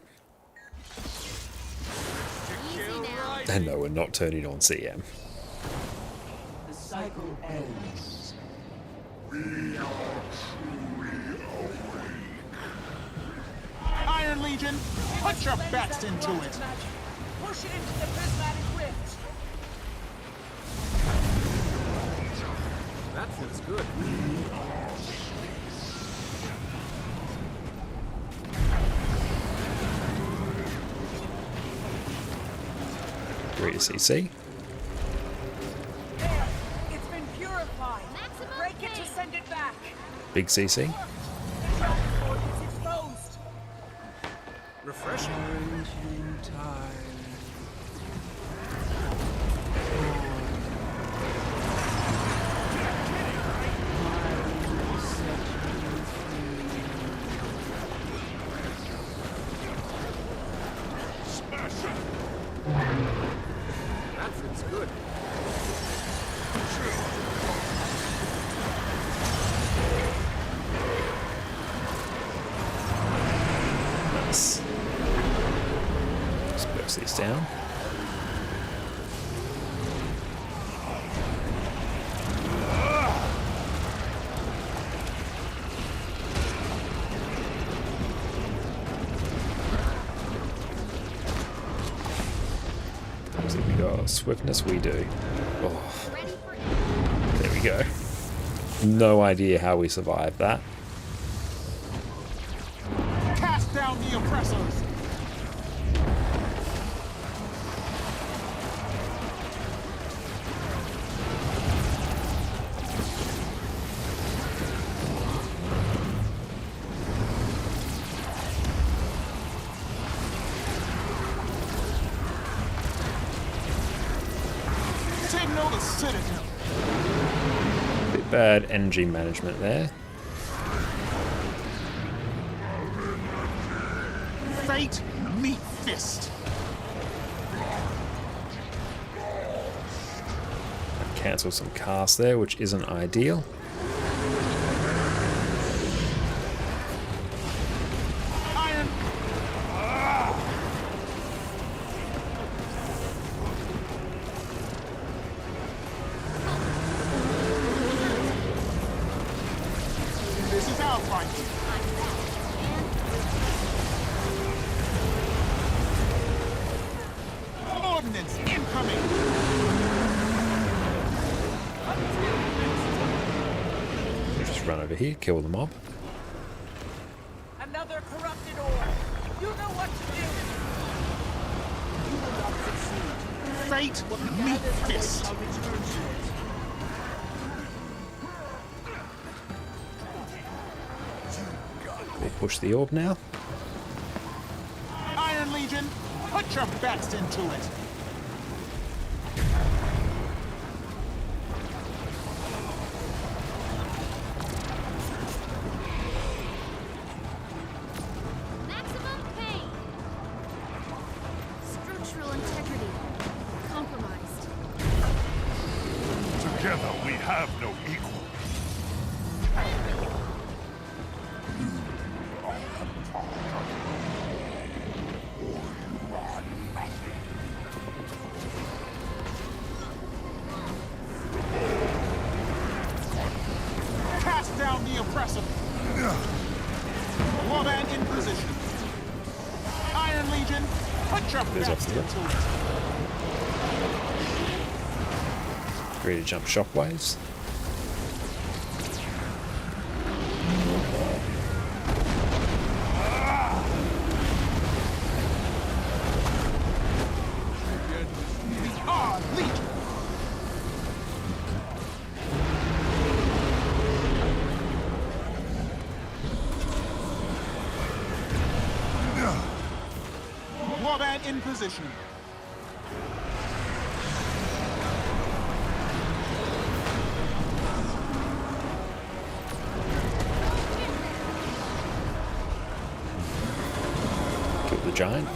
And no, we're not turning on CM. The cycle ends. We are truly awake. Iron Legion, put your best into it. Push it into the prismatic rift. That feels good. Great CC. There, it's been purified. Break it to send it back. Big CC. It's exposed. Refreshing. Time. That feels good. Nice. Just burst these down. got swiftness, we do. Oh. There we go. No idea how we survived that. Cast down the oppressors! Signal the citadel! Bit bad energy management there. Fate, meet fist! Cancel some casts there, which isn't ideal. Iron! This is our fight! Ordnance incoming! We'll just run over here, kill the mob. Another corrupted ore. You know what to do. Fate, meet fist! We'll push the orb now. Iron Legion, put your best into it! Maximum pain. Structural integrity compromised. Together we have no equal. Cast down the oppressor! Warband in position. Iron Legion, put your There's best off the into it! Ready to jump shockwaves. We are Legion! Warband in position. Kill the giant.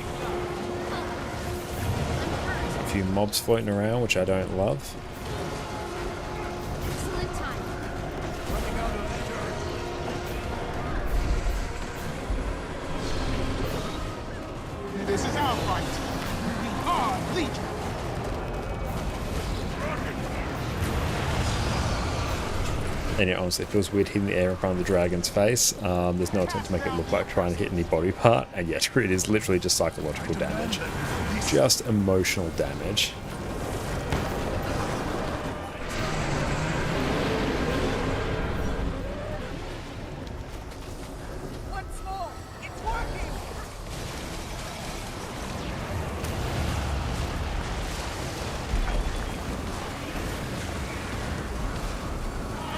A few mobs floating around, which I don't love. Excellent time. This is our fight. We are Legion. And yeah, honestly, it feels weird hitting the air in front of the dragon's face. There's no attempt to make it look like trying to hit any body part, and yet it is literally just psychological damage. Just emotional damage. Once more. It's working.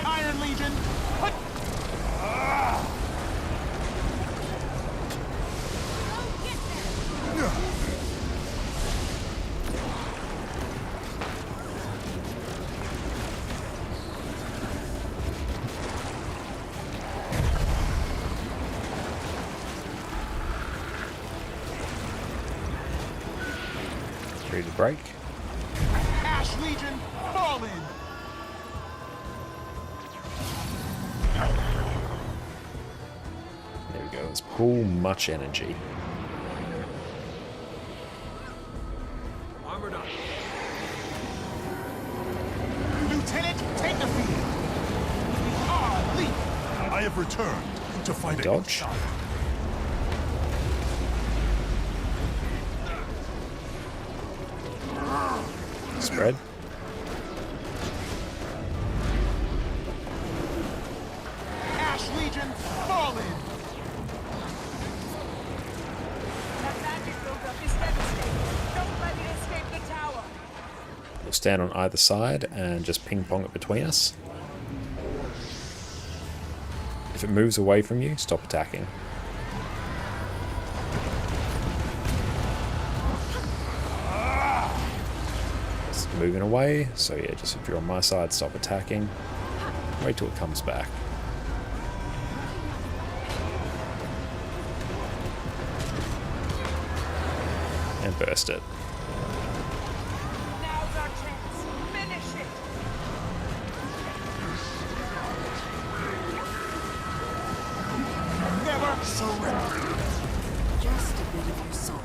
Iron Legion, put... Ready to break. Ash Legion, fall in. There we go. Let's pull much energy. Armored up. Lieutenant, take the field. We are Legion. I have returned to fight Dodge. against spread. Ash Legion, fall in! That magic buildup is devastating. Don't let it escape the tower. We'll stand on either side and just ping pong it between us. If it moves away from you, stop attacking. It's moving away, so yeah, just if you're on my side, stop attacking. Wait till it comes back. And burst it. Now's our chance. Finish it. Never surrender! Just a bit of your soul.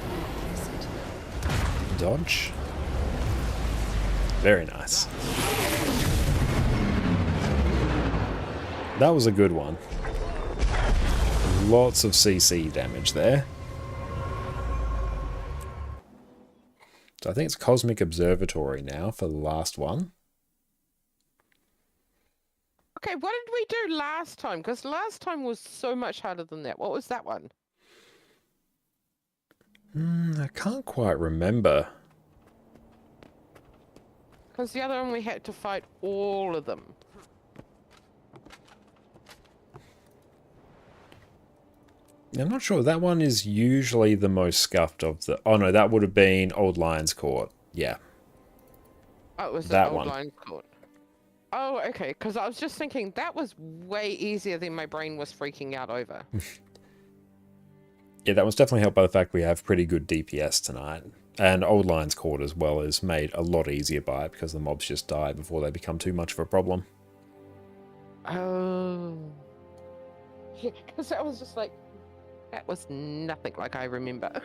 What is it? Dodge. Very nice. That was a good one. Lots of CC damage there. So I think it's Cosmic Observatory now for the last one. Okay, what did we do last time? Because last time was so much harder than that. What was that one? I can't quite remember. Because the other one we had to fight all of them. I'm not sure. That one is usually the most scuffed of the... Oh no, that would have been Old Lion's Court. Yeah. Oh, it was that the Old one. Lion's Court. Oh, okay. Because I was just thinking that was way easier than my brain was freaking out over. Yeah, that was definitely helped by the fact we have pretty good DPS tonight. And Old Lion's Court as well is made a lot easier by it because the mobs just die before they become too much of a problem. Oh. Yeah, because that was just like... That was nothing like I remember.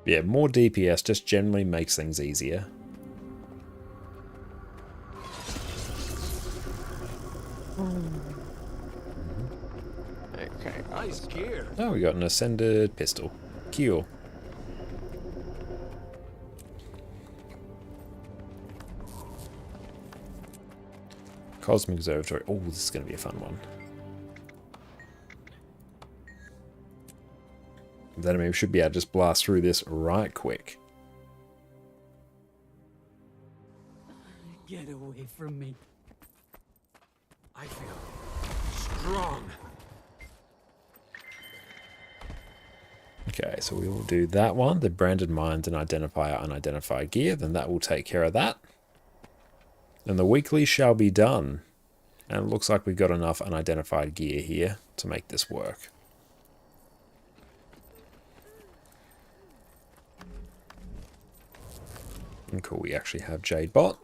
Yeah, more DPS just generally makes things easier. Okay. Nice gear. Oh, we got an Ascended Pistol. Cool. Cosmic Observatory. Oh, this is going to be a fun one. Then I mean, we should be able to just blast through this right quick. Get away from me. I feel strong. Okay, so we will do that one. The branded mines and identifier unidentified gear. Then that will take care of that. And the weekly shall be done. And it looks like we've got enough unidentified gear here to make this work. And cool, we actually have Jade Bot.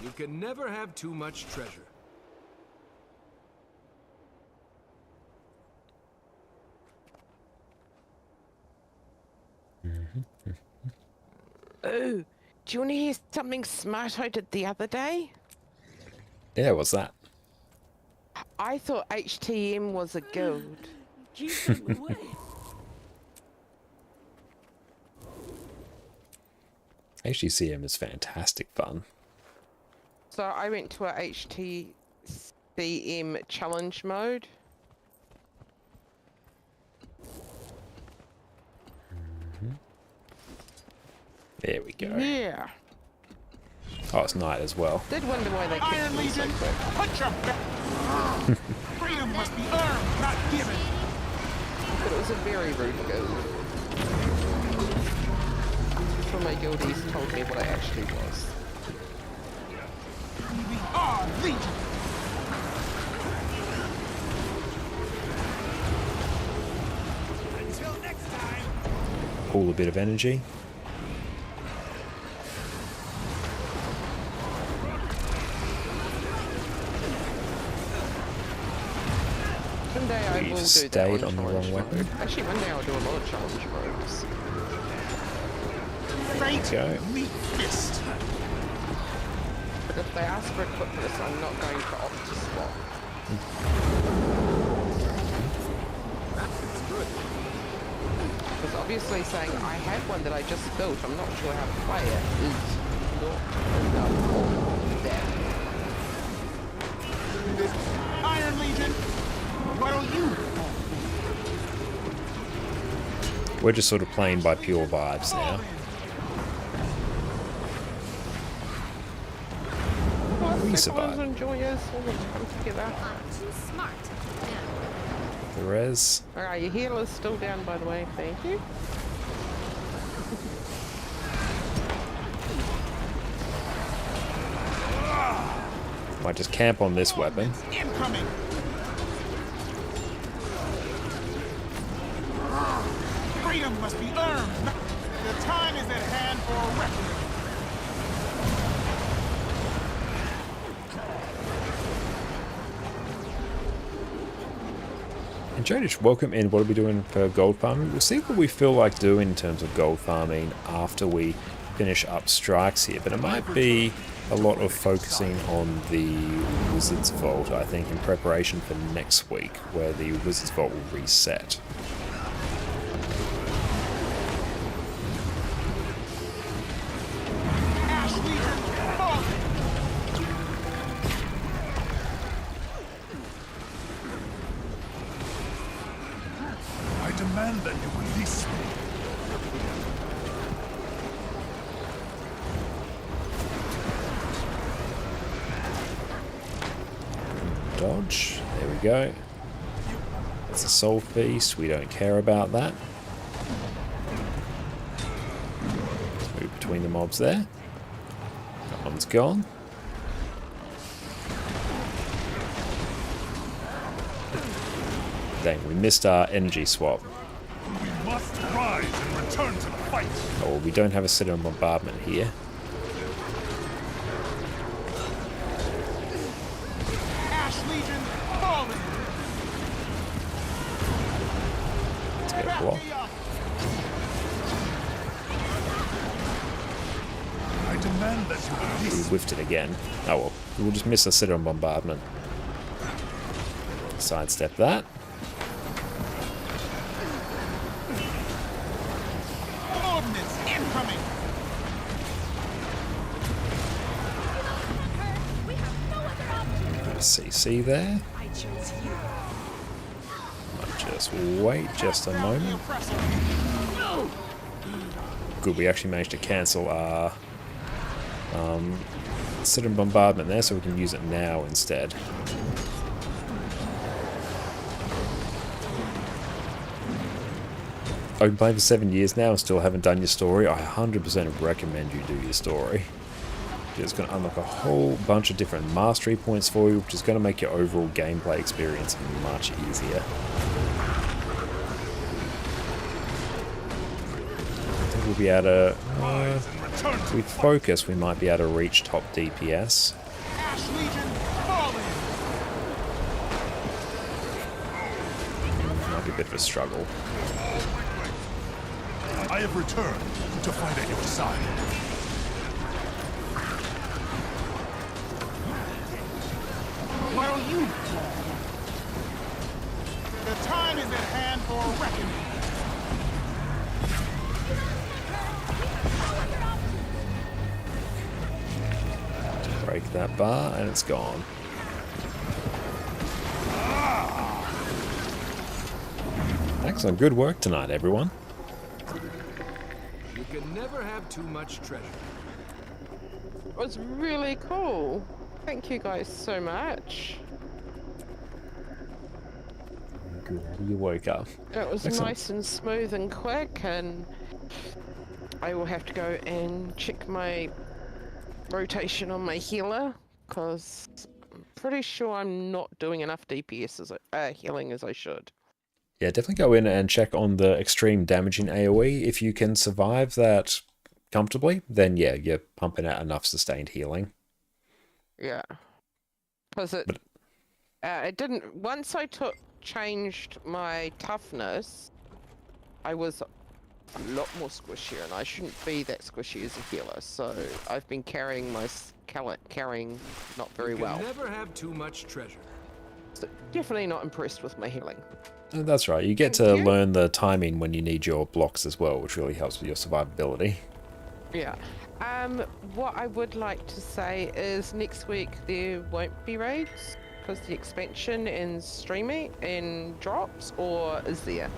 You can never have too much treasure. Oh, do you want to hear something smart I did the other day? Yeah, what's that? I thought HTM was a guild. Keep them away. HTCM is fantastic fun. So I went to a HTCM challenge mode. There we go. Yeah. Oh, it's night as well. Did wonder why they kept Iron me so Legion, quick. put your back. Freedom must be earned, not given. But it was a very rude guild. So my guildies told me what I actually was. We are Legion. Until next time. Pull a bit of energy. One day I will do that stayed on the wrong challenge weapon. mode. Actually, one day I'll do a lot of challenge modes. Fate, Go. meet fist. But if they ask for equipment, I'm not going to opt to swap. previously saying I had one that I just built. I'm not sure how to play it. Is not enough for that. Iron Legion, what'll you? We're just sort of playing by pure vibes now. We survive. Enjoy us all the time together. I'm too smart. Yeah. The res. Alright, your healer's still down, by the way. Thank you. Might just camp on this weapon. Incoming. Freedom must be earned. The time is at hand for a reckoning. And Jodish, welcome in. What are we doing for gold farming? We'll see what we feel like doing in terms of gold farming after we finish up strikes here. But it might be a lot of focusing on the Wizard's Vault, I think, in preparation for next week, where the Wizard's Vault will reset. I demand that you release me. Dodge. There we go. It's a soul feast. We don't care about that. Let's move between the mobs there. That one's gone. Dang, we missed our energy swap. We must rise and return to the fight. Oh, well, we don't have a center bombardment here. Ash Legion falling. Let's get a block. I demand that you We release me. whiffed it again. Oh well, we'll just miss a center bombardment. Sidestep that. Ordnance incoming. CC there. I chose you. Might just wait just a moment. Good, we actually managed to cancel our citadel bombardment there, so we can use it now instead. I've been playing for 7 years now and still haven't done your story. I 100% recommend you do your story. It's going to unlock a whole bunch of different mastery points for you, which is going to make your overall gameplay experience much easier. I think we'll be able to, with focus, we might be able to reach top DPS. Ash Legion falling. Might be a bit of a struggle. I have returned to fight at your side. What'll you? The time is at hand for a reckoning. Break that bar and it's gone. Excellent, good work tonight, everyone. You can never have too much treasure. It was really cool. Thank you guys so much. Good, you woke up. It was Excellent. nice and smooth and quick, and I will have to go and check my rotation on my healer, because I'm pretty sure I'm not doing enough DPS as healing as I should. Yeah, definitely go in and check on the extreme damaging AoE. If you can survive that comfortably, then yeah, you're pumping out enough sustained healing. Yeah, because it didn't. Once I changed my toughness, I was a lot more squishier, and I shouldn't be that squishy as a healer. So I've been carrying my carrying not very well. You can never have too much treasure. So definitely not impressed with my healing. That's right, you get to learn the timing when you need your blocks as well, which really helps with your survivability. Yeah. What I would like to say is next week there won't be raids because the expansion in streaming in drops, or is there?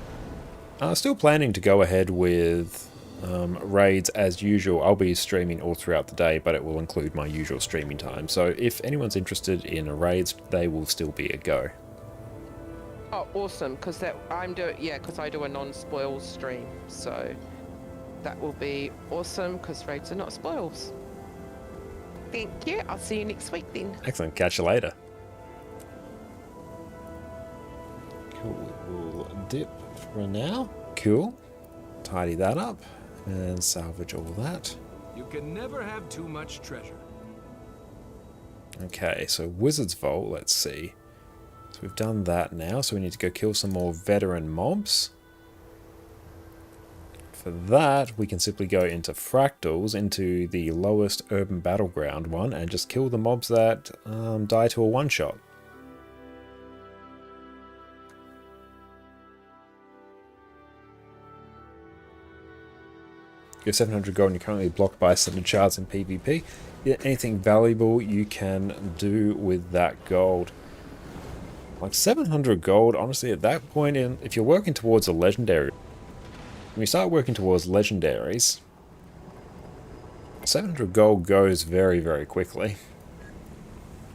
Still planning to go ahead with raids as usual. I'll be streaming all throughout the day, but it will include my usual streaming time. So if anyone's interested in raids, they will still be a go. Oh, awesome! Because because I do a non-spoil stream, so that will be awesome. Because raids are not spoils. Thank you. I'll see you next week then. Excellent. Catch you later. Cool. We'll dip for now. Cool. Tidy that up and salvage all that. You can never have too much treasure. Okay, so Wizard's Vault, let's see. So we've done that now, so we need to go kill some more veteran mobs. For that, we can simply go into Fractals, into the lowest urban battleground one, and just kill the mobs that die to a one-shot. You have 700 gold and you're currently blocked by 7 shards in PvP. Anything valuable you can do with that gold. Like 700 gold, honestly, at that point, if you're working towards a legendary, when you start working towards legendaries, 700 gold goes very, very quickly.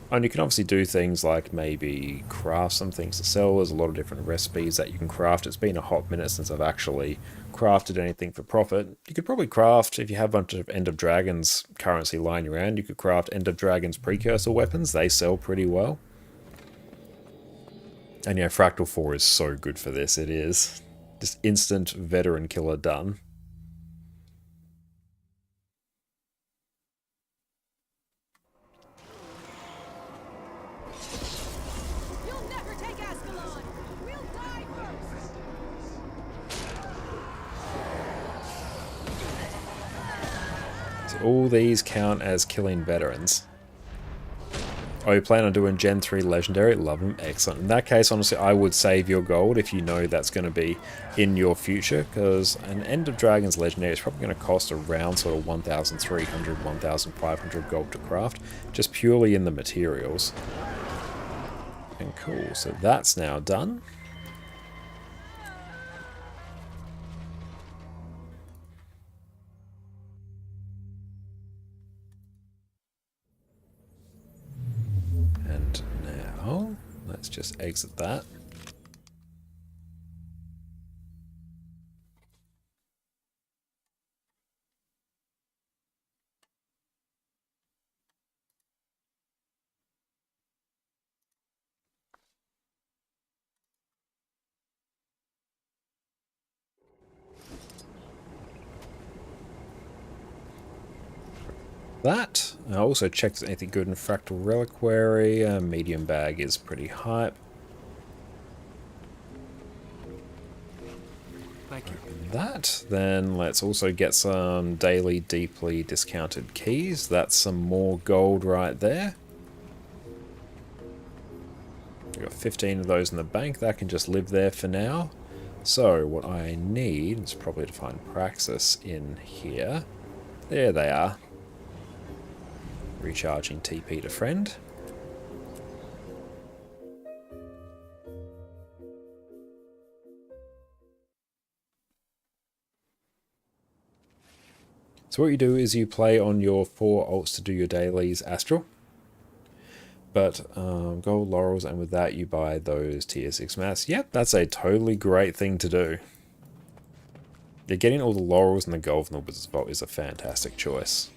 And you can obviously do things like maybe craft some things to sell. There's a lot of different recipes that you can craft. It's been a hot minute since I've actually crafted anything for profit. You could probably craft, if you have a bunch of End of Dragons currency lying around, you could craft End of Dragons precursor weapons. They sell pretty well. And yeah, Fractal 4 is so good for this. It is. Just instant veteran killer done. You'll never take Ascalon! We'll die first! So all these count as killing veterans. Oh, you plan on doing Gen 3 Legendary? Love them. Excellent. In that case, honestly, I would save your gold if you know that's going to be in your future, because an End of Dragons Legendary is probably going to cost around sort of 1,300, 1,500 gold to craft, just purely in the materials. And cool, so that's now done. And now, let's just exit that. That. I also checked if there's anything good in Fractal Reliquary. Medium bag is pretty hype. Thank you. That. Then let's also get some daily deeply discounted keys. That's some more gold right there. We've got 15 of those in the bank. That can just live there for now. So what I need is probably to find Praxis in here. There they are. Recharging TP to friend. So what you do is you play on your 4 alts to do your dailies Astral. But gold laurels, and with that you buy those tier 6 mats. Yep, that's a totally great thing to do. Yeah, getting all the laurels and the gold from the Wizard's Vault is a fantastic choice.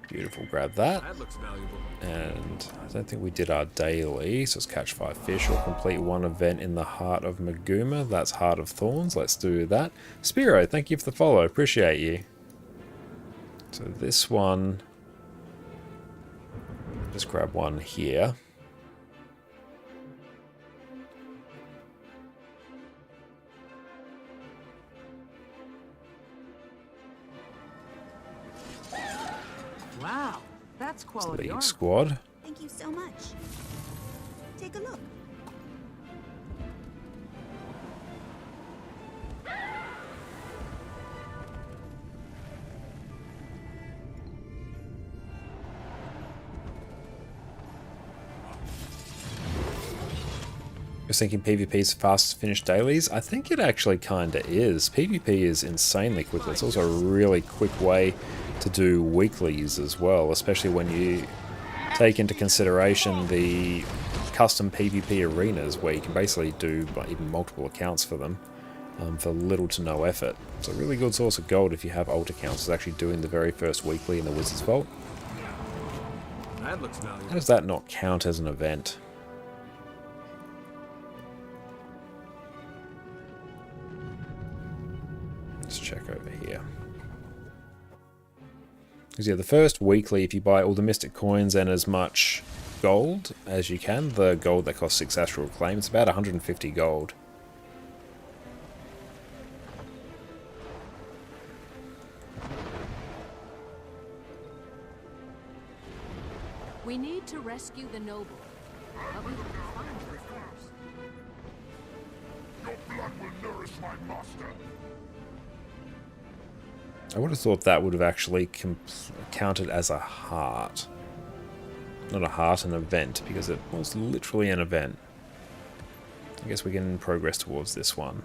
Beautiful, grab that. That looks valuable. And I don't think we did our daily, so let's catch 5 fish or complete 1 event in the Heart of Maguma. That's Heart of Thorns, let's do that. Spiro, thank you for the follow, appreciate you. So this one, just grab 1 here. Wow, that's quality League art. squad. Thank you so much. Take a look. I was thinking PvP's fast to finish dailies. I think it actually kinda is. PvP is insanely quickly. It's also a really quick way to do weeklies as well, especially when you take into consideration the custom PvP arenas where you can basically do even multiple accounts for them for little to no effort. It's a really good source of gold if you have alt accounts. Is actually doing the very first weekly in the Wizard's Vault. That looks valuable. How does that not count as an event? Let's check over here. Because yeah, the first weekly, if you buy all the Mystic Coins and as much gold as you can, the gold that costs 6 Astral Claim, it's about 150 gold. We need to rescue the noble, but we have to find her first. Your blood will nourish my master. I would have thought that would have actually counted as a heart. Not a heart, an event, because it was literally an event. I guess we can progress towards this one.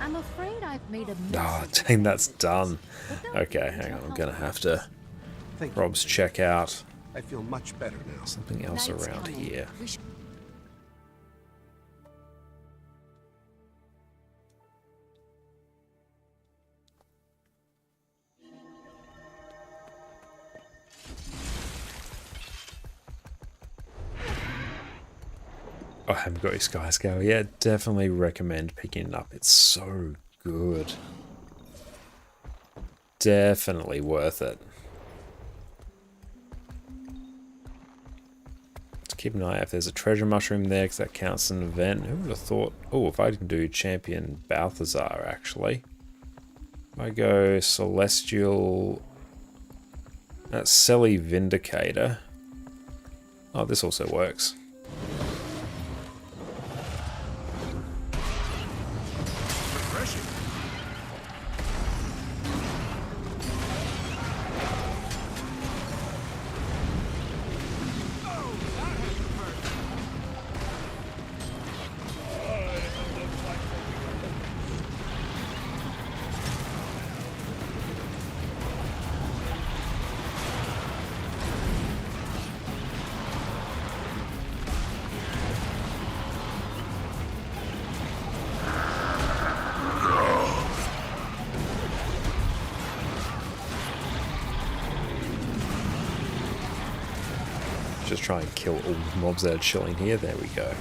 I'm afraid I've made a mess. Ah, dang, that's done. Okay, hang on, I'm gonna have to Rob's check out I feel much better now. something else around here. Oh, I haven't got your Sky Scale yet. Definitely recommend picking it up. It's so good. Definitely worth it. Let's keep an eye out if there's a treasure mushroom there, because that counts as an event. Who would have thought? Oh, if I can do Champion Balthazar, actually. If I go Celestial... That's Selly Vindicator. Oh, this also works. Just try and kill all the mobs that are chilling here. There we go.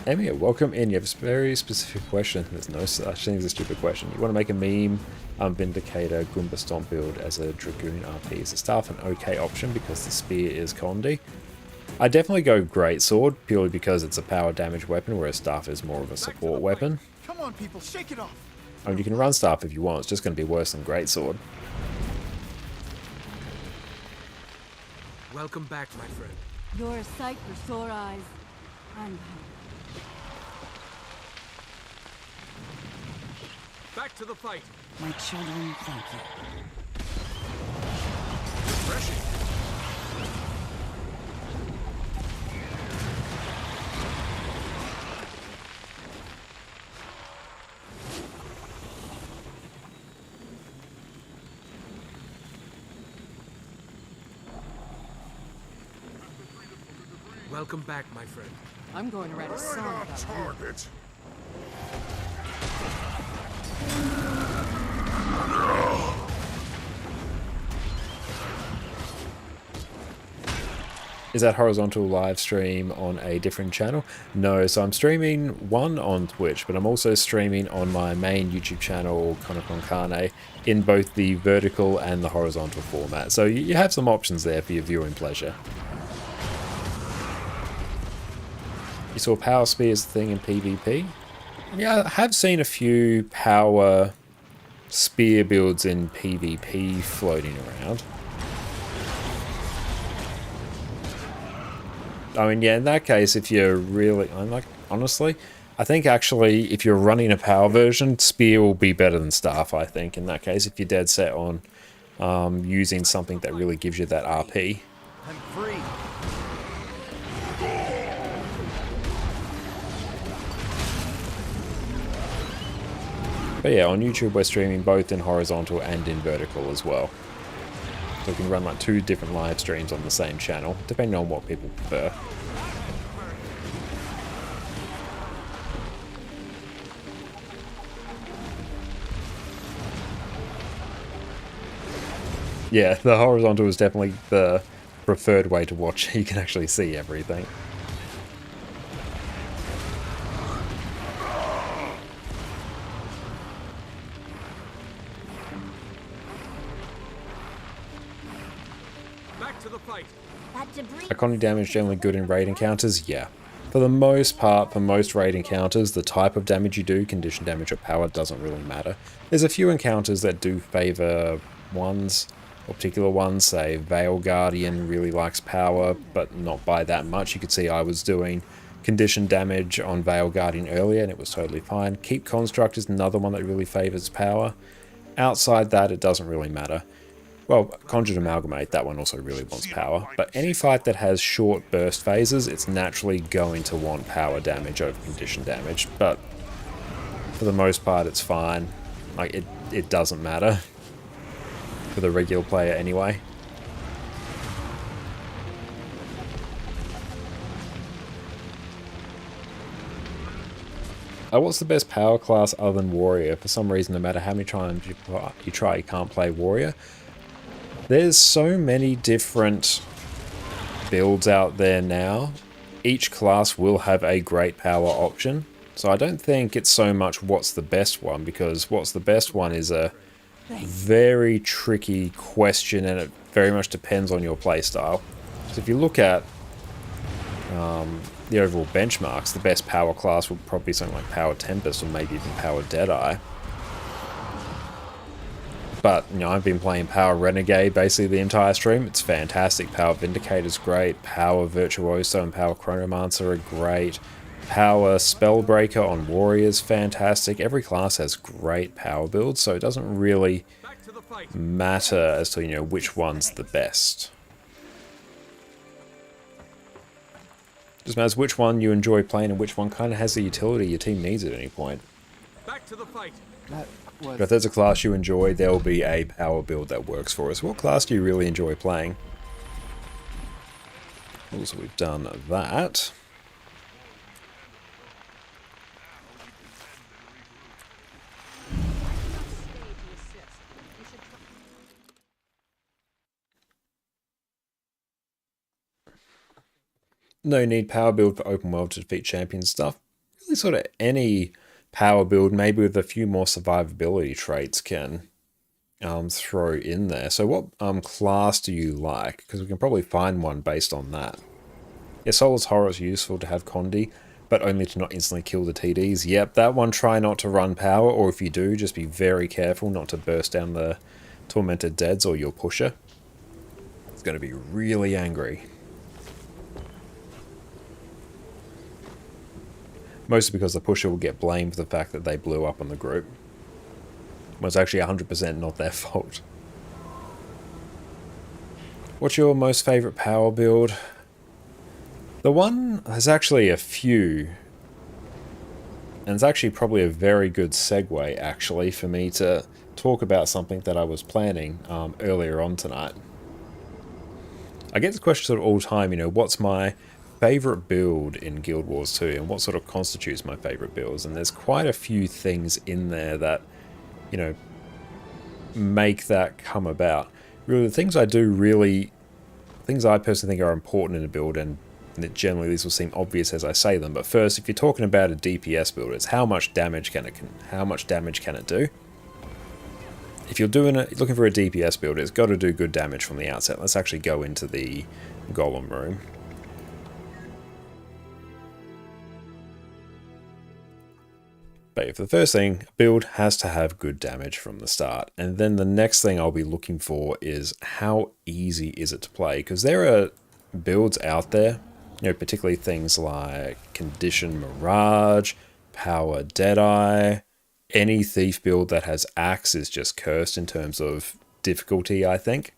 Emmy, welcome in. You have a very specific question. There's no such thing as a stupid question. You want to make a meme, Vindicator, Goomba Stomp build as a Dragoon RP. Is the staff an okay option because the spear is Condi? I definitely go Greatsword, purely because it's a power damage weapon, whereas staff is more of a support weapon. Come on, people, shake it off. I mean, you can run staff if you want, it's just going to be worse than Greatsword. Welcome back, my friend. You're a sight for sore eyes. And Back to the fight. my children, thank you. Refreshing. Welcome back, my friend. I'm going to write a song about you. Target. Is that horizontal live stream on a different channel? No, so I'm streaming one on Twitch, but I'm also streaming on my main YouTube channel, ConnorConCarne, in both the vertical and the horizontal format. So you have some options there for your viewing pleasure. You saw power spears thing in PvP. Yeah, I have seen a few power spear builds in PvP floating around. I mean, yeah, in that case, if you're really, I'm like, honestly, I think actually if you're running a power version, spear will be better than staff, I think, in that case, if you're dead set on using something that really gives you that RP. I'm free. But yeah, on YouTube we're streaming both in horizontal and in vertical as well. So we can run like 2 different live streams on the same channel, depending on what people prefer. Yeah, the horizontal is definitely the preferred way to watch. You can actually see everything. Back to the fight. That debris. Iconic damage generally good in raid encounters? Yeah. For the most part, for most raid encounters, the type of damage you do, condition damage or power, doesn't really matter. There's a few encounters that do favour ones, or particular ones, say Veil Guardian really likes power, but not by that much. You could see I was doing condition damage on Veil Guardian earlier and it was totally fine. Keep Construct is another one that really favours power. Outside that, it doesn't really matter. Well, Conjured Amalgamate, that one also really wants power. But any fight that has short burst phases, it's naturally going to want power damage over condition damage. But for the most part, it's fine. Like, it doesn't matter. For the regular player anyway. What's the best power class other than Warrior? For some reason, no matter how many times you try, you can't play Warrior. There's so many different builds out there now. Each class will have a great power option. So I don't think it's so much what's the best one, because what's the best one is a very tricky question and it very much depends on your playstyle. So if you look at the overall benchmarks, the best power class would probably be something like Power Tempest or maybe even Power Deadeye. But, you know, I've been playing Power Renegade basically the entire stream. It's fantastic. Power Vindicator's great. Power Virtuoso and Power Chronomancer are great. Power Spellbreaker on Warrior's fantastic. Every class has great power builds, so it doesn't really matter as to, you know, which one's the best. Just matters which one you enjoy playing and which one kind of has the utility your team needs at any point. Back to the fight. But if there's a class you enjoy, there'll be a power build that works for us. What class do you really enjoy playing? Also, we've done that. No need power build for open world to defeat champion stuff. Really sort of any power build, maybe with a few more survivability traits, can throw in there. So what class do you like? Because we can probably find one based on that. Yeah, Soulless Horror is useful to have Condi, but only to not instantly kill the TDs. Yep, that one, try not to run power, or if you do, just be very careful not to burst down the Tormented Deads or your pusher. It's going to be really angry. Mostly because the pusher will get blamed for the fact that they blew up on the group. Well, it's actually 100% not their fault. What's your most favourite power build? The one, there's actually a few. And it's actually probably a very good segue, actually, for me to talk about something that I was planning earlier on tonight. I get this question sort of all the time, you know, what's my favorite build in Guild Wars 2 and what sort of constitutes my favorite builds, and there's quite a few things in there that, you know, make that come about. Really, the things I do really, things I personally think are important in a build, and generally these will seem obvious as I say them, but first, if you're talking about a DPS build, it's how much damage can it do? If you're looking for a DPS build, it's got to do good damage from the outset. Let's actually go into the Golem room. But for the first thing, build has to have good damage from the start. And then the next thing I'll be looking for is how easy is it to play? Because there are builds out there, you know, particularly things like Condition Mirage, Power Deadeye. Any thief build that has axe is just cursed in terms of difficulty, I think.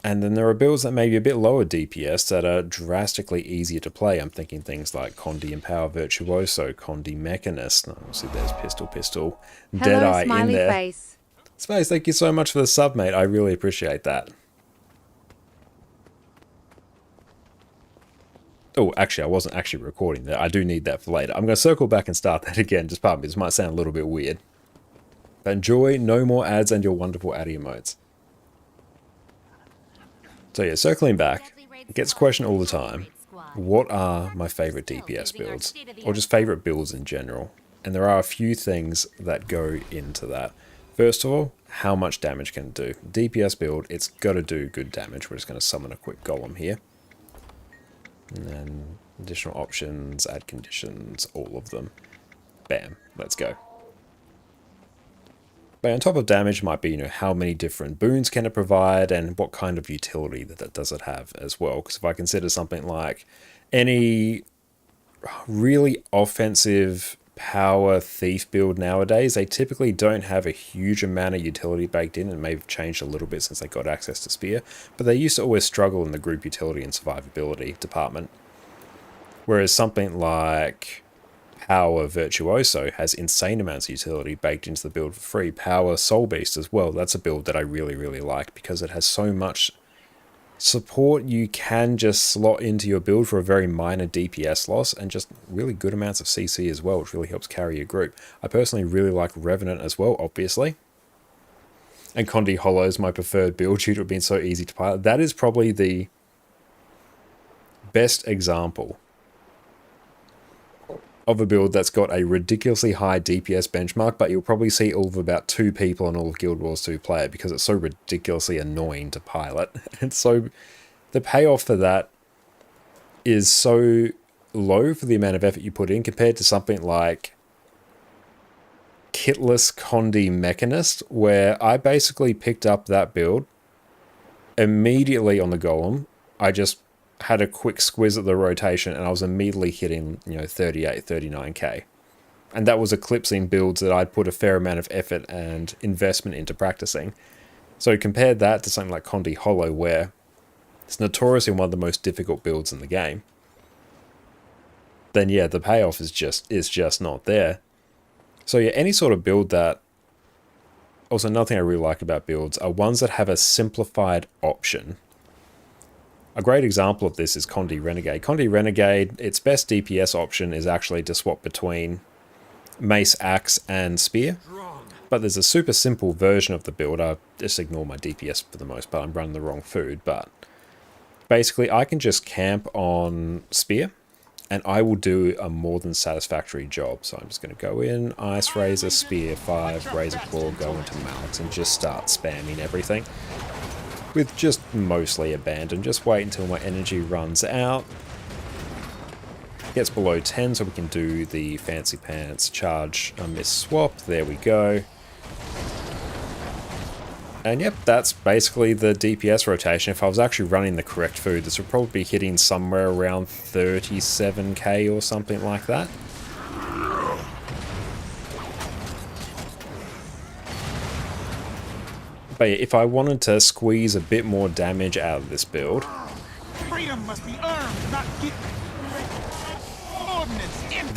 And then there are builds that may be a bit lower DPS that are drastically easier to play. I'm thinking things like Condi and Power Virtuoso, Condi Mechanist. See, there's Pistol, Deadeye in there. Face. Space, thank you so much for the sub, mate. I really appreciate that. Oh, actually, I wasn't actually recording that. I do need that for later. I'm going to circle back and start that again. Just pardon me, this might sound a little bit weird. But enjoy, no more ads and your wonderful ad emotes. So yeah, circling back, it gets questioned all the time. What are my favorite DPS builds? Or just favorite builds in general? And there are a few things that go into that. First of all, how much damage can it do? DPS build, it's got to do good damage. We're just going to summon a quick golem here. And then additional options, add conditions, all of them. Bam, let's go. But on top of damage might be, you know, how many different boons can it provide and what kind of utility that does it have as well. Because if I consider something like any really offensive power thief build nowadays, they typically don't have a huge amount of utility baked in, and may have changed a little bit since they got access to Spear. But they used to always struggle in the group utility and survivability department. Whereas something like Power Virtuoso has insane amounts of utility baked into the build for free. Power Soul Beast as well. That's a build that I really, really like because it has so much support. You can just slot into your build for a very minor DPS loss and just really good amounts of CC as well, which really helps carry your group. I personally really like Revenant as well, obviously. And Condi Hollow is my preferred build due to it being so easy to pilot. That is probably the best example of a build that's got a ridiculously high DPS benchmark, but you'll probably see all of about 2 people in all of Guild Wars 2 play it because it's so ridiculously annoying to pilot. And so the payoff for that is so low for the amount of effort you put in compared to something like Kitless Condi Mechanist, where I basically picked up that build immediately on the golem. I just had a quick squiz at the rotation and I was immediately hitting, you know, 38, 39k. And that was eclipsing builds that I'd put a fair amount of effort and investment into practicing. So compare that to something like Condi Hollow, where it's notoriously one of the most difficult builds in the game. Then yeah, the payoff is just not there. So yeah, any sort of build that... Also, another thing I really like about builds are ones that have a simplified option. A great example of this is Condi Renegade. Condi Renegade, its best DPS option is actually to swap between Mace, Axe, and Spear. But there's a super simple version of the build. I just ignore my DPS for the most part. I'm running the wrong food. But basically, I can just camp on Spear, and I will do a more than satisfactory job. So I'm just going to go in, Ice Razor, Spear, 5, Razor Claw, go into Malix, and just start spamming everything. With just mostly abandon. Just wait until my energy runs out. Gets below 10 so we can do the Fancy Pants charge miss swap. There we go. And yep, that's basically the DPS rotation. If I was actually running the correct food, this would probably be hitting somewhere around 37k or something like that. But yeah, if I wanted to squeeze a bit more damage out of this build, Freedom must be earned, not given.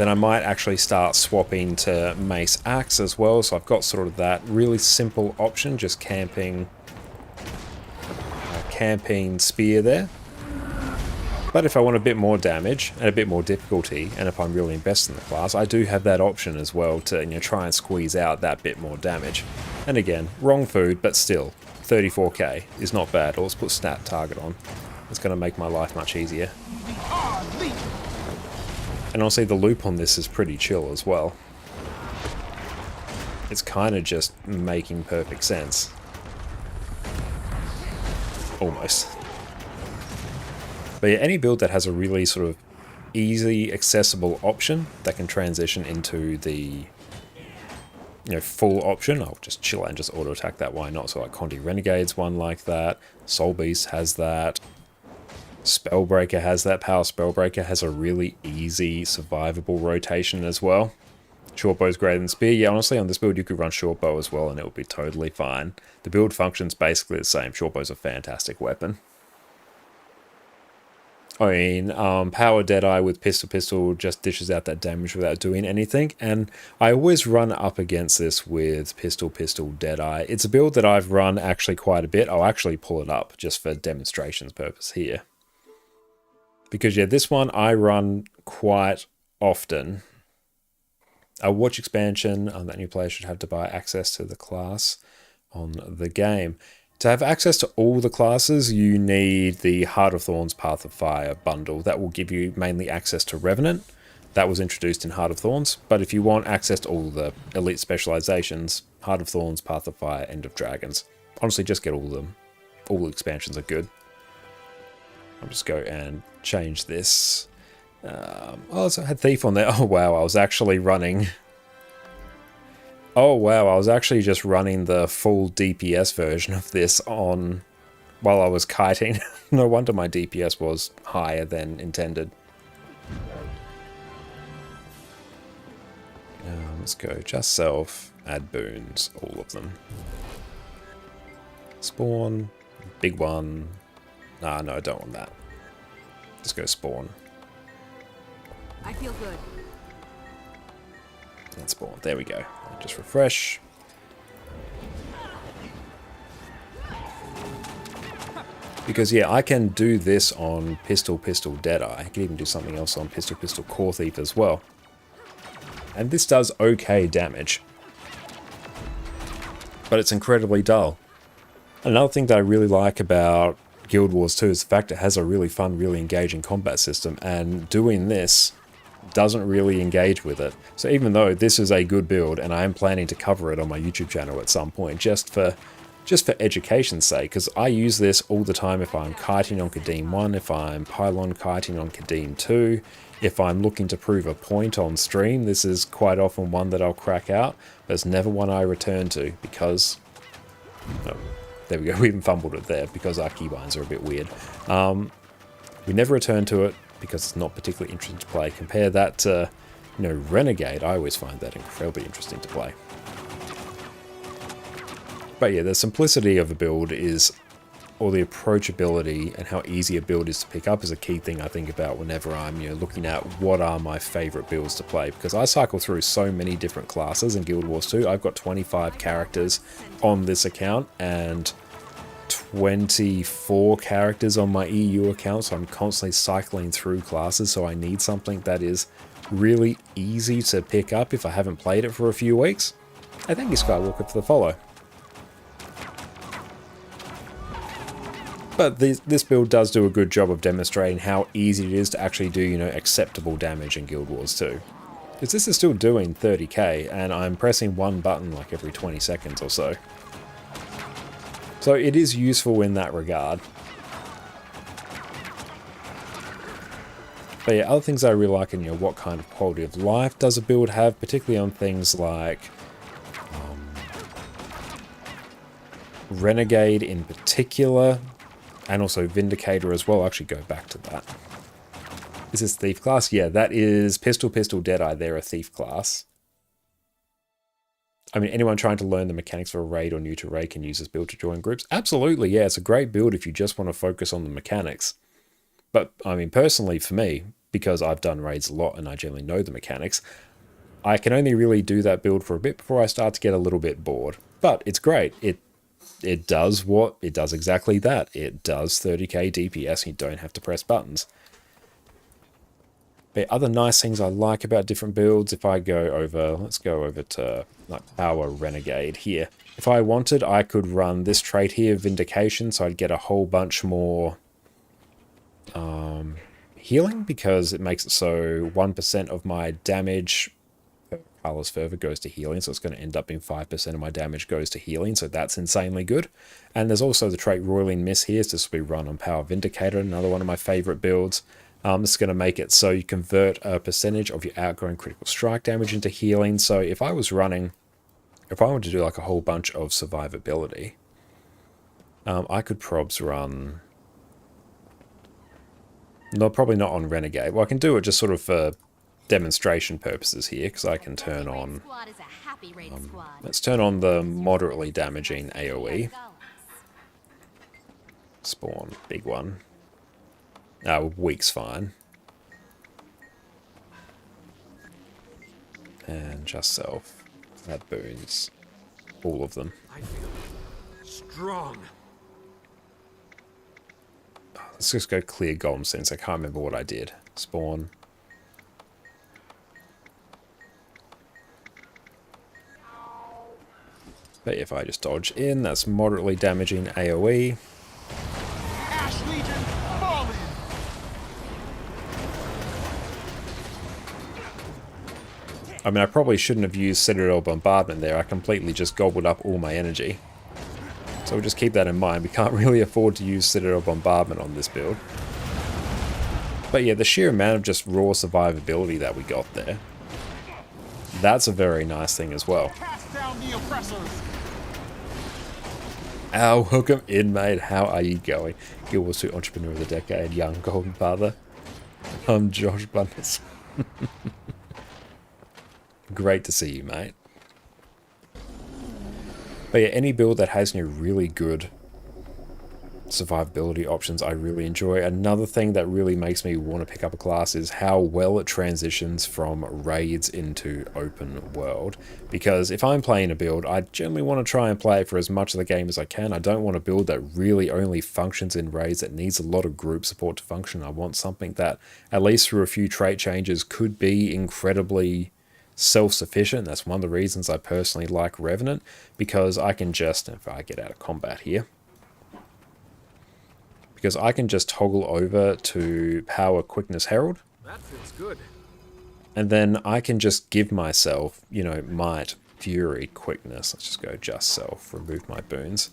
then I might actually start swapping to Mace Axe as well. So I've got sort of that really simple option, just camping Spear there. But if I want a bit more damage and a bit more difficulty, and if I'm really invested in the class, I do have that option as well to, you know, try and squeeze out that bit more damage. And again, wrong food, but still, 34k is not bad. Or let's put stat target on. It's going to make my life much easier. And honestly, the loop on this is pretty chill as well. It's kind of just making perfect sense. Almost. But yeah, any build that has a really sort of easy, accessible option that can transition into the full option. I'll just chill out and just auto attack that, why not? So like Conde Renegade's one like that, Soul Beast has that, Spellbreaker has that. Power Spellbreaker has a really easy survivable rotation as well. Shortbow's greater than Spear. Yeah, honestly, on this build you could run Shortbow as well and it would be totally fine. The build function's basically the same. Shortbow's a fantastic weapon. I mean, Power Deadeye with Pistol just dishes out that damage without doing anything, and I always run up against this with Pistol Deadeye. It's a build that I've run actually quite a bit. I'll actually pull it up just for demonstration's purpose here. Because yeah, this one I run quite often. A watch expansion that new players should have to buy access to the class on the game. To have access to all the classes, you need the Heart of Thorns Path of Fire bundle. That will give you mainly access to Revenant. That was introduced in Heart of Thorns. But if you want access to all the elite specializations, Heart of Thorns, Path of Fire, End of Dragons. Honestly, just get all of them. All the expansions are good. I'll just go and change this. Oh, so I had Thief on there. Oh wow, I was actually running... Oh wow, I was actually just running the full DPS version of this on while I was kiting. No wonder my DPS was higher than intended. Let's go just self, add boons, all of them. Spawn, big one. Nah, no, I don't want that. Let's go spawn. I feel good. And spawn. There we go. Just refresh. Because yeah, I can do this on Pistol Deadeye. I can even do something else on Pistol Core Thief as well. And this does okay damage. But it's incredibly dull. Another thing that I really like about Guild Wars 2 is the fact it has a really fun, really engaging combat system, and doing this doesn't really engage with it. So even though this is a good build, and I am planning to cover it on my YouTube channel at some point, just for education's sake, because I use this all the time if I'm kiting on Kadim 1, if I'm pylon kiting on Kadim 2, if I'm looking to prove a point on stream. This is quite often one that I'll crack out, but it's never one I return to because... Oh, there we go, we even fumbled it there because our keybinds are a bit weird. We never return to it because it's not particularly interesting to play. Compare that to, Renegade. I always find that incredibly interesting to play. But yeah, the simplicity of a build is, or the approachability and how easy a build is to pick up is a key thing I think about whenever I'm looking at what are my favorite builds to play, because I cycle through so many different classes in Guild Wars 2. I've got 25 characters on this account and 24 characters on my EU account, so I'm constantly cycling through classes, so I need something that is really easy to pick up if I haven't played it for a few weeks. I thank you, Skywalker, for the follow. But this build does do a good job of demonstrating how easy it is to actually do, acceptable damage in Guild Wars 2. Because this is still doing 30k, and I'm pressing one button like every 20 seconds or so. So it is useful in that regard. But yeah, other things I really like, and what kind of quality of life does a build have, particularly on things like Renegade in particular, and also Vindicator as well. I'll actually go back to that. Is this Thief class? Yeah, that is Pistol Deadeye. They're a Thief class. I mean, anyone trying to learn the mechanics for a raid or new to raid can use this build to join groups. Absolutely, yeah, it's a great build if you just want to focus on the mechanics. But, I mean, personally for me, because I've done raids a lot and I generally know the mechanics, I can only really do that build for a bit before I start to get a little bit bored. But it's great. It does exactly that. It does 30k DPS and you don't have to press buttons. But other nice things I like about different builds, if I go over, let's go over to like Power Renegade here. If I wanted, I could run this trait here, Vindication, so I'd get a whole bunch more healing, because it makes it so 1% of my damage per Carlos Fervor goes to healing, so it's going to end up being 5% of my damage goes to healing, so that's insanely good. And there's also the trait Roiling Miss here, so this will be run on Power Vindicator, another one of my favorite builds. This is going to make it so you convert a percentage of your outgoing critical strike damage into healing. So if I was running, if I wanted to do like a whole bunch of survivability, I could probs run... No, probably not on Renegade. Well, I can do it just sort of for demonstration purposes here, because I can turn on... let's turn on the moderately damaging AoE. Spawn, big one. Weak's fine. And just self. That boons. All of them. I feel strong. Let's just go clear Golem since I can't remember what I did. Spawn. But if I just dodge in, that's moderately damaging AoE. Ash Legion, fall in! I mean, I probably shouldn't have used Citadel Bombardment there. I completely just gobbled up all my energy. So we'll just keep that in mind. We can't really afford to use Citadel Bombardment on this build. But yeah, the sheer amount of just raw survivability that we got there, that's a very nice thing as well. Cast down the oppressors! Ow, welcome in, mate. How are you going? Guild Wars 2 Entrepreneur of the Decade, young golden father. I'm Josh Bunnis. Great to see you, mate. But yeah, any build that has really good survivability options I really enjoy. Another thing that really makes me want to pick up a class is how well it transitions from raids into open world. Because if I'm playing a build, I generally want to try and play it for as much of the game as I can. I don't want a build that really only functions in raids, that needs a lot of group support to function. I want something that, at least through a few trait changes, could be incredibly self-sufficient. That's one of the reasons I personally like Revenant, because I can just, if I get out of combat here, because I can just toggle over to Power Quickness Herald. That feels good. And then I can just give myself, you know, Might, Fury, Quickness. Let's just go just self, remove my boons.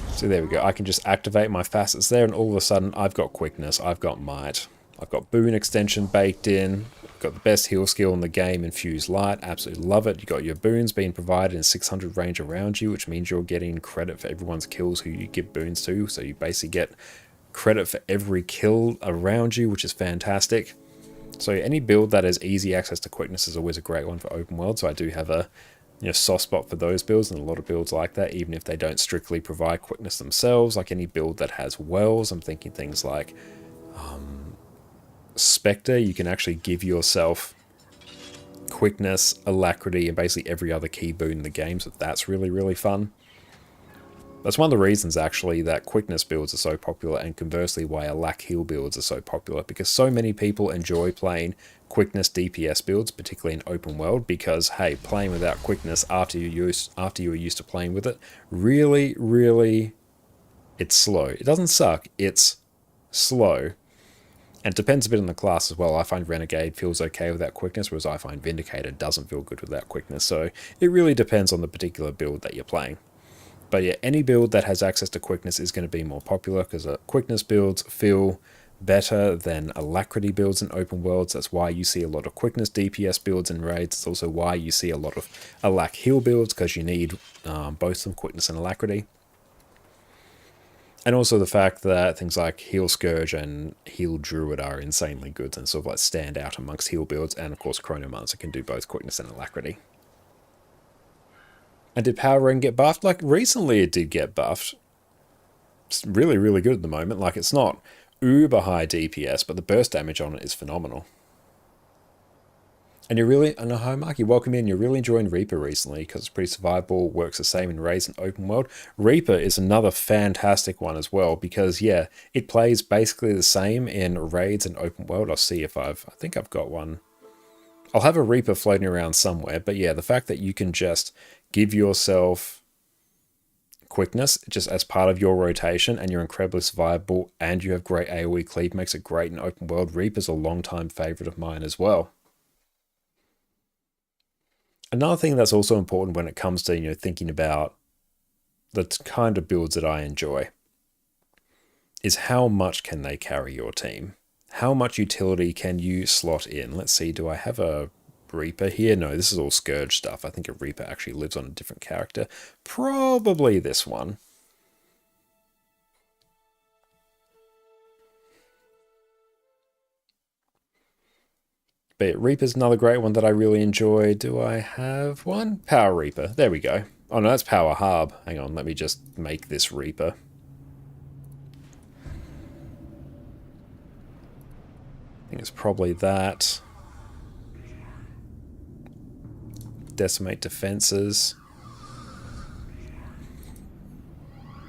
So there we go. I can just activate my facets there, and all of a sudden I've got Quickness, I've got Might, I've got Boon Extension baked in, I've got the best heal skill in the game, Infuse Light, absolutely love it. You've got your boons being provided in 600 range around you, which means you're getting credit for everyone's kills who you give boons to, so you basically get credit for every kill around you, which is fantastic. So any build that has easy access to Quickness is always a great one for open world, so I do have a soft spot for those builds, and a lot of builds like that, even if they don't strictly provide Quickness themselves. Like any build that has wells, I'm thinking things like Spectre, you can actually give yourself Quickness, Alacrity, and basically every other key boon in the game, so that's really, really fun. That's one of the reasons, actually, that Quickness builds are so popular, and conversely why Alac heal builds are so popular, because so many people enjoy playing Quickness DPS builds, particularly in open world, because, hey, playing without Quickness after you were used to playing with it, really, really, it's slow. It doesn't suck, it's slow. And it depends a bit on the class as well. I find Renegade feels okay without Quickness, whereas I find Vindicator doesn't feel good without Quickness. So it really depends on the particular build that you're playing. But yeah, any build that has access to Quickness is going to be more popular, because Quickness builds feel better than Alacrity builds in open worlds. That's why you see a lot of Quickness DPS builds in raids. It's also why you see a lot of Alac heal builds, because you need both some Quickness and Alacrity. And also the fact that things like Heal Scourge and Heal Druid are insanely good and sort of like stand out amongst heal builds, and of course Chronomancer can do both Quickness and Alacrity. And did Power Ring get buffed? Like, recently it did get buffed. It's really, really good at the moment. Like, it's not uber high DPS, but the burst damage on it is phenomenal. And you're really, and hi Marky, welcome in. You're really enjoying Reaper recently, because it's pretty survivable, works the same in raids and open world. Reaper is another fantastic one as well, because yeah, it plays basically the same in raids and open world. I'll see if I think I've got one. I'll have a Reaper floating around somewhere, but yeah, the fact that you can just give yourself Quickness just as part of your rotation, and you're incredibly survivable, and you have great AoE cleave, makes it great in open world. Reaper's a long-time favorite of mine as well. Another thing that's also important when it comes to thinking about the kind of builds that I enjoy is how much can they carry your team? How much utility can you slot in? Let's see, do I have a Reaper here? No, this is all Scourge stuff. I think a Reaper actually lives on a different character. Probably this one. But Reaper's another great one that I really enjoy. Do I have one? Power Reaper. There we go. Oh no, that's Power Harb. Hang on, let me just make this Reaper. I think it's probably that. Decimate defenses.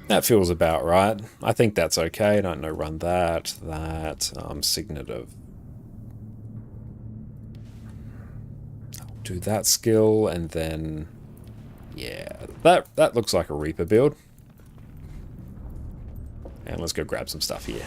That feels about right. I think that's okay. I don't know, run that. Signet of... I'll do that skill, and then... Yeah, that looks like a Reaper build. And let's go grab some stuff here.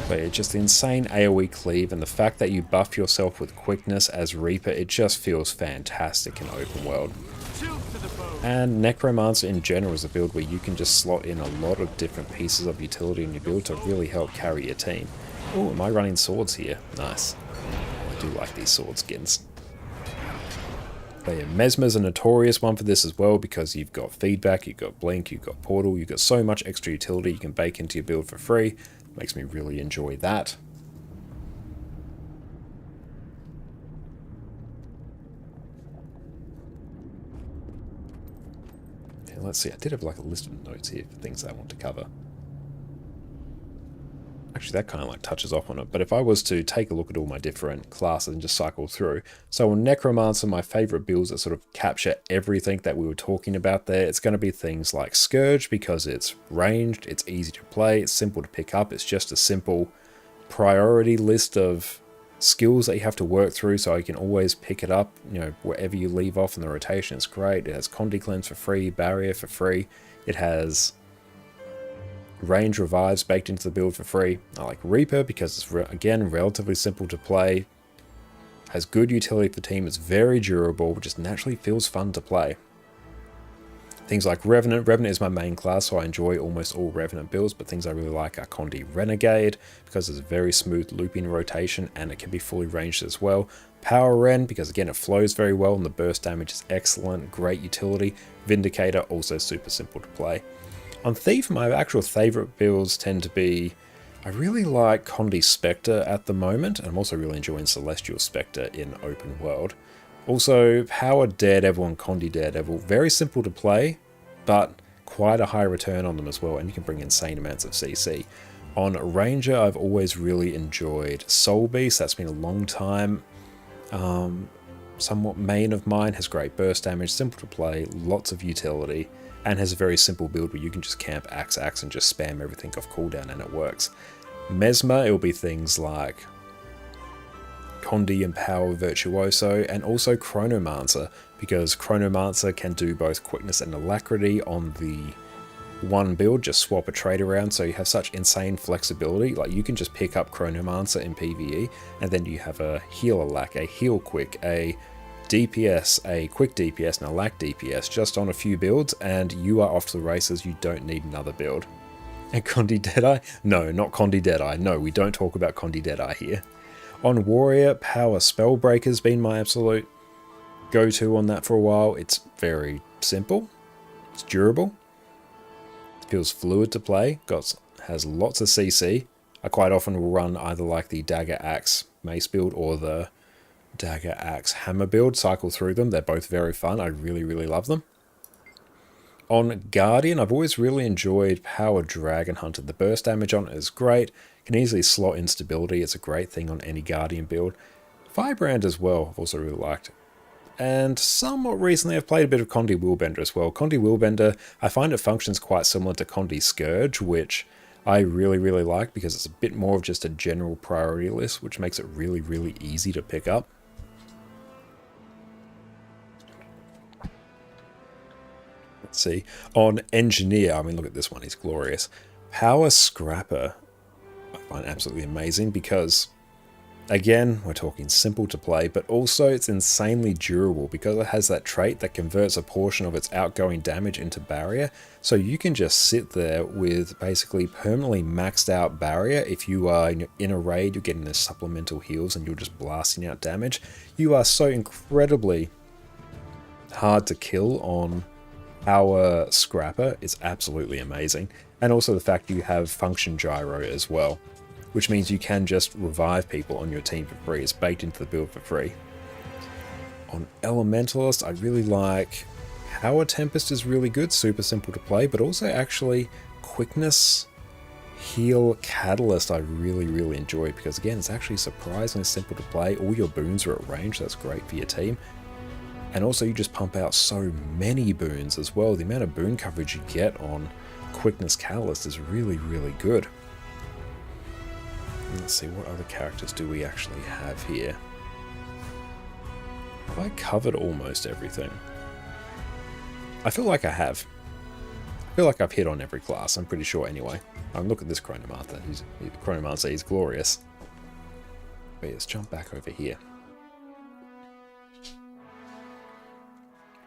But yeah, just the insane AoE cleave, and the fact that you buff yourself with quickness as Reaper, it just feels fantastic in open world. And Necromancer in general is a build where you can just slot in a lot of different pieces of utility in your build to really help carry your team. Oh, am I running swords here? Nice. I do like these sword skins. But yeah, Mesmer's a notorious one for this as well, because you've got feedback, you've got blink, you've got portal, you've got so much extra utility you can bake into your build for free. Makes me really enjoy that. Yeah, let's see, I did have like a list of notes here for things I want to cover. Actually, that kind of like touches off on it, but if I was to take a look at all my different classes and just cycle through, so on Necromancer, my favorite builds that sort of capture everything that we were talking about there, it's going to be things like Scourge, because it's ranged, it's easy to play, it's simple to pick up, it's just a simple priority list of skills that you have to work through, so you can always pick it up, you know, wherever you leave off in the rotation. It's great. It has Condi Cleanse for free, Barrier for free, it has range revives baked into the build for free. I like Reaper because it's, again, relatively simple to play, has good utility for the team, it's very durable, just naturally feels fun to play. Things like Revenant. Revenant is my main class, so I enjoy almost all Revenant builds, but things I really like are Condi Renegade, because it's a very smooth looping rotation and it can be fully ranged as well. Power Ren, because again it flows very well and the burst damage is excellent, great utility. Vindicator, also super simple to play. On Thief, my actual favourite builds tend to be, I really like Condi Spectre at the moment, and I'm also really enjoying Celestial Spectre in open world. Also, Power Daredevil and Condi Daredevil, very simple to play, but quite a high return on them as well, and you can bring insane amounts of CC. On Ranger, I've always really enjoyed Soul Beast, that's been a long time. Somewhat main of mine, has great burst damage, simple to play, lots of utility, and has a very simple build where you can just camp axe and just spam everything off cooldown and it works. Mesmer, it will be things like Condi and Power Virtuoso, and also Chronomancer, because Chronomancer can do both quickness and alacrity on the one build, just swap a trait around, so you have such insane flexibility. Like, you can just pick up Chronomancer in PvE, and then you have a heal alac, a heal quick, a DPS, a quick DPS, and a lack DPS just on a few builds, and you are off to the races. You don't need another build. And Condi Deadeye? No, not Condi Deadeye. No, we don't talk about Condi Deadeye here. On Warrior, Power Spellbreaker's been my absolute go-to on that for a while. It's very simple. It's durable. It feels fluid to play. Has lots of CC. I quite often will run either like the Dagger Axe Mace build or the Dagger Axe Hammer build, cycle through them. They're both very fun. I really, really love them. On Guardian, I've always really enjoyed Power Dragon Hunter. The burst damage on it is great. Can easily slot instability. It's a great thing on any Guardian build. Firebrand as well, I've also really liked. And somewhat recently I've played a bit of Condi Willbender as well. Condi Willbender, I find it functions quite similar to Condi Scourge, which I really, really like because it's a bit more of just a general priority list, which makes it really, really easy to pick up. Let's see. On Engineer, I mean, look at this one, he's glorious. Power Scrapper, I find absolutely amazing because Again, we're talking simple to play, but also it's insanely durable because it has that trait that converts a portion of its outgoing damage into barrier. So you can just sit there with basically permanently maxed out barrier. If you are in a raid, you're getting the supplemental heals and you're just blasting out damage. You are so incredibly hard to kill on our Scrapper. It's absolutely amazing. And also the fact you have function gyro as well, which means you can just revive people on your team for free. It's baked into the build for free. On Elementalist, I really like Power Tempest is really good, super simple to play, but also actually Quickness Heal Catalyst I really enjoy because again, it's actually surprisingly simple to play. All your boons are at range, so that's great for your team. And also you just pump out so many boons as well. The amount of boon coverage you get on Quickness Catalyst is really good. Let's see, what other characters do we actually have here? Have I covered almost everything? I feel like I have. I feel like I've hit on every class, I'm pretty sure anyway. Look at this Chronomancer, he's glorious. But let's jump back over here.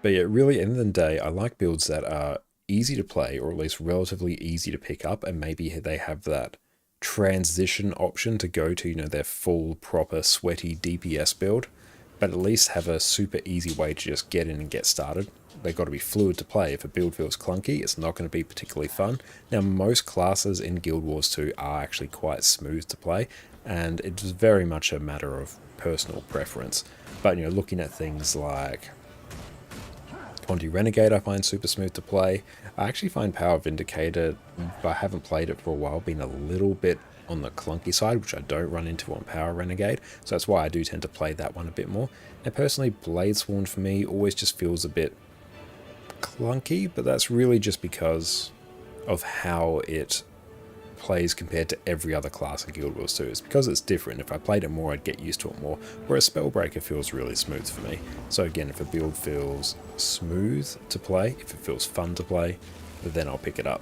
But yeah, really, at the end of the day, I like builds that are easy to play, or at least relatively easy to pick up, and maybe they have that transition option to go to, their full, proper, sweaty DPS build, but at least have a super easy way to just get in and get started. They've got to be fluid to play. If a build feels clunky, it's not going to be particularly fun. Now, most classes in Guild Wars 2 are actually quite smooth to play, and it's very much a matter of personal preference. But, looking at things like Conti Renegade I find super smooth to play. I actually find Power Vindicator, but I haven't played it for a while, being a little bit on the clunky side, which I don't run into on Power Renegade, so that's why I do tend to play that one a bit more. And personally, Bladesworn for me always just feels a bit clunky, but that's really just because of how it plays compared to every other class in Guild Wars 2. It's because it's different. If I played it more, I'd get used to it more, whereas Spellbreaker feels really smooth for me. So again, if a build feels smooth to play, if it feels fun to play, then I'll pick it up.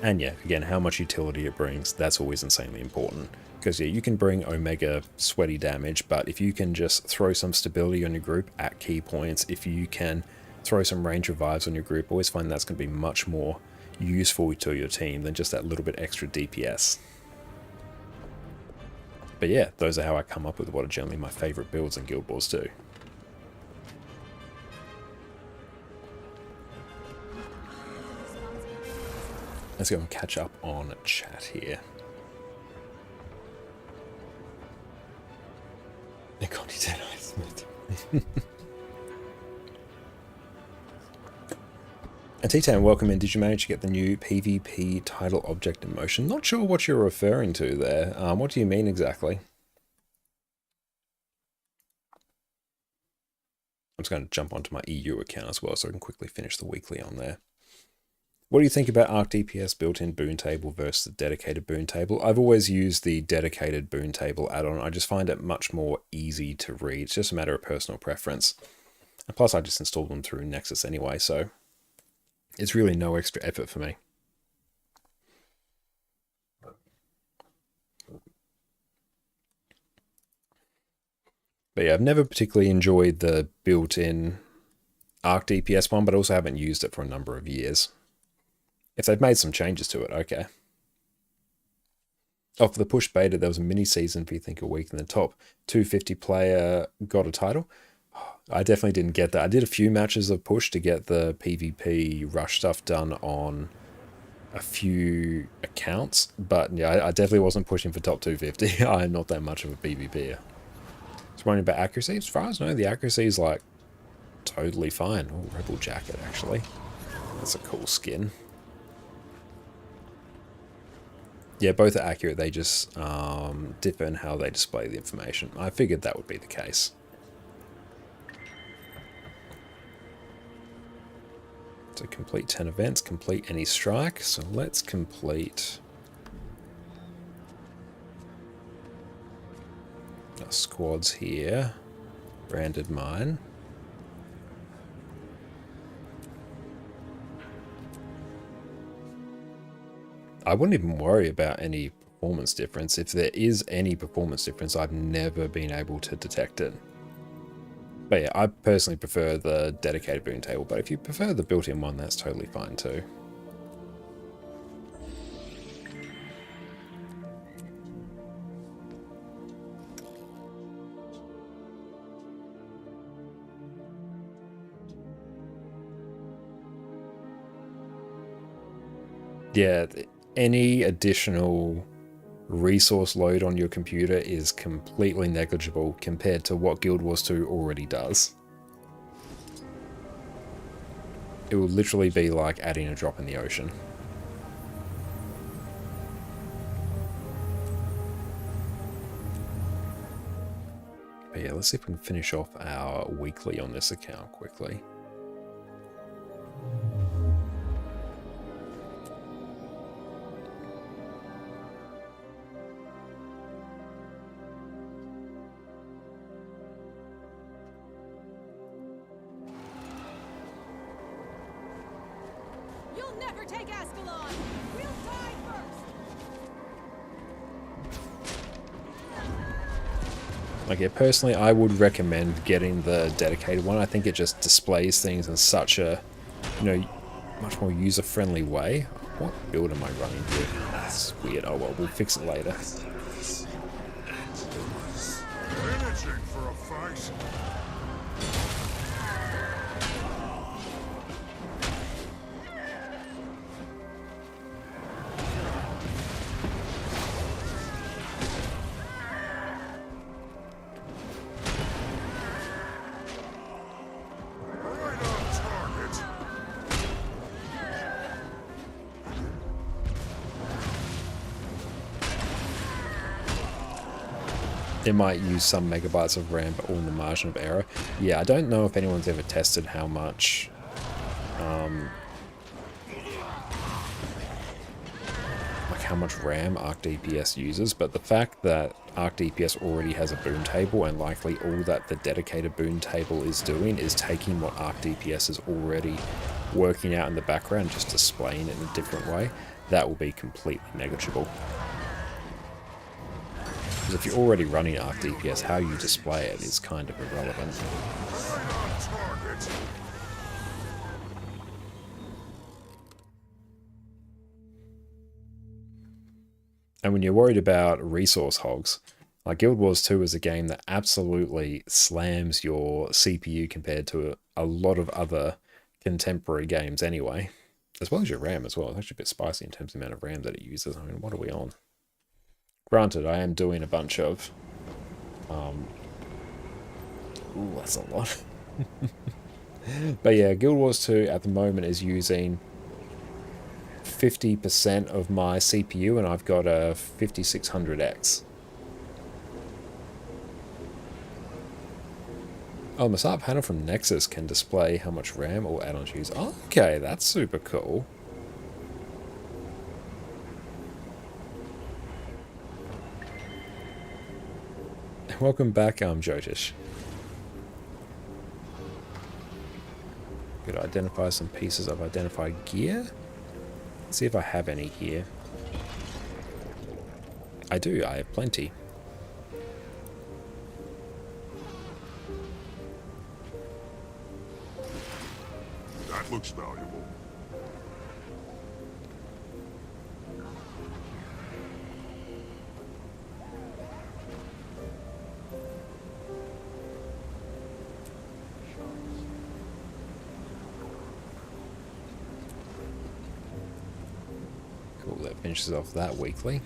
And yeah, again, how much utility it brings, that's always insanely important. Because yeah, you can bring Omega sweaty damage, but if you can just throw some stability on your group at key points, if you can throw some range revives on your group, I always find that's going to be much more useful to your team than just that little bit extra DPS. But yeah, those are how I come up with what are generally my favourite builds in Guild Wars 2. Let's go and catch up on chat here. And T-Town, welcome in. Did you manage to get the new PvP title object in motion? Not sure what you're referring to there. What do you mean exactly? I'm just going to jump onto my EU account as well so I can quickly finish the weekly on there. What do you think about Arc DPS built-in boon table versus the dedicated boon table? I've always used the dedicated boon table add-on. I just find it much more easy to read. It's just a matter of personal preference. And plus, I just installed them through Nexus anyway, so it's really no extra effort for me. But yeah, I've never particularly enjoyed the built-in Arc DPS one, but I also haven't used it for a number of years. If they've made some changes to it, okay. Oh, for the push beta, there was a mini-season for, you think, a week in the top 250 player got a title. I definitely didn't get that. I did a few matches of push to get the PvP rush stuff done on a few accounts, but yeah, I definitely wasn't pushing for top 250. I'm not that much of a PvPer. It's wondering about accuracy. As far as I know, the accuracy is like totally fine. Oh, Rebel Jacket, actually. That's a cool skin. Yeah, both are accurate. They just differ in how they display the information. I figured that would be the case. So complete 10 events, complete any strike. So let's complete our squads here. Branded mine. I wouldn't even worry about any performance difference. If there is any performance difference, I've never been able to detect it. But yeah, I personally prefer the dedicated boon table, but if you prefer the built-in one, that's totally fine too. Yeah, any additional resource load on your computer is completely negligible compared to what Guild Wars 2 already does. It will literally be like adding a drop in the ocean. But yeah, let's see if we can finish off our weekly on this account quickly. You'll never take Ascalon! We'll die first! Like, yeah, personally, I would recommend getting the dedicated one. I think it just displays things in such a, you know, much more user-friendly way. What build am I running here? That's weird. Oh well, we'll fix it later. Managing for a fight. It might use some megabytes of RAM, but all in the margin of error. Yeah, I don't know if anyone's ever tested how much like how much RAM Arc DPS uses, but the fact that Arc DPS already has a boon table, and likely all that the dedicated boon table is doing is taking what Arc DPS is already working out in the background, just displaying it in a different way, that will be completely negligible. Because if you're already running Arc DPS, how you display it is kind of irrelevant. And when you're worried about resource hogs, like Guild Wars 2 is a game that absolutely slams your CPU compared to a lot of other contemporary games anyway. As well as your RAM as well. It's actually a bit spicy in terms of the amount of RAM that it uses. I mean, what are we on? Granted, I am doing a bunch of... ooh, that's a lot. But yeah, Guild Wars 2 at the moment is using 50% of my CPU, and I've got a 5600X. Oh, the Masat panel from Nexus can display how much RAM or add-ons use. Oh, okay, that's super cool. Welcome back, Jotish. Good, identify some pieces of identified gear. Let's see if I have any here. I do, I have plenty. That looks valuable. Cool, that finishes off that weekly.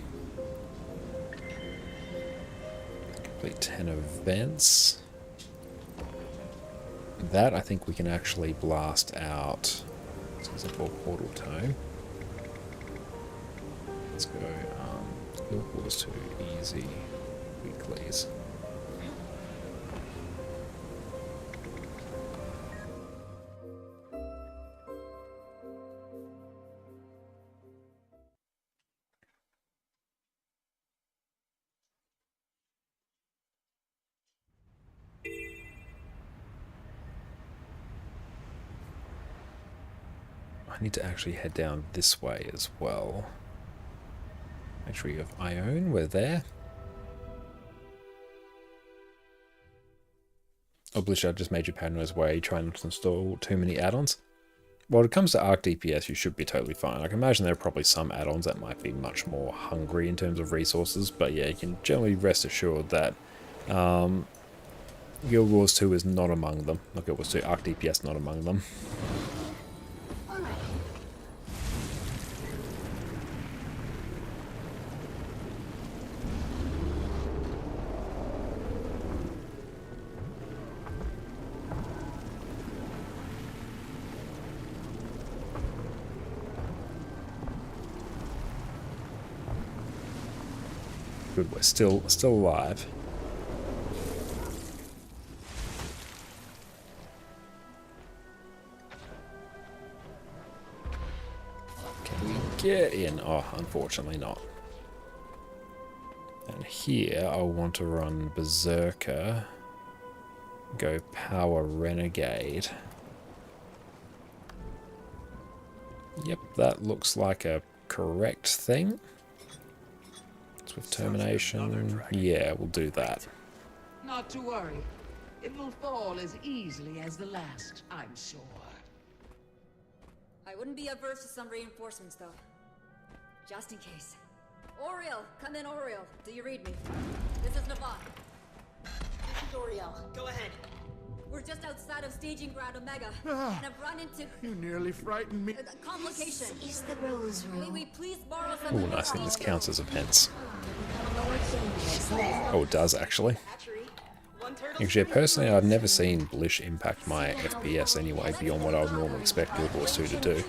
Complete 10 events. That I think we can actually blast out. This is a portal tome. Let's go. Guild Wars 2 easy weeklies. I need to actually head down this way as well. Factory of Ione, we're there. Obviously, I just made you paranoid way, trying not to install too many add-ons. Well, when it comes to Arc DPS, you should be totally fine. I can imagine there are probably some add-ons that might be much more hungry in terms of resources, but yeah, you can generally rest assured that Guild Wars 2 is not among them. Not Guild Wars 2, Arc DPS not among them. Good, we're still alive. Can we get in? Oh, unfortunately not. And here I'll want to run Berserker, go power Renegade. Yep, that looks like a correct thing. With termination, yeah, we'll do that. Not to worry. It will fall as easily as the last, I'm sure. I wouldn't be averse to some reinforcements, though. Just in case. Oriel! Come in, Oriel. Do you read me? This is Navat. This is Oriel. Go ahead. We're just outside of staging ground Omega, and I've run into... You nearly frightened me. Complication. This is the Rose Room. May we please borrow some... Oh, nice thing, this counts as events. Oh, it does, actually. Actually, personally, I've never seen Blish impact my FPS anyway, beyond what I would normally expect Guild Wars 2 to do.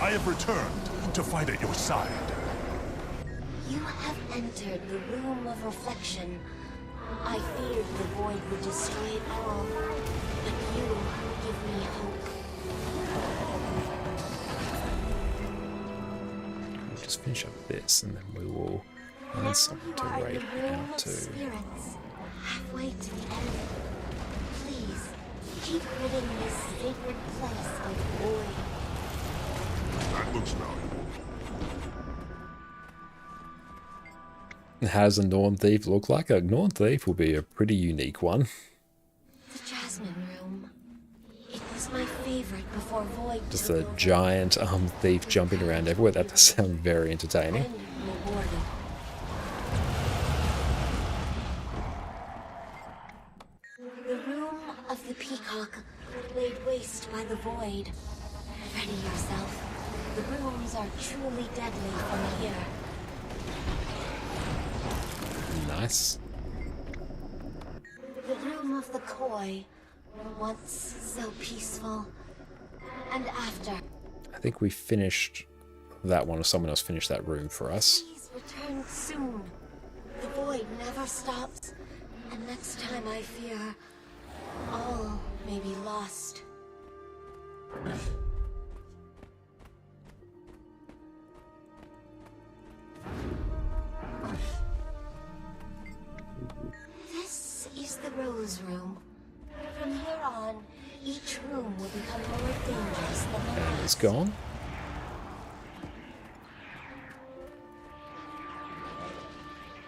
I have returned to fight at your side. You have entered the Room of Reflection. I feared the void would destroy it all, but you give me hope. We'll just finish up this, and then we will find something to raid out to. Spirits, halfway to the end. Please, keep ridding this sacred place of void. That looks valuable. How does a Norn Thief look like? A Norn Thief will be a pretty unique one. The Jasmine Room. It was my favorite before Void. Just a giant thief jumping around everywhere. That does sound very entertaining. The Room of the Peacock, laid waste by the Void. Ready yourself. The rooms are truly deadly from here. Nice. The Room of the Koi, once so peaceful, and after. I think we finished that one, or someone else finished that room for us. Please return soon. The void never stops, and next time I fear, all may be lost. This is the Rose Room. From here on, each room will become more dangerous than the And last. it's gone.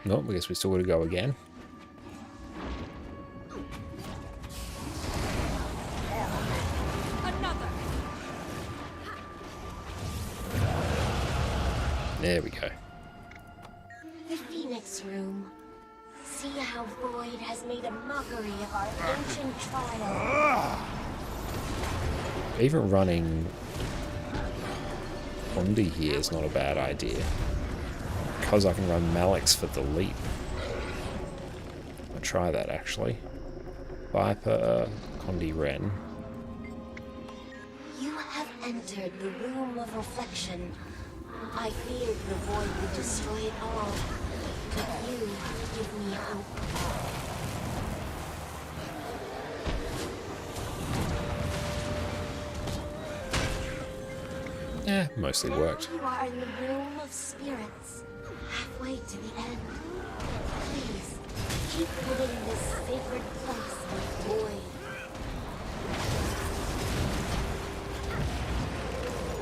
Nope, I guess we still got to go again. Another. There we go. The Phoenix Room. See how Void has made a mockery of our ancient trial. Even running Bondi here is not a bad idea. Because I can run Malix for the leap. I'll try that actually. Viper, Condi Ren. You have entered the Room of Reflection. I feared the Void would destroy it all, but you give me hope. Yeah, mostly worked. You are in the Room of Spirits, halfway to the end. Please, keep ridding this sacred place of void.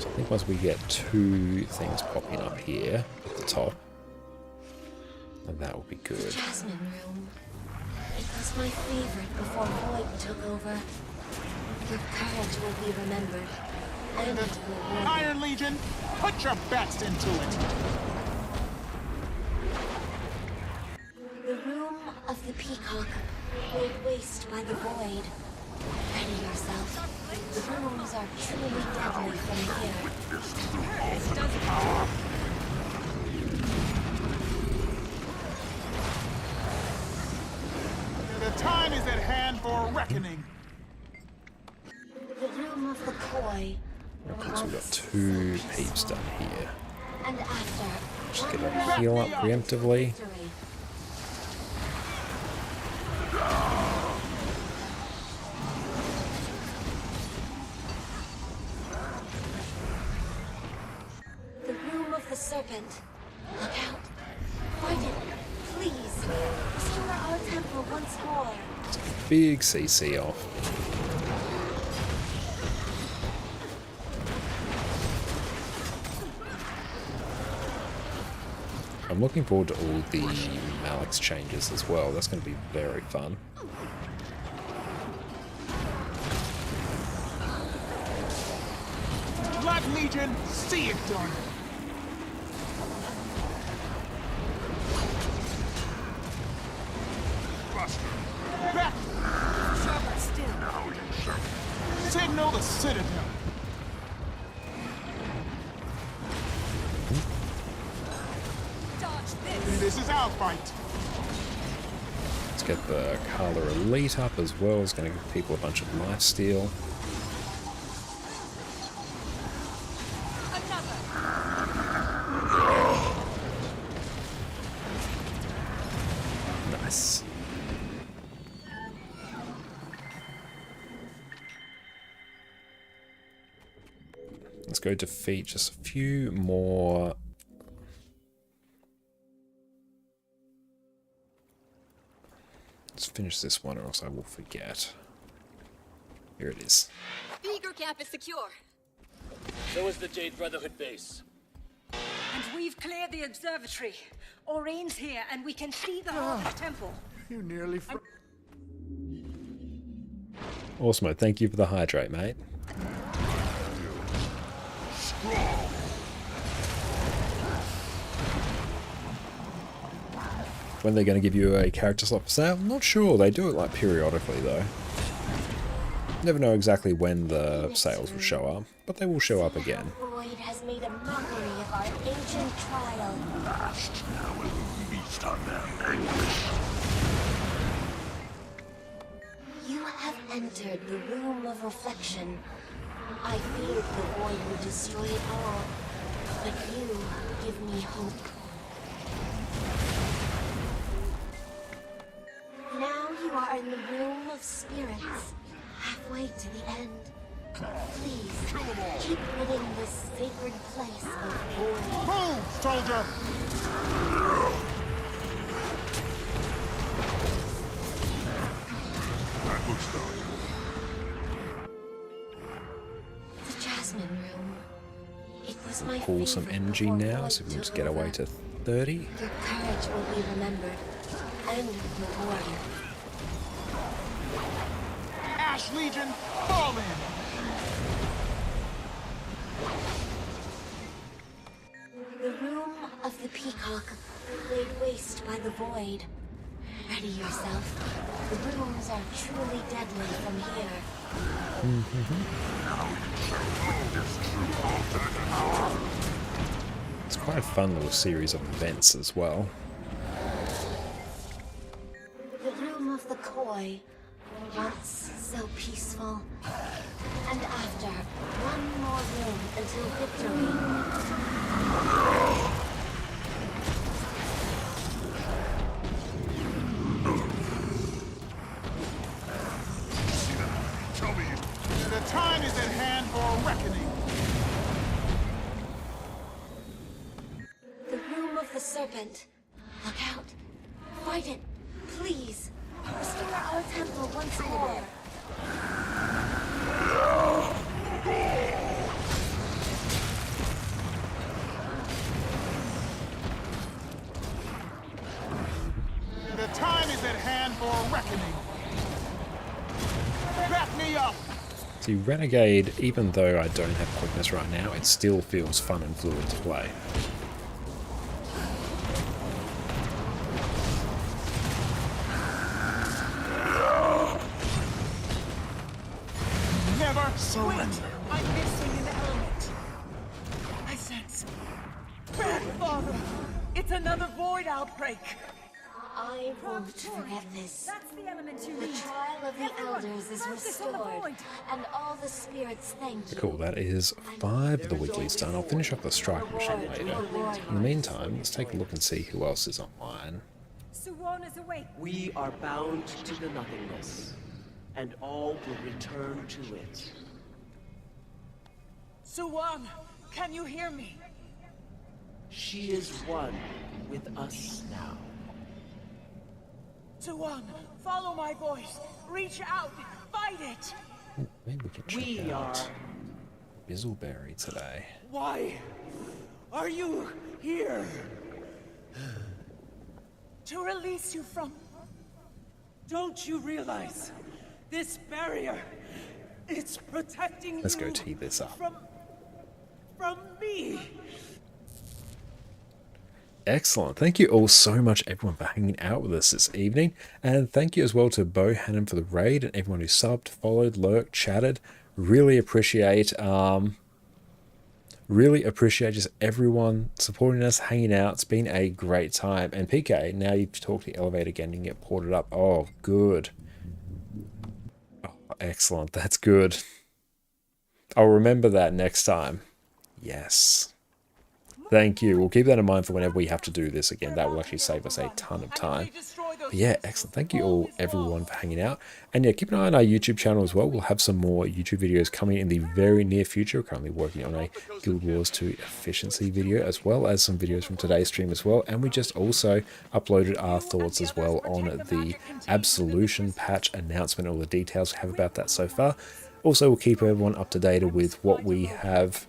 So I think once we get 2 things popping up here at the top, and that will be good. Jasmine room. It was my favorite before Void took over. Your courage will be remembered. And rewarded. Iron Legion, put your best into it. The room of the peacock, laid waste by the void. Ready yourself. The rooms are truly deadly from here. This doesn't. The time is at hand for a reckoning. The room of the koi. Okay, so we've got 2 peeps done here. And after. Just get a heal up preemptively. The room of the serpent. Look out. Find it. Please. Restore our temple once more. Big CC off. I'm looking forward to all the Malik's changes as well. That's going to be very fun. Black Legion, see it done. Back. Signal the Citadel. This is our fight. Let's get the Carla Elite up as well. It's going to give people a bunch of lifesteal. Nice. Let's go defeat just a few more. Let's finish this one or else I will forget. Here it is. The Eager camp is secure. So is the Jade Brotherhood base. And we've cleared the observatory. Aureen's here, and we can see the heart of the temple. You nearly. Awesome, thank you for the hydrate, mate. When they're going to give you a character slot for sale? I'm not sure. They do it like periodically though. Never know exactly when the sales will show up, but they will show up again. Void has made a mockery of our ancient trial. Last now will feast on their anguish. You have entered the room of reflection. I feared the void would destroy it all, but you give me hope. Now you are in the room of spirits, halfway to the end. Please, keep ridding this sacred place of void. Move, soldier! That looks done. The Jasmine room. It was my Pull some favorite energy before now, void so we can took just get away over. to 30. Your courage will be remembered and rewarded. Ash Legion, fall in! The room of the peacock, laid waste by the void. Ready yourself. The rooms are truly deadly from here. It's quite a fun little series of events as well. The room of the koi, once so peaceful. And after, one more room until victory. Tell me. The time is at hand for a reckoning. The room of the serpent. Look out. Fight it. Please. Restore our temple once more. reckoning. Back me up. See, Renegade, even though I don't have quickness right now, it still feels fun and fluid to play. Never surrender. I'm missing an element. I sense. Grandfather! It's another void outbreak. I won't forget this. That's the element you The need. trial of the Everyone, elders is focus on the restored, void. and all the spirits thank you. Cool, that is 5 of the weeklies done. I'll finish off the strike machine later. In the meantime, let's take a look and see who else is online. Suwon is awake. We are bound to the nothingness, and all will return to it. Suwon, can you hear me? She is one with us now. Suwon, follow my voice. Reach out. Fight it. Ooh, maybe we can check out Bizzleberry today. Why are you here? To release you from... Don't you realize this barrier, it's protecting Let's you go tee this up. from me. Excellent. Thank you all so much, everyone, for hanging out with us this evening. And thank you as well to Bo Hannon for the raid and everyone who subbed, followed, lurked, chatted. Really appreciate just everyone supporting us, hanging out. It's been a great time. And PK, now you've talked to the elevator again and get ported up. Oh, good. Oh, excellent. That's good. I'll remember that next time. Yes. Thank you. We'll keep that in mind for whenever we have to do this again. That will actually save us a ton of time. But yeah, excellent. Thank you all, everyone, for hanging out. And yeah, keep an eye on our YouTube channel as well. We'll have some more YouTube videos coming in the very near future. We're currently working on a Guild Wars 2 efficiency video, as well as some videos from today's stream as well. And we just also uploaded our thoughts as well on the Absolution patch announcement, all the details we have about that so far. Also, we'll keep everyone up to date with what we have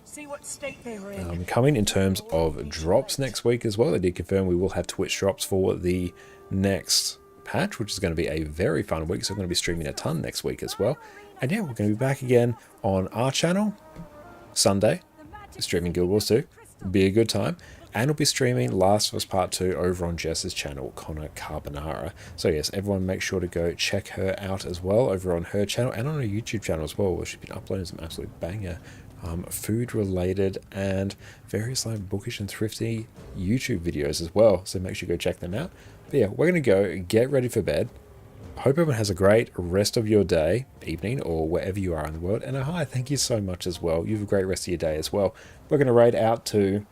coming in terms of drops next week as well. They did confirm we will have Twitch drops for the next patch, which is going to be a very fun week. So we're going to be streaming a ton next week as well. And yeah, we're going to be back again on our channel Sunday, streaming Guild Wars 2. Be a good time. And we'll be streaming Last of Us Part 2 over on Jess's channel, ConnorConCarne. So yes, everyone make sure to go check her out as well over on her channel and on her YouTube channel as well, where she's been uploading some absolute banger food related and various like bookish and thrifty YouTube videos as well. So make sure you go check them out. But yeah, we're going to go get ready for bed. Hope everyone has a great rest of your day, evening, or wherever you are in the world. And hi, thank you so much as well. You have a great rest of your day as well. We're going to raid out to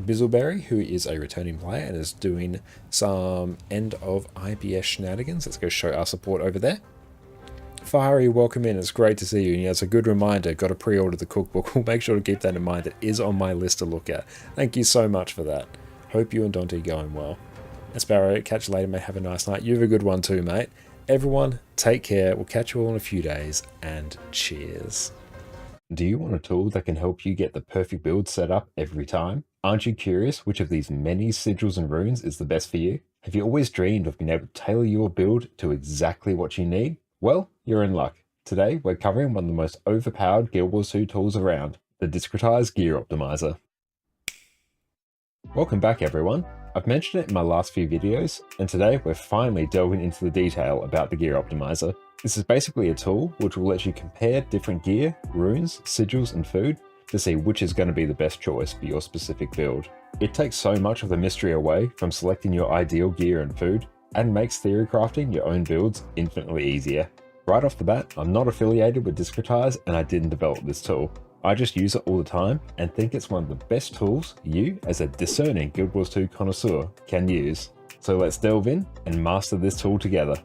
Bizzleberry, who is a returning player and is doing some end of IBS shenanigans. Let's go show our support over there. Fiery, welcome in. It's great to see you. And yeah, it's a good reminder. Got to pre-order the cookbook. We'll make sure to keep that in mind. It is on my list to look at. Thank you so much for that. Hope you and Dante are going well. And Sparrow, catch you later, mate. Have a nice night. You have a good one too, mate. Everyone, take care. We'll catch you all in a few days. And cheers. Do you want a tool that can help you get the perfect build set up every time? Aren't you curious which of these many sigils and runes is the best for you? Have you always dreamed of being able to tailor your build to exactly what you need? Well, you're in luck. Today, we're covering one of the most overpowered Guild Wars 2 tools around, the Discretized Gear Optimizer. Welcome back, everyone. I've mentioned it in my last few videos, and today we're finally delving into the detail about the Gear Optimizer. This is basically a tool which will let you compare different gear, runes, sigils, and food to see which is going to be the best choice for your specific build. It takes so much of the mystery away from selecting your ideal gear and food, and makes theory crafting your own builds infinitely easier. Right off the bat, I'm not affiliated with Discretize and I didn't develop this tool. I just use it all the time and think it's one of the best tools you, as a discerning Guild Wars 2 connoisseur, can use. So let's delve in and master this tool together.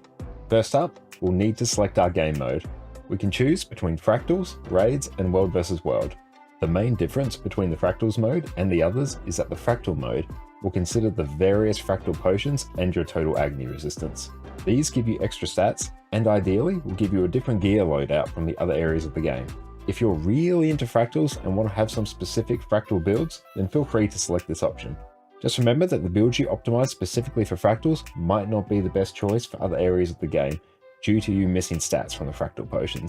First up, we'll need to select our game mode. We can choose between fractals, raids, and world versus world. The main difference between the fractals mode and the others is that the fractal mode will consider the various fractal potions and your total agony resistance. These give you extra stats and ideally will give you a different gear loadout from the other areas of the game. If you're really into fractals and want to have some specific fractal builds, then feel free to select this option. Just remember that the build you optimize specifically for fractals might not be the best choice for other areas of the game, due to you missing stats from the fractal potions.